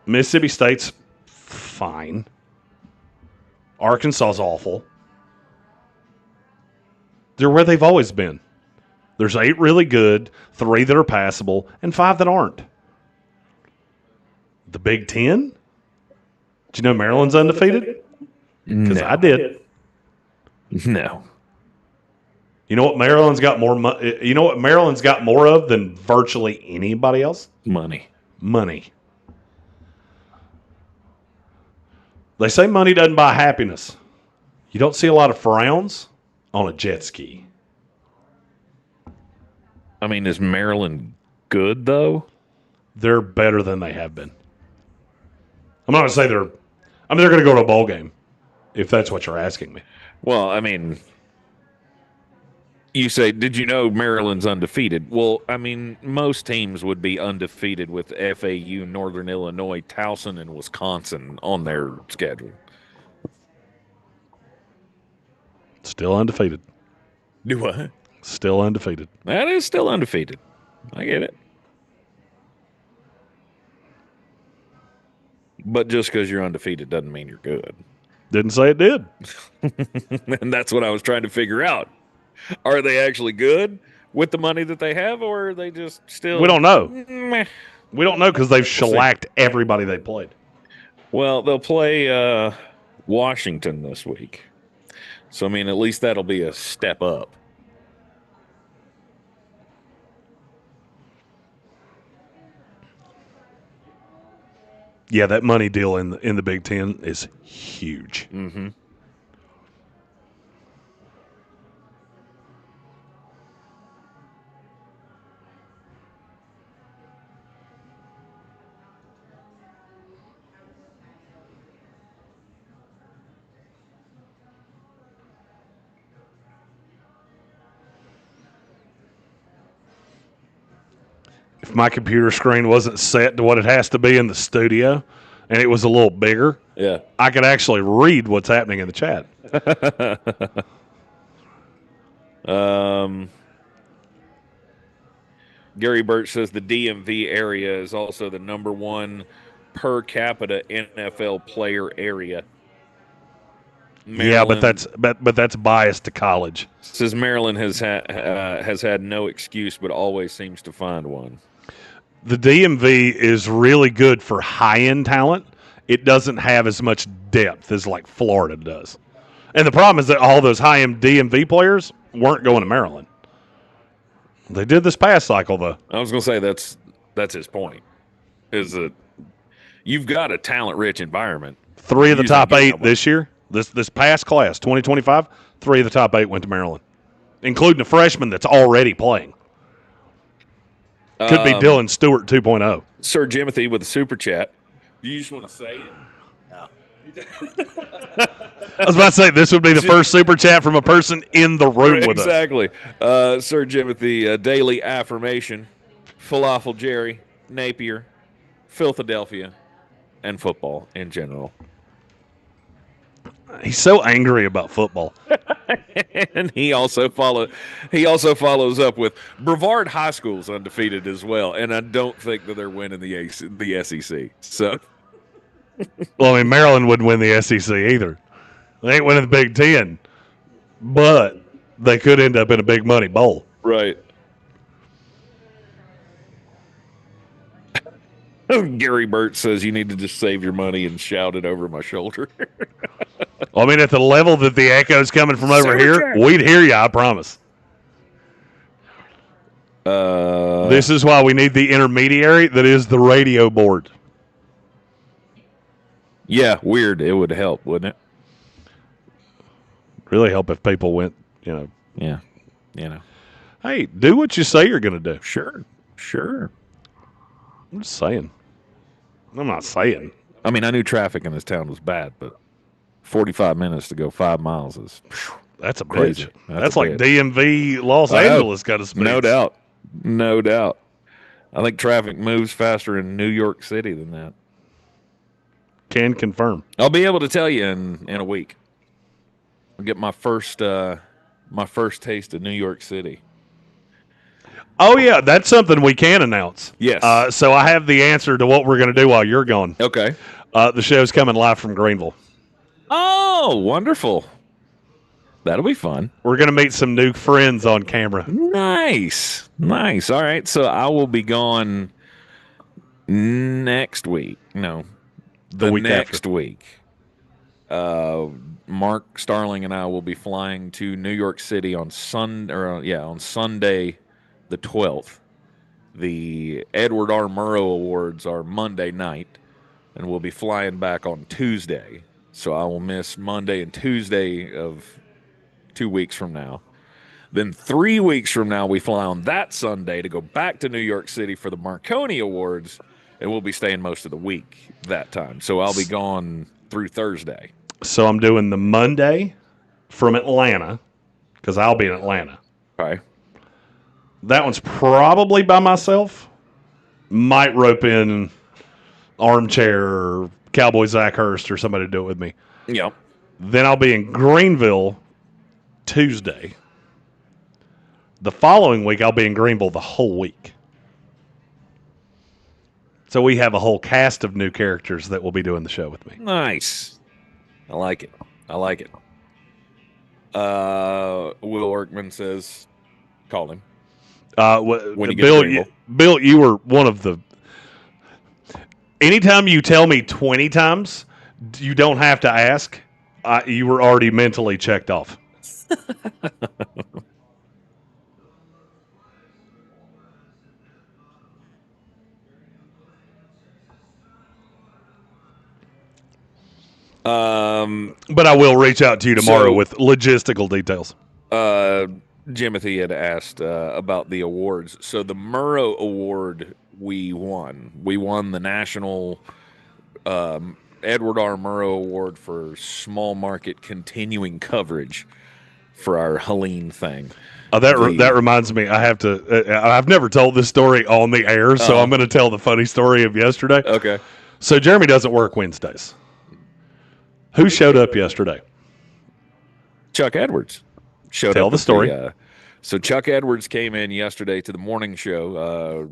Speaker 1: Mississippi State's fine. Arkansas's awful. They're where they've always been. There's 8 really good, 3 that are passable, and 5 that aren't. The Big Ten? Did you know Maryland's undefeated? Because
Speaker 2: No.
Speaker 1: I did.
Speaker 2: No.
Speaker 1: You know what Maryland's got more? You know what Maryland's got more of than virtually anybody else?
Speaker 2: Money.
Speaker 1: Money. They say money doesn't buy happiness. You don't see a lot of frowns on a jet ski.
Speaker 2: I mean, is Maryland good, though?
Speaker 1: They're better than they have been. I'm not going to say they're. I mean, they're going to go to a bowl game, if that's what you're asking me.
Speaker 2: Well, I mean, you say, did you know Maryland's undefeated? Well, I mean, most teams would be undefeated with FAU, Northern Illinois, Towson, and Wisconsin on their schedule.
Speaker 1: Still undefeated.
Speaker 2: Do what?
Speaker 1: Still undefeated.
Speaker 2: That is still undefeated. I get it. But just because you're undefeated doesn't mean you're good.
Speaker 1: Didn't say it did.
Speaker 2: And that's what I was trying to figure out. Are they actually good with the money that they have, or are they just still...
Speaker 1: We don't know.
Speaker 2: Meh.
Speaker 1: We don't know because they've
Speaker 2: see.
Speaker 1: shellacked everybody they played.
Speaker 2: Well, they'll play Washington this week. So, I mean, at least that'll be a step up.
Speaker 1: Yeah, that money deal in the Big Ten is huge.
Speaker 2: Mm-hmm.
Speaker 1: If my computer screen wasn't set to what it has to be in the studio and it was a little bigger,
Speaker 2: Yeah.
Speaker 1: I could actually read what's happening in the chat.
Speaker 2: Gary Birch says the DMV area is also the number 1 per capita NFL player area.
Speaker 1: Yeah, but
Speaker 2: Maryland
Speaker 1: that's biased to college.
Speaker 2: says Maryland has had no excuse, but always seems to find one.
Speaker 1: The DMV is really good for high-end talent. It doesn't have as much depth as like Florida does. And the problem is that all those high-end DMV players weren't going to Maryland. They did this past cycle, though.
Speaker 2: I was going to say that's his point, is that you've got a talent-rich environment.
Speaker 1: 3 of the
Speaker 2: Using
Speaker 1: top 8
Speaker 2: Gilmore.
Speaker 1: this year, this past class, 2025, 3 of the top 8 went to Maryland, including a freshman that's already playing. Could be Dylan Stewart 2.0.
Speaker 2: Sir Jimothy with a super chat. You just want to say it?
Speaker 1: I was about to say, this would be the first super chat from a person in the room with us.
Speaker 2: Exactly. Sir Jimothy, daily affirmation, Falafel Jerry, Napier, Philadelphia, and football in general.
Speaker 1: He's so angry about football.
Speaker 2: And he also follows up with Brevard High School's undefeated as well, and I don't think that they're winning the SEC. So,
Speaker 1: Well, I mean, Maryland wouldn't win the SEC either. They ain't winning the Big Ten, but they could end up in a big money bowl.
Speaker 2: right. Gary Burt says you need to just save your money and shout it over my shoulder.
Speaker 1: I mean, at the level that the echo's coming from over here, we'd hear you, I promise. This is why we need the intermediary that is the radio board.
Speaker 2: Yeah, weird. It would help, wouldn't it?
Speaker 1: Really help if people went,
Speaker 2: Yeah.
Speaker 1: hey, do what you say you're going to do.
Speaker 2: Sure.
Speaker 1: I'm just saying. I'm not saying.
Speaker 2: I mean, I knew traffic in this town was bad, but 45 minutes to go 5 miles is
Speaker 1: That's a
Speaker 2: crazy.
Speaker 1: bitch.
Speaker 2: That's
Speaker 1: That's
Speaker 2: a
Speaker 1: like
Speaker 2: bitch.
Speaker 1: DMV Los
Speaker 2: I know.
Speaker 1: Angeles got a speed.
Speaker 2: No doubt. I think traffic moves faster in New York City than that.
Speaker 1: Can confirm.
Speaker 2: I'll be able to tell you in a week. I'll get my first taste of New York City.
Speaker 1: Oh, yeah, that's something we can announce.
Speaker 2: Yes.
Speaker 1: So I have the answer to what we're going to do while you're gone.
Speaker 2: Okay.
Speaker 1: The show's coming live from Greenville.
Speaker 2: Oh, wonderful. That'll be fun.
Speaker 1: We're going to meet some new friends on camera.
Speaker 2: Nice. All right, so I will be gone next week. No, the
Speaker 1: week
Speaker 2: next
Speaker 1: after.
Speaker 2: week. Mark Starling and I will be flying to New York City on on Sunday, the 12th. The Edward R. Murrow Awards are Monday night, and we'll be flying back on Tuesday. So I will miss Monday and Tuesday of 2 weeks from now. Then 3 weeks from now, we fly on that Sunday to go back to New York City for the Marconi Awards, and we'll be staying most of the week that time. So I'll be gone through Thursday.
Speaker 1: So I'm doing the Monday from Atlanta because I'll be in Atlanta.
Speaker 2: Okay.
Speaker 1: That one's probably by myself. Might rope in Armchair or Cowboy Zach Hurst or somebody to do it with me.
Speaker 2: Yep.
Speaker 1: Then I'll be in Greenville Tuesday. The following week, I'll be in Greenville the whole week. So we have a whole cast of new characters that will be doing the show with me.
Speaker 2: Nice. I like it. Will Workman says, call him. When you get to Greenville.
Speaker 1: Bill, you were one of the... Anytime you tell me 20 times, you don't have to ask. You were already mentally checked off. But I will reach out to you tomorrow with logistical details.
Speaker 2: Jimothy had asked about the awards. So the Murrow Award we won. We won the national Edward R. Murrow Award for small market continuing coverage for our Helene thing.
Speaker 1: That reminds me, I have to. I've never told this story on the air, so I'm going to tell the funny story of yesterday.
Speaker 2: Okay.
Speaker 1: So Jeremy doesn't work Wednesdays. Who showed up yesterday?
Speaker 2: Chuck Edwards showed
Speaker 1: Tell
Speaker 2: up.
Speaker 1: the story.
Speaker 2: So Chuck Edwards came in yesterday to the morning show.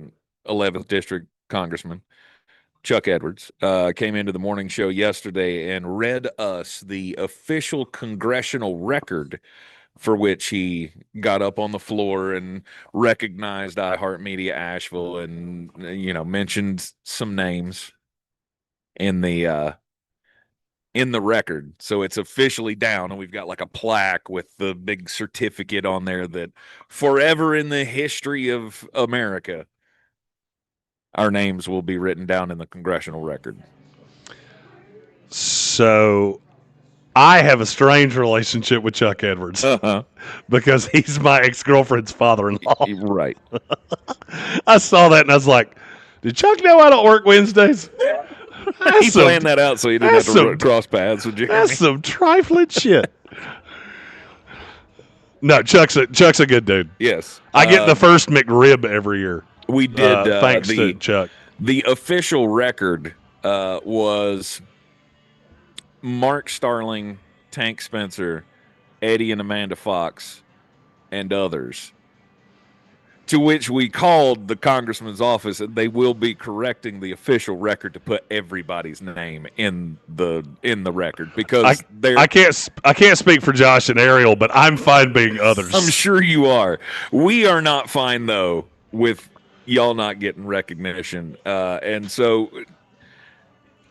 Speaker 2: 11th District Congressman Chuck Edwards came into the morning show yesterday and read us the official congressional record, for which he got up on the floor and recognized iHeartMedia Asheville and mentioned some names in the record. So it's officially down, and we've got like a plaque with the big certificate on there that forever in the history of America, our names will be written down in the congressional record.
Speaker 1: So I have a strange relationship with Chuck Edwards because he's my ex-girlfriend's father-in-law.
Speaker 2: Right.
Speaker 1: I saw that and I was like, did Chuck know I don't work Wednesdays?
Speaker 2: He planned that out so he didn't have to cross paths with Jeremy.
Speaker 1: That's some trifling shit. No, Chuck's a good dude.
Speaker 2: Yes.
Speaker 1: I get the first McRib every year.
Speaker 2: We did.
Speaker 1: Thanks to Chuck.
Speaker 2: The official record was Mark Starling, Tank Spencer, Eddie and Amanda Fox, and others. To which we called the congressman's office, and they will be correcting the official record to put everybody's name in the record because
Speaker 1: I can't speak for Josh and Ariel, but I'm fine being others.
Speaker 2: I'm sure you are. We are not fine though with y'all not getting recognition, and so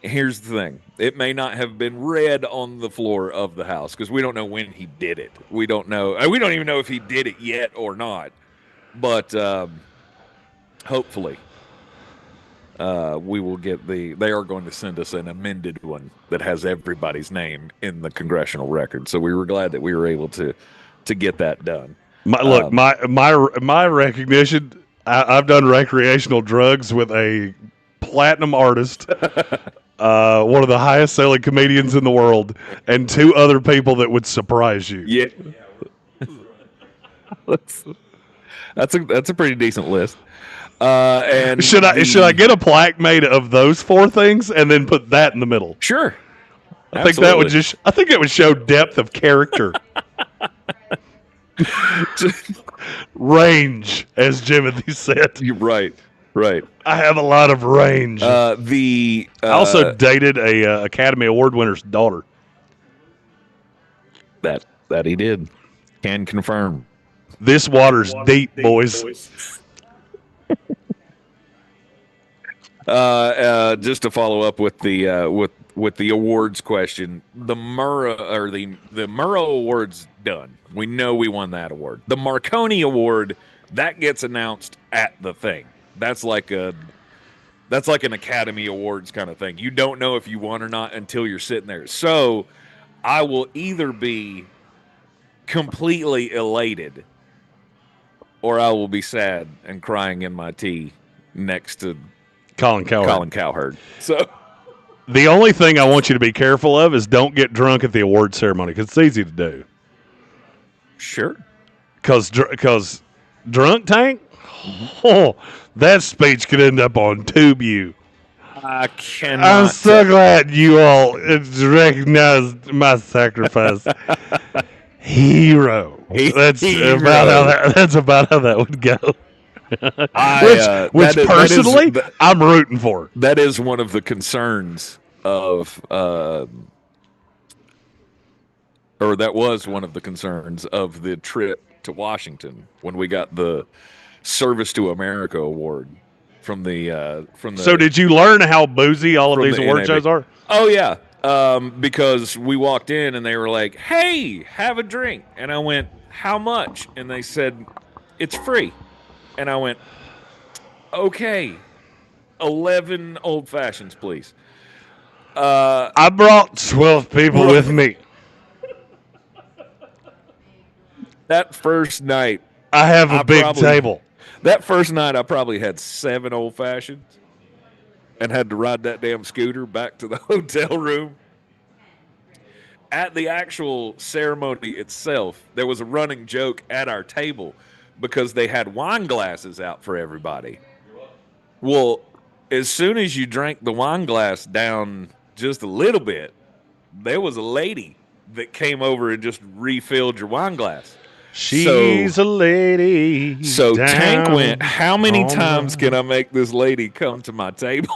Speaker 2: here's the thing: it may not have been read on the floor of the House because we don't know when he did it. We don't know. We don't even know if he did it yet or not. But hopefully we will get they are going to send us an amended one that has everybody's name in the congressional record. So we were glad that we were able to get that done.
Speaker 1: My recognition, I've done recreational drugs with a platinum artist, one of the highest selling comedians in the world, and two other people that would surprise you.
Speaker 2: Yeah. That's a pretty decent list. And
Speaker 1: should I get a plaque made of those four things and then put that in the middle?
Speaker 2: Sure.
Speaker 1: I think it would show depth of character. Range, as Jimothy said.
Speaker 2: You're right. Right.
Speaker 1: I have a lot of range. I also dated a Academy Award winner's daughter.
Speaker 2: That he did. Can confirm.
Speaker 1: This water's deep, boys.
Speaker 2: Just to follow up with the awards question, the Murrow Award's done. We know we won that award. The Marconi Award, that gets announced at the thing. That's like an Academy Awards kind of thing. You don't know if you won or not until you're sitting there. So I will either be completely elated or I will be sad and crying in my tea next to
Speaker 1: Colin
Speaker 2: Cowherd. So
Speaker 1: the only thing I want you to be careful of is don't get drunk at the award ceremony because it's easy to do.
Speaker 2: Sure.
Speaker 1: Because drunk tank, that speech could end up on TubeU.
Speaker 2: I cannot.
Speaker 1: I'm so glad you all recognized my sacrifice. Hero. That's about how that would go. Which personally, I'm rooting for.
Speaker 2: That is one of the concerns of, or that was one of the concerns of the trip to Washington when we got the Service to America award from the.
Speaker 1: So did you learn how boozy all of these award shows are?
Speaker 2: Oh yeah, because we walked in and they were like, "Hey, have a drink," and I went, "How much?" And they said, "It's free." And I went, okay, 11 old fashions, please.
Speaker 1: I brought 12 people with me.
Speaker 2: That first night,
Speaker 1: I have a big table.
Speaker 2: That first night, I probably had 7 old fashions and had to ride that damn scooter back to the hotel room. At the actual ceremony itself, there was a running joke at our table because they had wine glasses out for everybody. Well, as soon as you drank the wine glass down just a little bit, there was a lady that came over and just refilled your wine glass.
Speaker 1: She's a lady.
Speaker 2: So Tank went, how many times can I make this lady come to my table?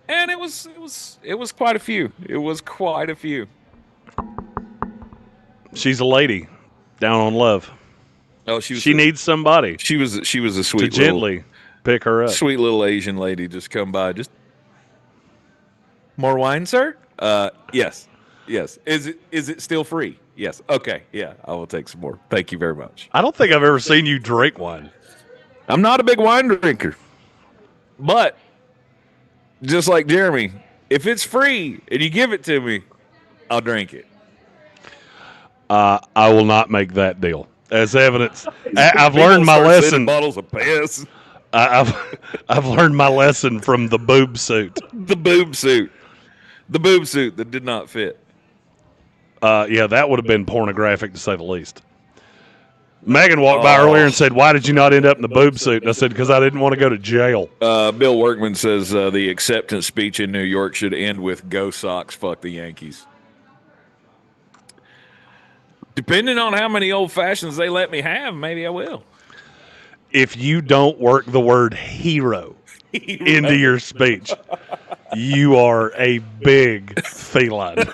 Speaker 2: And it was quite a few. It was quite a few.
Speaker 1: She's a lady down on love.
Speaker 2: Oh,
Speaker 1: she needs somebody.
Speaker 2: She was a sweet
Speaker 1: to gently pick her up.
Speaker 2: Sweet little Asian lady just come by. Just more wine, sir? Yes. Is it still free? Yes. Okay. Yeah, I will take some more. Thank you very much.
Speaker 1: I don't think I've ever seen you drink wine.
Speaker 2: I'm not a big wine drinker, but just like Jeremy, if it's free and you give it to me, I'll drink it.
Speaker 1: I will not make that deal. As evidence, I've learned my lesson.
Speaker 2: Bottles of piss.
Speaker 1: I've learned my lesson from the boob suit.
Speaker 2: The boob suit that did not fit.
Speaker 1: Yeah, that would have been pornographic to say the least. Megan walked by earlier and said, "Why did you not end up in the boob suit?" And I said, "Because I didn't want to go to jail."
Speaker 2: Bill Workman says the acceptance speech in New York should end with "Go Sox, fuck the Yankees." Depending on how many old fashions they let me have, maybe I will.
Speaker 1: If you don't work the word hero into your speech, you are a big feline.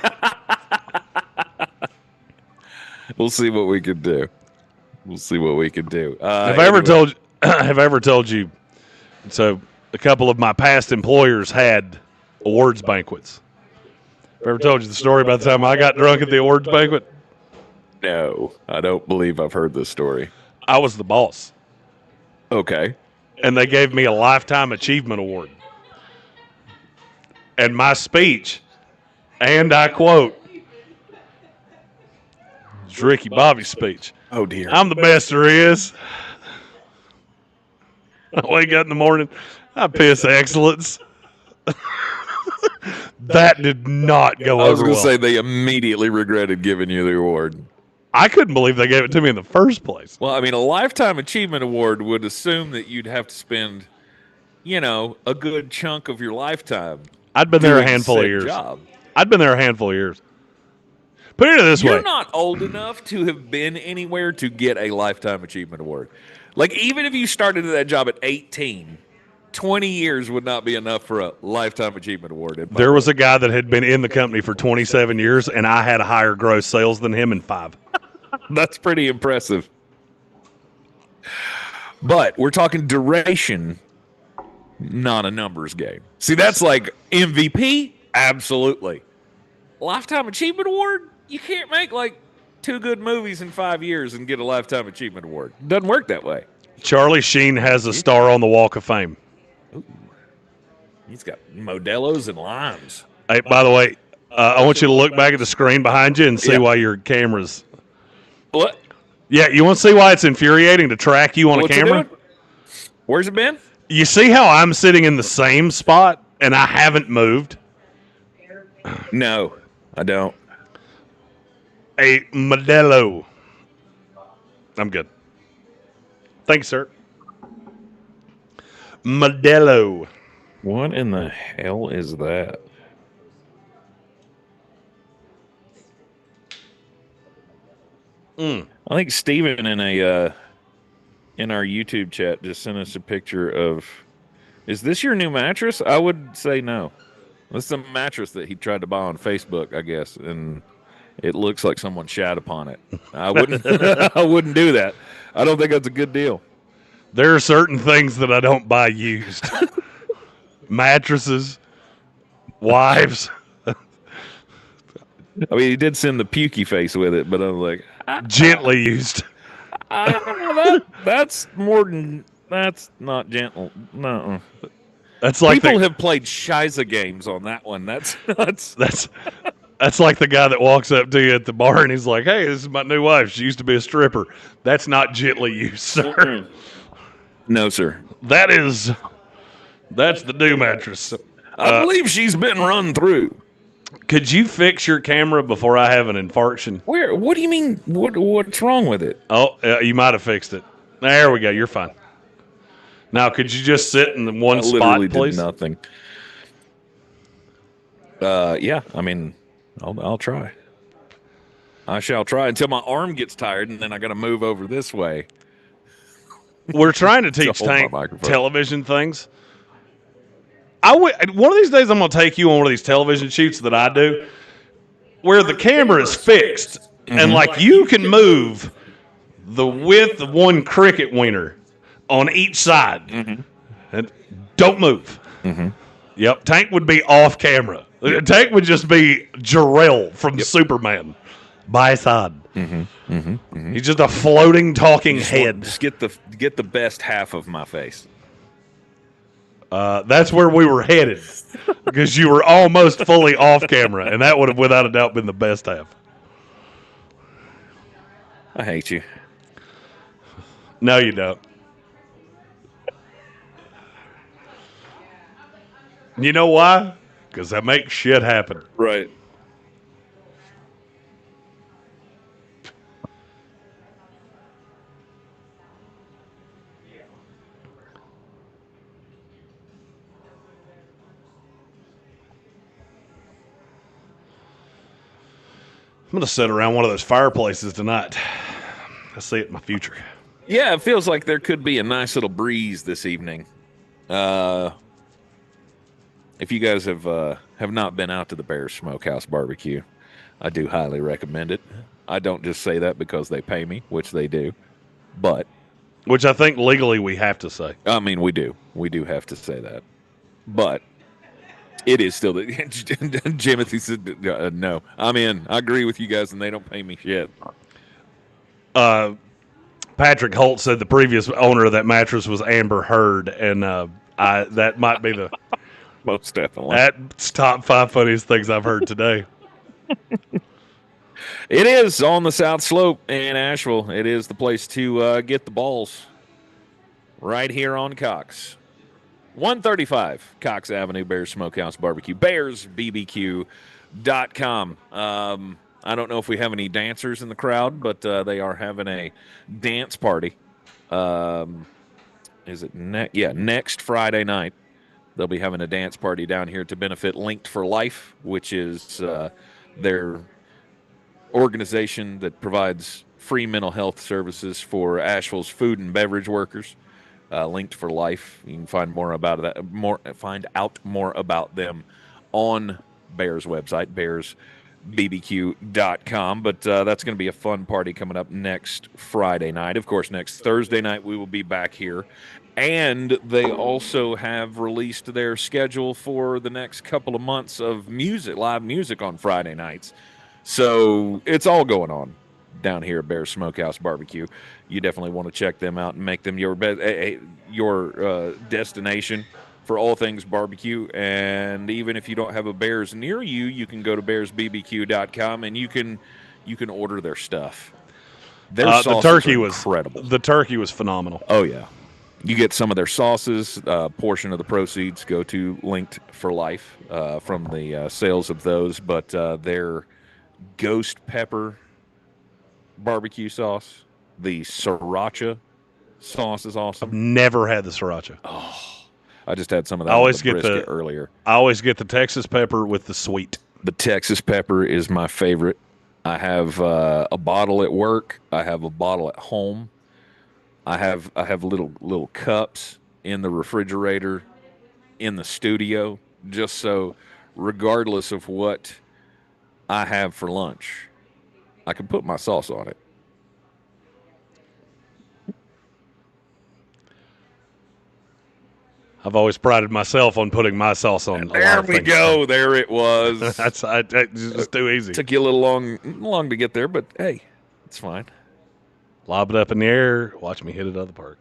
Speaker 2: We'll see what we can do.
Speaker 1: Have I ever told you? So a couple of my past employers had awards banquets. Have I ever told you the story about the time I got drunk at the awards banquet?
Speaker 2: No, I don't believe I've heard this story.
Speaker 1: I was the boss.
Speaker 2: Okay.
Speaker 1: And they gave me a Lifetime Achievement Award. And my speech, and I quote, it's Ricky Bobby's speech.
Speaker 2: Oh, dear.
Speaker 1: I'm the best there is. I wake up in the morning, I piss excellence. That did not go over well.
Speaker 2: I was going to say they immediately regretted giving you the award.
Speaker 1: I couldn't believe they gave it to me in the first place.
Speaker 2: Well, I mean, a Lifetime Achievement Award would assume that you'd have to spend a good chunk of your lifetime.
Speaker 1: I'd been there a
Speaker 2: doing
Speaker 1: handful of
Speaker 2: said
Speaker 1: years.
Speaker 2: Job.
Speaker 1: I'd been there a handful of years. Put it this way.
Speaker 2: You're not old enough to have been anywhere to get a Lifetime Achievement Award. Like, even if you started that job at 18, 20 years would not be enough for a Lifetime Achievement Award.
Speaker 1: There was a guy that had been in the company for 27 years, and I had higher gross sales than him in 5.
Speaker 2: That's pretty impressive. But we're talking duration, not a numbers game. See, that's like MVP? Absolutely. Lifetime Achievement Award? You can't make like 2 good movies in 5 years and get a Lifetime Achievement Award. Doesn't work that way.
Speaker 1: Charlie Sheen has a star on the Walk of Fame.
Speaker 2: Ooh. He's got Modelo's and limes.
Speaker 1: Hey, by the way, I want you to look back at the screen behind you and see why your camera's...
Speaker 2: What?
Speaker 1: Yeah, you want to see why it's infuriating to track you on
Speaker 2: What's
Speaker 1: a camera?
Speaker 2: it doing? Where's it been?
Speaker 1: You see how I'm sitting in the same spot and I haven't moved?
Speaker 2: No, I don't.
Speaker 1: A Modelo. I'm good. Thanks, sir. Modelo.
Speaker 2: What in the hell is that? I think Steven in our YouTube chat just sent us a picture of. Is this your new mattress? I would say no. This is a mattress that he tried to buy on Facebook, I guess, and it looks like someone shat upon it. I wouldn't. I wouldn't do that. I don't think that's a good deal.
Speaker 1: There are certain things that I don't buy used. Mattresses, wives.
Speaker 2: I mean, he did send the pukey face with it, but I was like,
Speaker 1: Gently used.
Speaker 2: I don't know, that's more than that's not gentle. No,
Speaker 1: That's like
Speaker 2: people have played Shiza games on that one. That's nuts.
Speaker 1: That's like the guy that walks up to you at the bar and he's like, "Hey, this is my new wife. She used to be a stripper." That's not gently used, sir.
Speaker 2: No, sir.
Speaker 1: That's the new mattress.
Speaker 2: I believe she's been run through.
Speaker 1: Could you fix your camera before I have an infarction?
Speaker 2: Where? What do you mean? What's wrong with it?
Speaker 1: Oh, you might have fixed it. There we go. You're fine. Now, could you just sit in the one spot, please?
Speaker 2: Did nothing. Yeah. I mean, I'll try. I shall try until my arm gets tired, and then I got to move over this way.
Speaker 1: We're trying to teach
Speaker 2: hold my
Speaker 1: Tank
Speaker 2: microphone.
Speaker 1: television things. One of these days, I'm going to take you on one of these television shoots that I do, where the camera is fixed, and like you can move the width of one cricket wiener on each side, and don't move. Yep, Tank would be off camera. Tank would just be Jarrell from Superman by his side. He's just a floating, talking head.
Speaker 2: Just get the best half of my face.
Speaker 1: That's where we were headed because you were almost fully off camera, and that would have without a doubt been the best half.
Speaker 2: I hate you.
Speaker 1: No, you don't. You know why? Because I make shit happen.
Speaker 2: Right.
Speaker 1: I'm going to sit around one of those fireplaces tonight. I see it in my future.
Speaker 2: Yeah, it feels like there could be a nice little breeze this evening. If you guys have not been out to the Bears Smokehouse barbecue, I do highly recommend it. I don't just say that because they pay me, which they do, but
Speaker 1: Which I think legally we have to say.
Speaker 2: I mean we do have to say that, but it is still the Jimothy said no. I'm in. I agree with you guys, and they don't pay me shit.
Speaker 1: Patrick Holt said the previous owner of that mattress was Amber Heard, and that might be the
Speaker 2: Most definitely.
Speaker 1: that's top 5 funniest things I've heard today.
Speaker 2: It is on the South Slope in Asheville. It is the place to get the balls. Right here on Cox. 135 Cox Avenue, Bears Smokehouse Barbecue. BearsBBQ.com. I don't know if we have any dancers in the crowd, but they are having a dance party. is it next Friday night. They'll be having a dance party down here to benefit Linked for Life, which is their organization that provides free mental health services for Asheville's food and beverage workers. Linked for Life. You can find find out more about them on Bears website, bearsbbq.com. But that's going to be a fun party coming up next Friday night. Of course, next Thursday night we will be back here. And they also have released their schedule for the next couple of months of live music on Friday nights. So it's all going on down here at Bears Smokehouse Barbecue. You definitely want to check them out and make them your destination for all things barbecue. And even if you don't have a Bears near you, you can go to bearsbbq.com and you can order their stuff. Their sauces are incredible.
Speaker 1: The turkey was phenomenal.
Speaker 2: Oh yeah. You get some of their sauces. Portion of the proceeds go to Linked for Life from the sales of those. But their ghost pepper barbecue sauce, the sriracha sauce is awesome.
Speaker 1: I've never had the sriracha.
Speaker 2: Oh, I just had some of that on the brisket earlier.
Speaker 1: I always get the Texas pepper with the sweet.
Speaker 2: The Texas pepper is my favorite. I have a bottle at work. I have a bottle at home. I have little cups in the refrigerator in the studio, just so regardless of what I have for lunch, I can put my sauce on it.
Speaker 1: I've always prided myself on putting my sauce on.
Speaker 2: There we go. There it was.
Speaker 1: That's just too easy.
Speaker 2: Took you a little long to get there, but hey, it's fine.
Speaker 1: Lob it up in the air. Watch me hit it out of the park.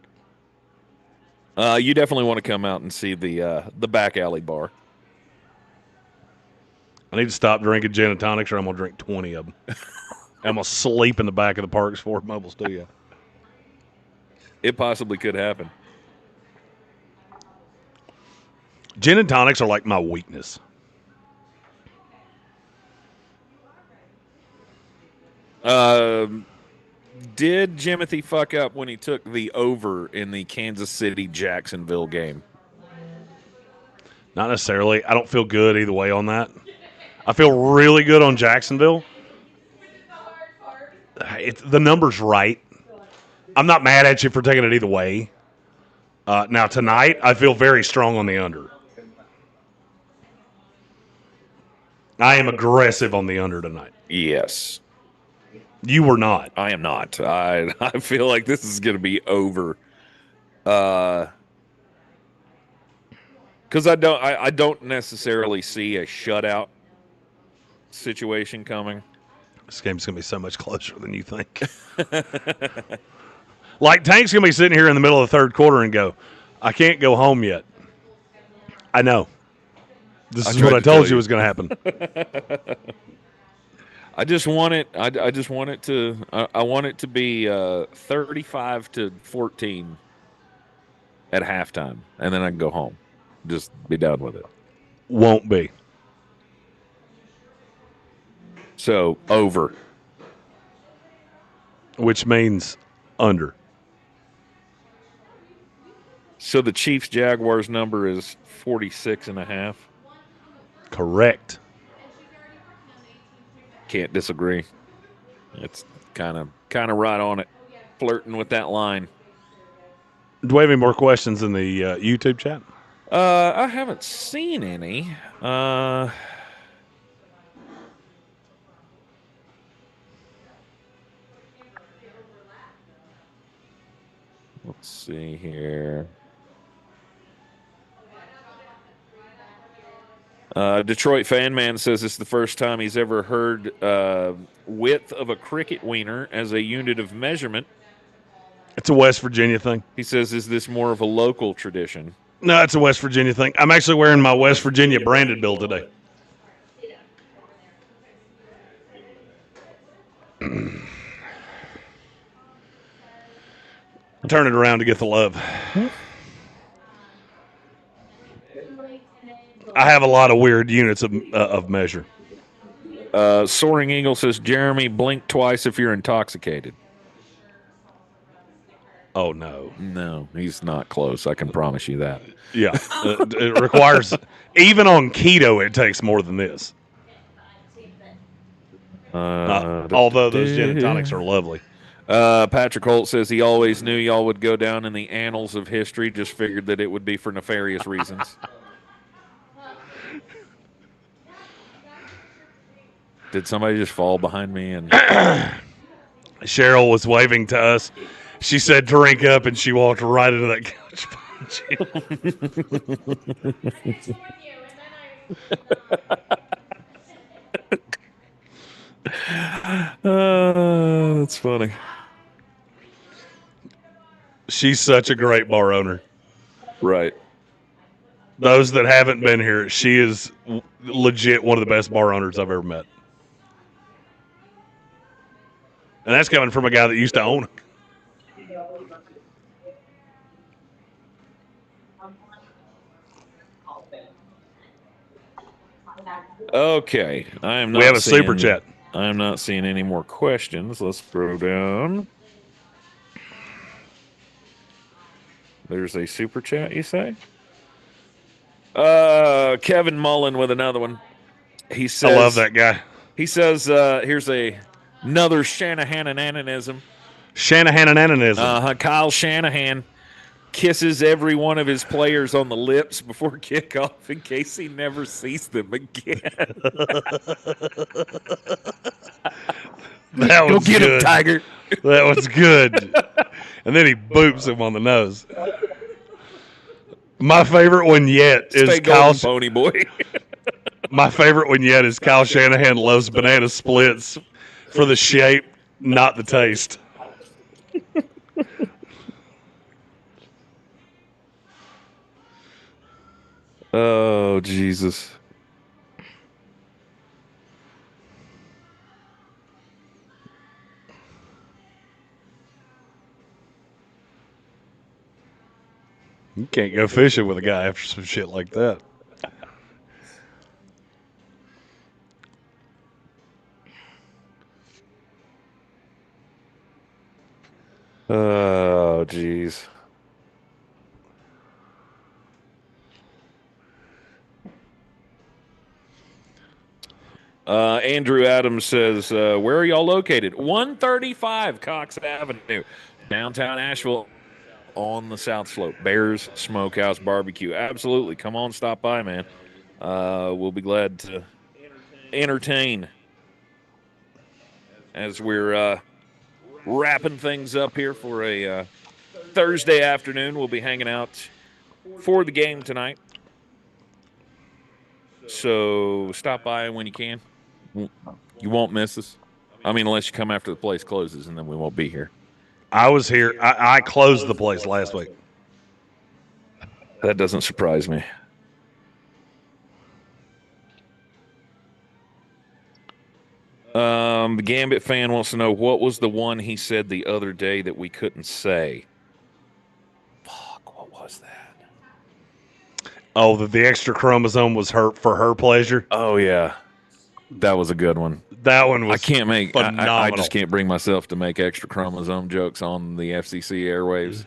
Speaker 2: You definitely want to come out and see the back alley bar.
Speaker 1: I need to stop drinking gin and tonics, or I'm gonna drink 20 of them. I'm gonna sleep in the back of the Parks Ford Mobile Studio.
Speaker 2: It possibly could happen.
Speaker 1: Gin and tonics are like my weakness.
Speaker 2: Did Jimothy fuck up when he took the over in the Kansas City-Jacksonville game?
Speaker 1: Not necessarily. I don't feel good either way on that. I feel really good on Jacksonville. The number's right. I'm not mad at you for taking it either way. Now, tonight, I feel very strong on the under. I am aggressive on the under tonight.
Speaker 2: Yes.
Speaker 1: You were not.
Speaker 2: I am not. I feel like this is going to be over. Because I don't necessarily see a shutout situation coming.
Speaker 1: This game's going to be so much closer than you think. Like, Tank's going to be sitting here in the middle of the third quarter and go, I can't go home yet. I know. This is what I told you was going to happen.
Speaker 2: I just want it. I just want it to. I want it to be 35-14 at halftime, and then I can go home. Just be done with it.
Speaker 1: Won't be.
Speaker 2: So over.
Speaker 1: Which means under.
Speaker 2: So the Chiefs-Jaguars number is 46.5.
Speaker 1: Correct.
Speaker 2: Can't disagree. It's kind of right on it, flirting with that line.
Speaker 1: Do we have any more questions in the YouTube chat?
Speaker 2: I haven't seen any. Let's see here. Detroit Fan Man says it's the first time he's ever heard width of a cricket wiener as a unit of measurement.
Speaker 1: It's a West Virginia thing.
Speaker 2: He says, is this more of a local tradition?
Speaker 1: No, it's a West Virginia thing. I'm actually wearing my West Virginia branded bill today. Turn it around to get the love. I have a lot of weird units of measure.
Speaker 2: Soaring Eagle says, Jeremy, blink twice if you're intoxicated.
Speaker 1: Oh no.
Speaker 2: No, he's not close. I can promise you that.
Speaker 1: Yeah, it requires even on keto. It takes more than this. Although those gin and tonics are lovely.
Speaker 2: Patrick Holt says he always knew y'all would go down in the annals of history. Just figured that it would be for nefarious reasons. Did somebody just fall behind me? And
Speaker 1: Cheryl was waving to us. She said drink up, and she walked right into that couch.
Speaker 2: That's funny.
Speaker 1: She's such a great bar owner.
Speaker 2: Right.
Speaker 1: Those that haven't been here, she is legit one of the best bar owners I've ever met. And that's coming from a guy that used to own it.
Speaker 2: Okay.
Speaker 1: We have a super chat.
Speaker 2: I'm not seeing any more questions. Let's scroll down. There's a super chat, you say? Kevin Mullen with another one. He says,
Speaker 1: I love that guy.
Speaker 2: He says, here's another Shanahan-ananism.
Speaker 1: Shanahan-ananism.
Speaker 2: Kyle Shanahan kisses every one of his players on the lips before kickoff in case he never sees them again.
Speaker 1: That was
Speaker 2: Go get
Speaker 1: good.
Speaker 2: him, Tiger.
Speaker 1: That was good. And then he boops him on the nose. My favorite one yet is
Speaker 2: Stay
Speaker 1: Kyle.
Speaker 2: golden, Pony Boy.
Speaker 1: My favorite one yet is Kyle Shanahan loves banana splits for the shape, not the taste.
Speaker 2: Oh, Jesus.
Speaker 1: You can't go fishing with a guy after some shit like that.
Speaker 2: Oh, jeez. Andrew Adams says, where are y'all located? 135 Cox Avenue, downtown Asheville, on the South Slope. Bears Smokehouse Barbecue. Absolutely. Come on, stop by, man. We'll be glad to entertain as we're wrapping things up here for a Thursday afternoon. We'll be hanging out for the game tonight. So stop by when you can. You won't miss us. I mean, unless you come after the place closes, and then we won't be here.
Speaker 1: I was here. I closed the place last week.
Speaker 2: That doesn't surprise me. The Gambit fan wants to know, what was the one he said the other day that we couldn't say? Fuck, what was that?
Speaker 1: Oh, that the extra chromosome was hurt for her pleasure.
Speaker 2: Oh, yeah. That was a good one.
Speaker 1: That one was
Speaker 2: I can't make
Speaker 1: phenomenal.
Speaker 2: I just can't bring myself to make extra chromosome jokes on the FCC airwaves.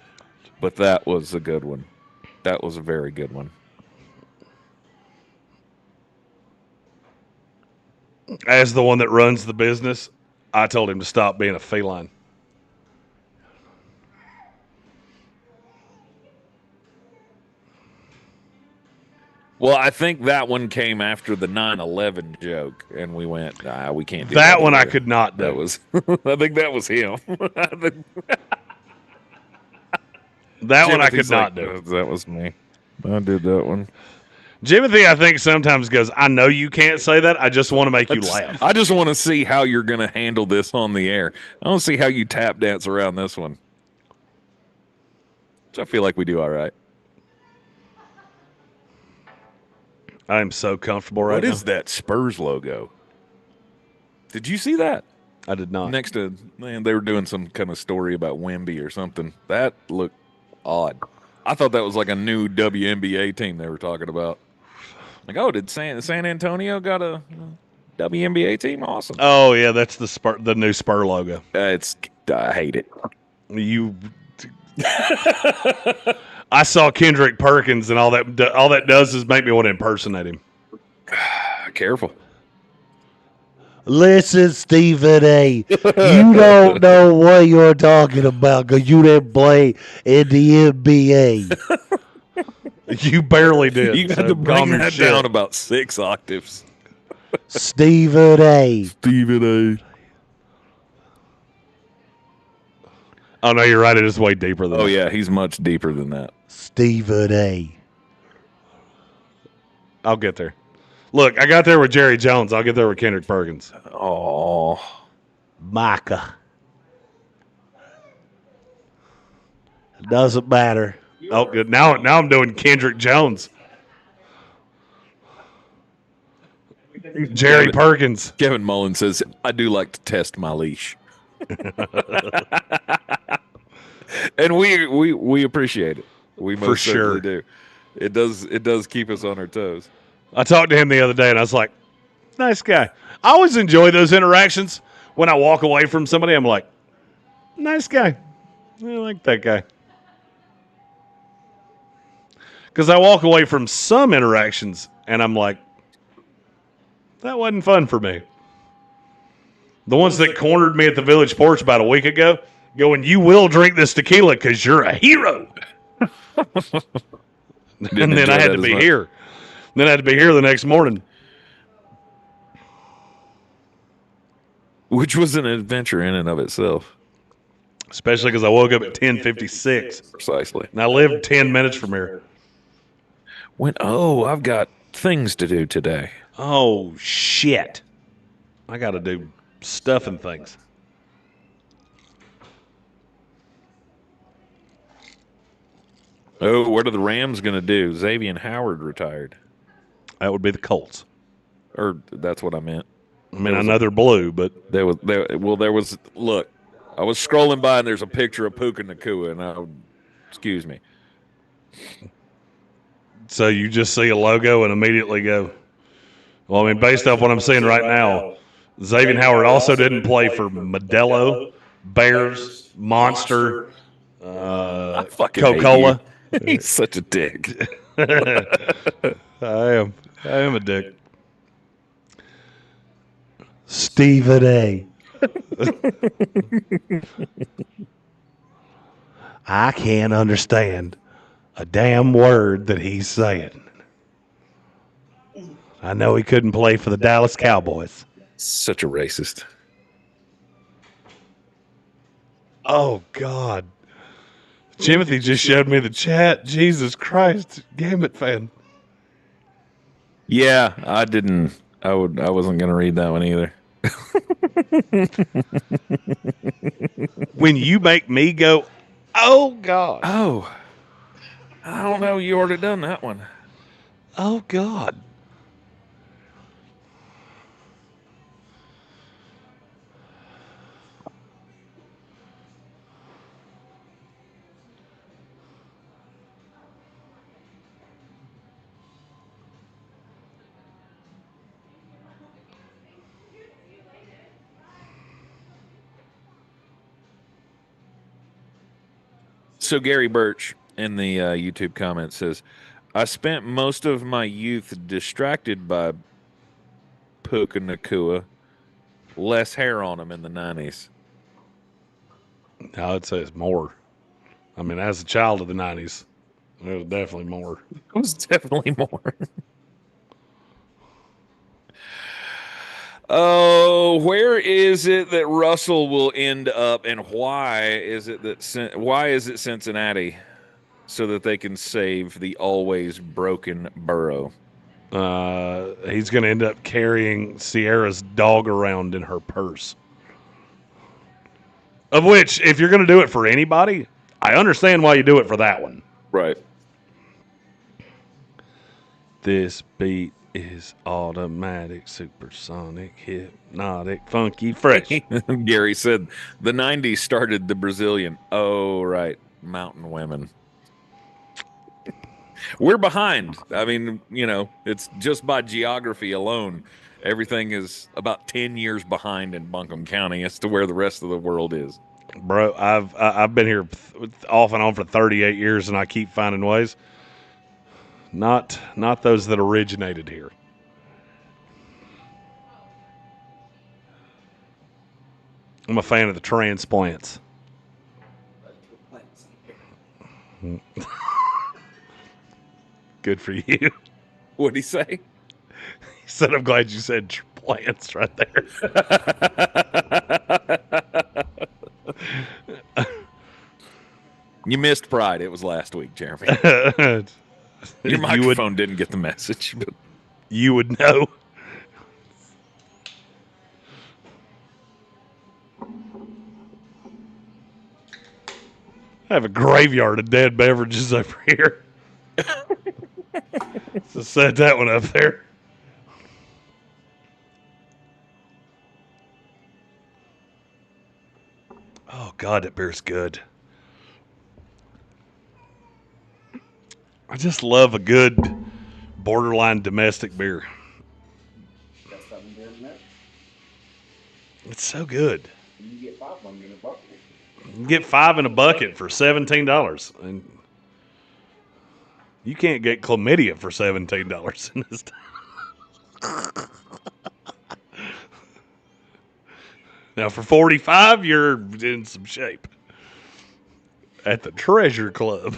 Speaker 2: But that was a good one. That was a very good one.
Speaker 1: As the one that runs the business, I told him to stop being a feline.
Speaker 2: Well, I think that one came after the 9/11 joke, and we went, we can't do
Speaker 1: That one
Speaker 2: either.
Speaker 1: I could not do.
Speaker 2: That was, I think that was him.
Speaker 1: That one I
Speaker 2: Timothy's
Speaker 1: could not
Speaker 2: like,
Speaker 1: do.
Speaker 2: That was me. I did that one.
Speaker 1: Jimothy, I think, sometimes goes, I know you can't say that. I just want to make you laugh.
Speaker 2: I just want to see how you're going to handle this on the air. I want to see how you tap dance around this one. Which I feel like we do all right.
Speaker 1: I'm so comfortable right now.
Speaker 2: What is that Spurs logo? Did you see that?
Speaker 1: I did not.
Speaker 2: Next to, man, they were doing some kind of story about Wemby or something. That looked odd. I thought that was like a new WNBA team they were talking about. Like, oh, did San Antonio got a WNBA team? Awesome.
Speaker 1: Oh, yeah, that's the new Spur logo.
Speaker 2: I hate it.
Speaker 1: I saw Kendrick Perkins, and all that does is make me want to impersonate him.
Speaker 2: Careful.
Speaker 6: Listen, Stephen A. You don't know what you're talking about because you didn't play in the NBA.
Speaker 1: You barely did.
Speaker 2: You got
Speaker 1: so
Speaker 2: to bring
Speaker 1: calm your
Speaker 2: that
Speaker 1: shit.
Speaker 2: down about 6 octaves.
Speaker 6: Stephen A.
Speaker 2: Stephen A.
Speaker 1: Oh no, you're right. It is way deeper than
Speaker 2: Oh
Speaker 1: that.
Speaker 2: yeah, he's much deeper than that.
Speaker 6: Stephen A.
Speaker 1: I'll get there. Look, I got there with Jerry Jones. I'll get there with Kendrick Perkins.
Speaker 2: Oh,
Speaker 6: Micah. It doesn't matter.
Speaker 1: Oh, good. Now I'm doing Kendrick Jones. Jerry Perkins.
Speaker 2: Kevin Mullen says, I do like to test my leash. And we appreciate it. We most
Speaker 1: For sure.
Speaker 2: certainly do. It does keep us on our toes.
Speaker 1: I talked to him the other day, and I was like, nice guy. I always enjoy those interactions. When I walk away from somebody, I'm like, nice guy. I like that guy. Because I walk away from some interactions, and I'm like, that wasn't fun for me. The ones that cornered me at the Village Porch about a week ago, going, you will drink this tequila because you're a hero. And then I had to be here. Then I had to be here the next morning.
Speaker 2: Which was an adventure in and of itself.
Speaker 1: Especially because I woke up at 10:56.
Speaker 2: Precisely.
Speaker 1: And I lived 10 minutes from here.
Speaker 2: I've got things to do today.
Speaker 1: Oh, shit. I got to do stuff and things.
Speaker 2: Oh, what are the Rams going to do? Xavier Howard retired.
Speaker 1: That would be the Colts.
Speaker 2: Or that's what I meant.
Speaker 1: I mean, I know they're blue, but
Speaker 2: There was look, I was scrolling by and there's a picture of Puka Nakua and excuse me.
Speaker 1: so you just see a logo and immediately go, well, I mean, based off what I'm seeing right now, Xavier Howard also didn't play for Modelo, Bears, Monster,
Speaker 2: I fucking hate
Speaker 1: Coca-Cola.
Speaker 2: you. He's such a dick.
Speaker 1: I am a dick.
Speaker 6: Stephen A. I can't understand a damn word that he's saying. I know he couldn't play for the Dallas Cowboys.
Speaker 2: Such a racist.
Speaker 1: Oh, God. Timothy just showed me the chat. Jesus Christ. Gambit fan.
Speaker 2: Yeah, I didn't. I wasn't going to read that one either.
Speaker 1: When you make me go, oh, God.
Speaker 2: Oh, I don't know. You already done that one.
Speaker 1: Oh, God.
Speaker 2: So Gary Birch in the YouTube comments says, I spent most of my youth distracted by Puka Nakua. Less hair on him in the 90s.
Speaker 1: I would say it's more. I mean, as a child of the 90s, it was definitely more.
Speaker 2: It was definitely more. Oh, where is it that Russell will end up, and why is it Cincinnati, so that they can save the always broken Burrow?
Speaker 1: He's going to end up carrying Sierra's dog around in her purse. Of which, if you're going to do it for anybody, I understand why you do it for that one.
Speaker 2: Right.
Speaker 1: This beat is automatic, supersonic, hypnotic, funky, fresh.
Speaker 2: Gary said the 90s started the Brazilian. Oh, right. Mountain women. We're behind. I mean, it's just by geography alone. Everything is about 10 years behind in Buncombe County as to where the rest of the world is.
Speaker 1: Bro, I've been here off and on for 38 years, and I keep finding ways. Not those that originated here. I'm a fan of the transplants. Good for you.
Speaker 2: What'd he say?
Speaker 1: He said, I'm glad you said plants right there.
Speaker 2: You missed Pride. It was last week, Jeremy. Your
Speaker 1: You
Speaker 2: microphone didn't get the message. But
Speaker 1: you would know. I have a graveyard of dead beverages over here. So set that one up there. Oh, God, that beer's good. I just love a good borderline domestic beer.
Speaker 4: That's something there in there.
Speaker 1: It's so good.
Speaker 4: You can get 5 of them in a bucket.
Speaker 1: You can get 5 in a bucket for $17. And you can't get chlamydia for $17 in this town. Now, for $45, you're in some shape. At the Treasure Club.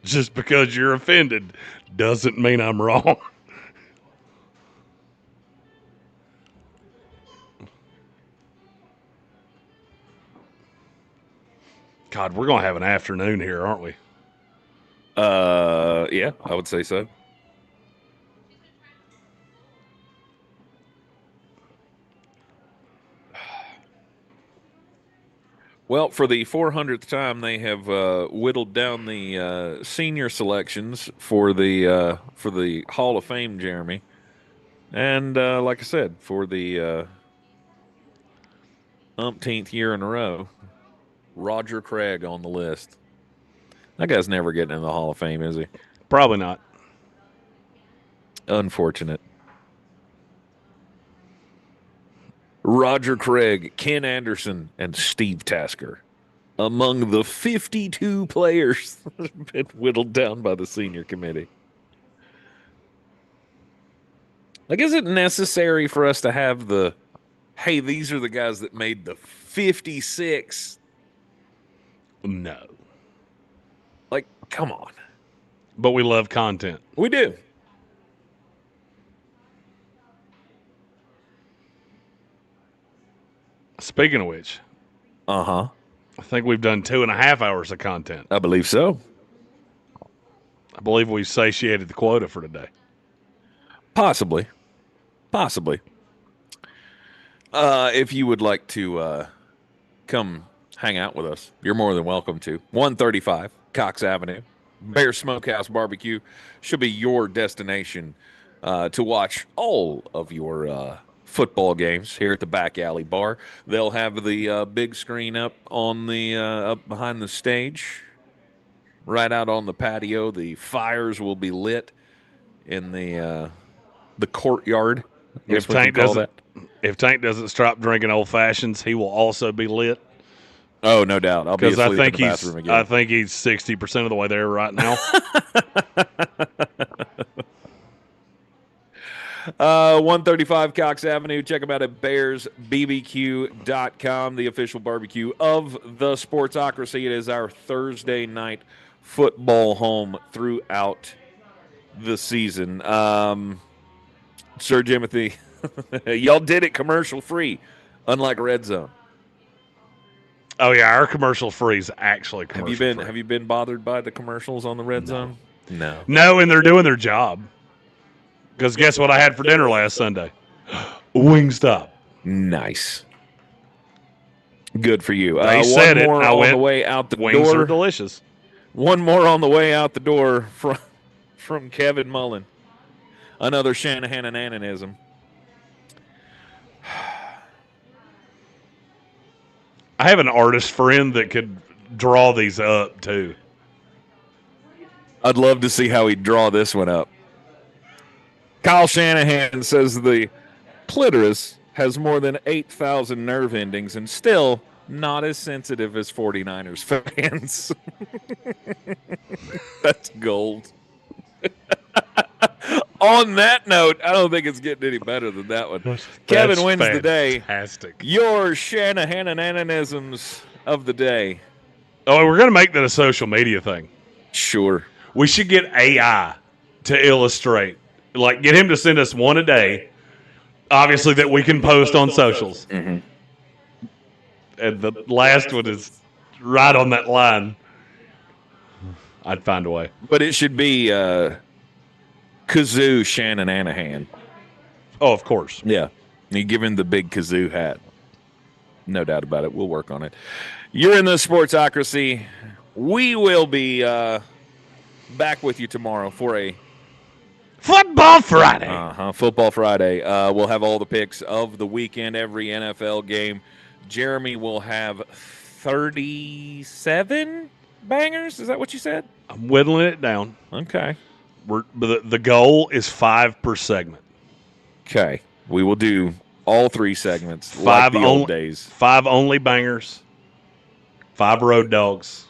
Speaker 1: Just because you're offended doesn't mean I'm wrong. God, we're going to have an afternoon here, aren't we?
Speaker 2: yeah, I would say so. Well, for the 400th time, they have whittled down the senior selections for the Hall of Fame, Jeremy. And like I said, for the umpteenth year in a row, Roger Craig on the list. That guy's never getting in the Hall of Fame, is he?
Speaker 1: Probably not.
Speaker 2: Unfortunate. Roger Craig, Ken Anderson, and Steve Tasker among the 52 players that have been whittled down by the senior committee. Like, is it necessary for us to have the, hey, these are the guys that made the 56?
Speaker 1: No.
Speaker 2: Like, come on.
Speaker 1: But we love content.
Speaker 2: We do.
Speaker 1: Speaking of which,
Speaker 2: Uh-huh.
Speaker 1: I think we've done 2.5 hours of content.
Speaker 2: I believe so.
Speaker 1: I believe we've satiated the quota for today.
Speaker 2: Possibly. If you would like to come hang out with us, you're more than welcome to. 135 Cox Avenue, Bear Smokehouse Barbecue should be your destination to watch all of your football games here at the Back Alley Bar. They'll have the big screen up on the up behind the stage, right out on the patio. The fires will be lit in the courtyard.
Speaker 1: If Tank doesn't stop drinking old fashions, he will also be lit.
Speaker 2: Oh, no doubt. I'll be
Speaker 1: Because
Speaker 2: asleep in the bathroom again.
Speaker 1: I think he's 60% of the way there right now.
Speaker 2: 135 Cox Avenue. Check them out at bearsbbq.com, the official barbecue of the Sportsocracy. It is our Thursday night football home throughout the season. Sir Jimothy, y'all did it commercial free, unlike Red Zone.
Speaker 1: Oh yeah, our commercial free is actually commercial free.
Speaker 2: Have you been bothered by the commercials on the Red Zone? No.
Speaker 1: No, and they're doing their job. Because guess what I had for dinner last Sunday? Wingstop.
Speaker 2: Nice. Good for you.
Speaker 1: They said it. I went,
Speaker 2: on the way out the
Speaker 1: wings
Speaker 2: door.
Speaker 1: are delicious.
Speaker 2: One more on the way out the door from Kevin Mullen. Another Shanahan and Ananism.
Speaker 1: I have an artist friend that could draw these up too.
Speaker 2: I'd love to see how he'd draw this one up. Kyle Shanahan says the clitoris has more than 8,000 nerve endings and still not as sensitive as 49ers fans. That's gold. On that note, I don't think it's getting any better than that one. Kevin
Speaker 1: That's
Speaker 2: wins the day.
Speaker 1: Fantastic.
Speaker 2: Your Shanahan-ananisms of the day.
Speaker 1: Oh, we're going to make that a social media thing.
Speaker 2: Sure.
Speaker 1: We should get AI to illustrate. Like, get him to send us one a day, obviously, that we can post on socials.
Speaker 2: Mm-hmm.
Speaker 1: And the last one is right on that line. I'd find a way.
Speaker 2: But it should be Kazoo Shannon Anahan.
Speaker 1: Oh, of course.
Speaker 2: Yeah. You give him the big kazoo hat. No doubt about it. We'll work on it. You're in the Sportsocracy. We will be back with you tomorrow for a
Speaker 1: Football Friday.
Speaker 2: Football Friday. We'll have all the picks of the weekend, every NFL game. Jeremy will have 37 bangers. Is that what you said?
Speaker 1: I'm whittling it down.
Speaker 2: Okay.
Speaker 1: The goal is 5 per segment.
Speaker 2: Okay. We will do all 3 segments like the old days.
Speaker 1: 5 only bangers. 5 road dogs.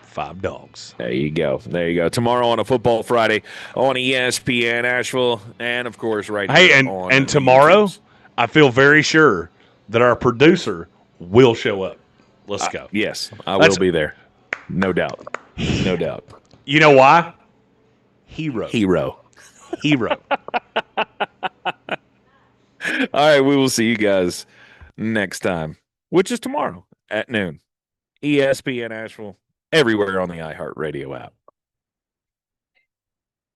Speaker 1: 5 dogs.
Speaker 2: There you go. There you go. Tomorrow on a Football Friday on ESPN Asheville, and of course right
Speaker 1: Hey,
Speaker 2: here
Speaker 1: and
Speaker 2: on
Speaker 1: and tomorrow,
Speaker 2: YouTube's.
Speaker 1: I feel very sure that our producer will show up. Let's go.
Speaker 2: Yes, I will be there. No doubt. No doubt.
Speaker 1: You know why? Hero.
Speaker 2: Hero. All right, we will see you guys next time, which is tomorrow at noon. ESPN Asheville, everywhere on the iHeartRadio app.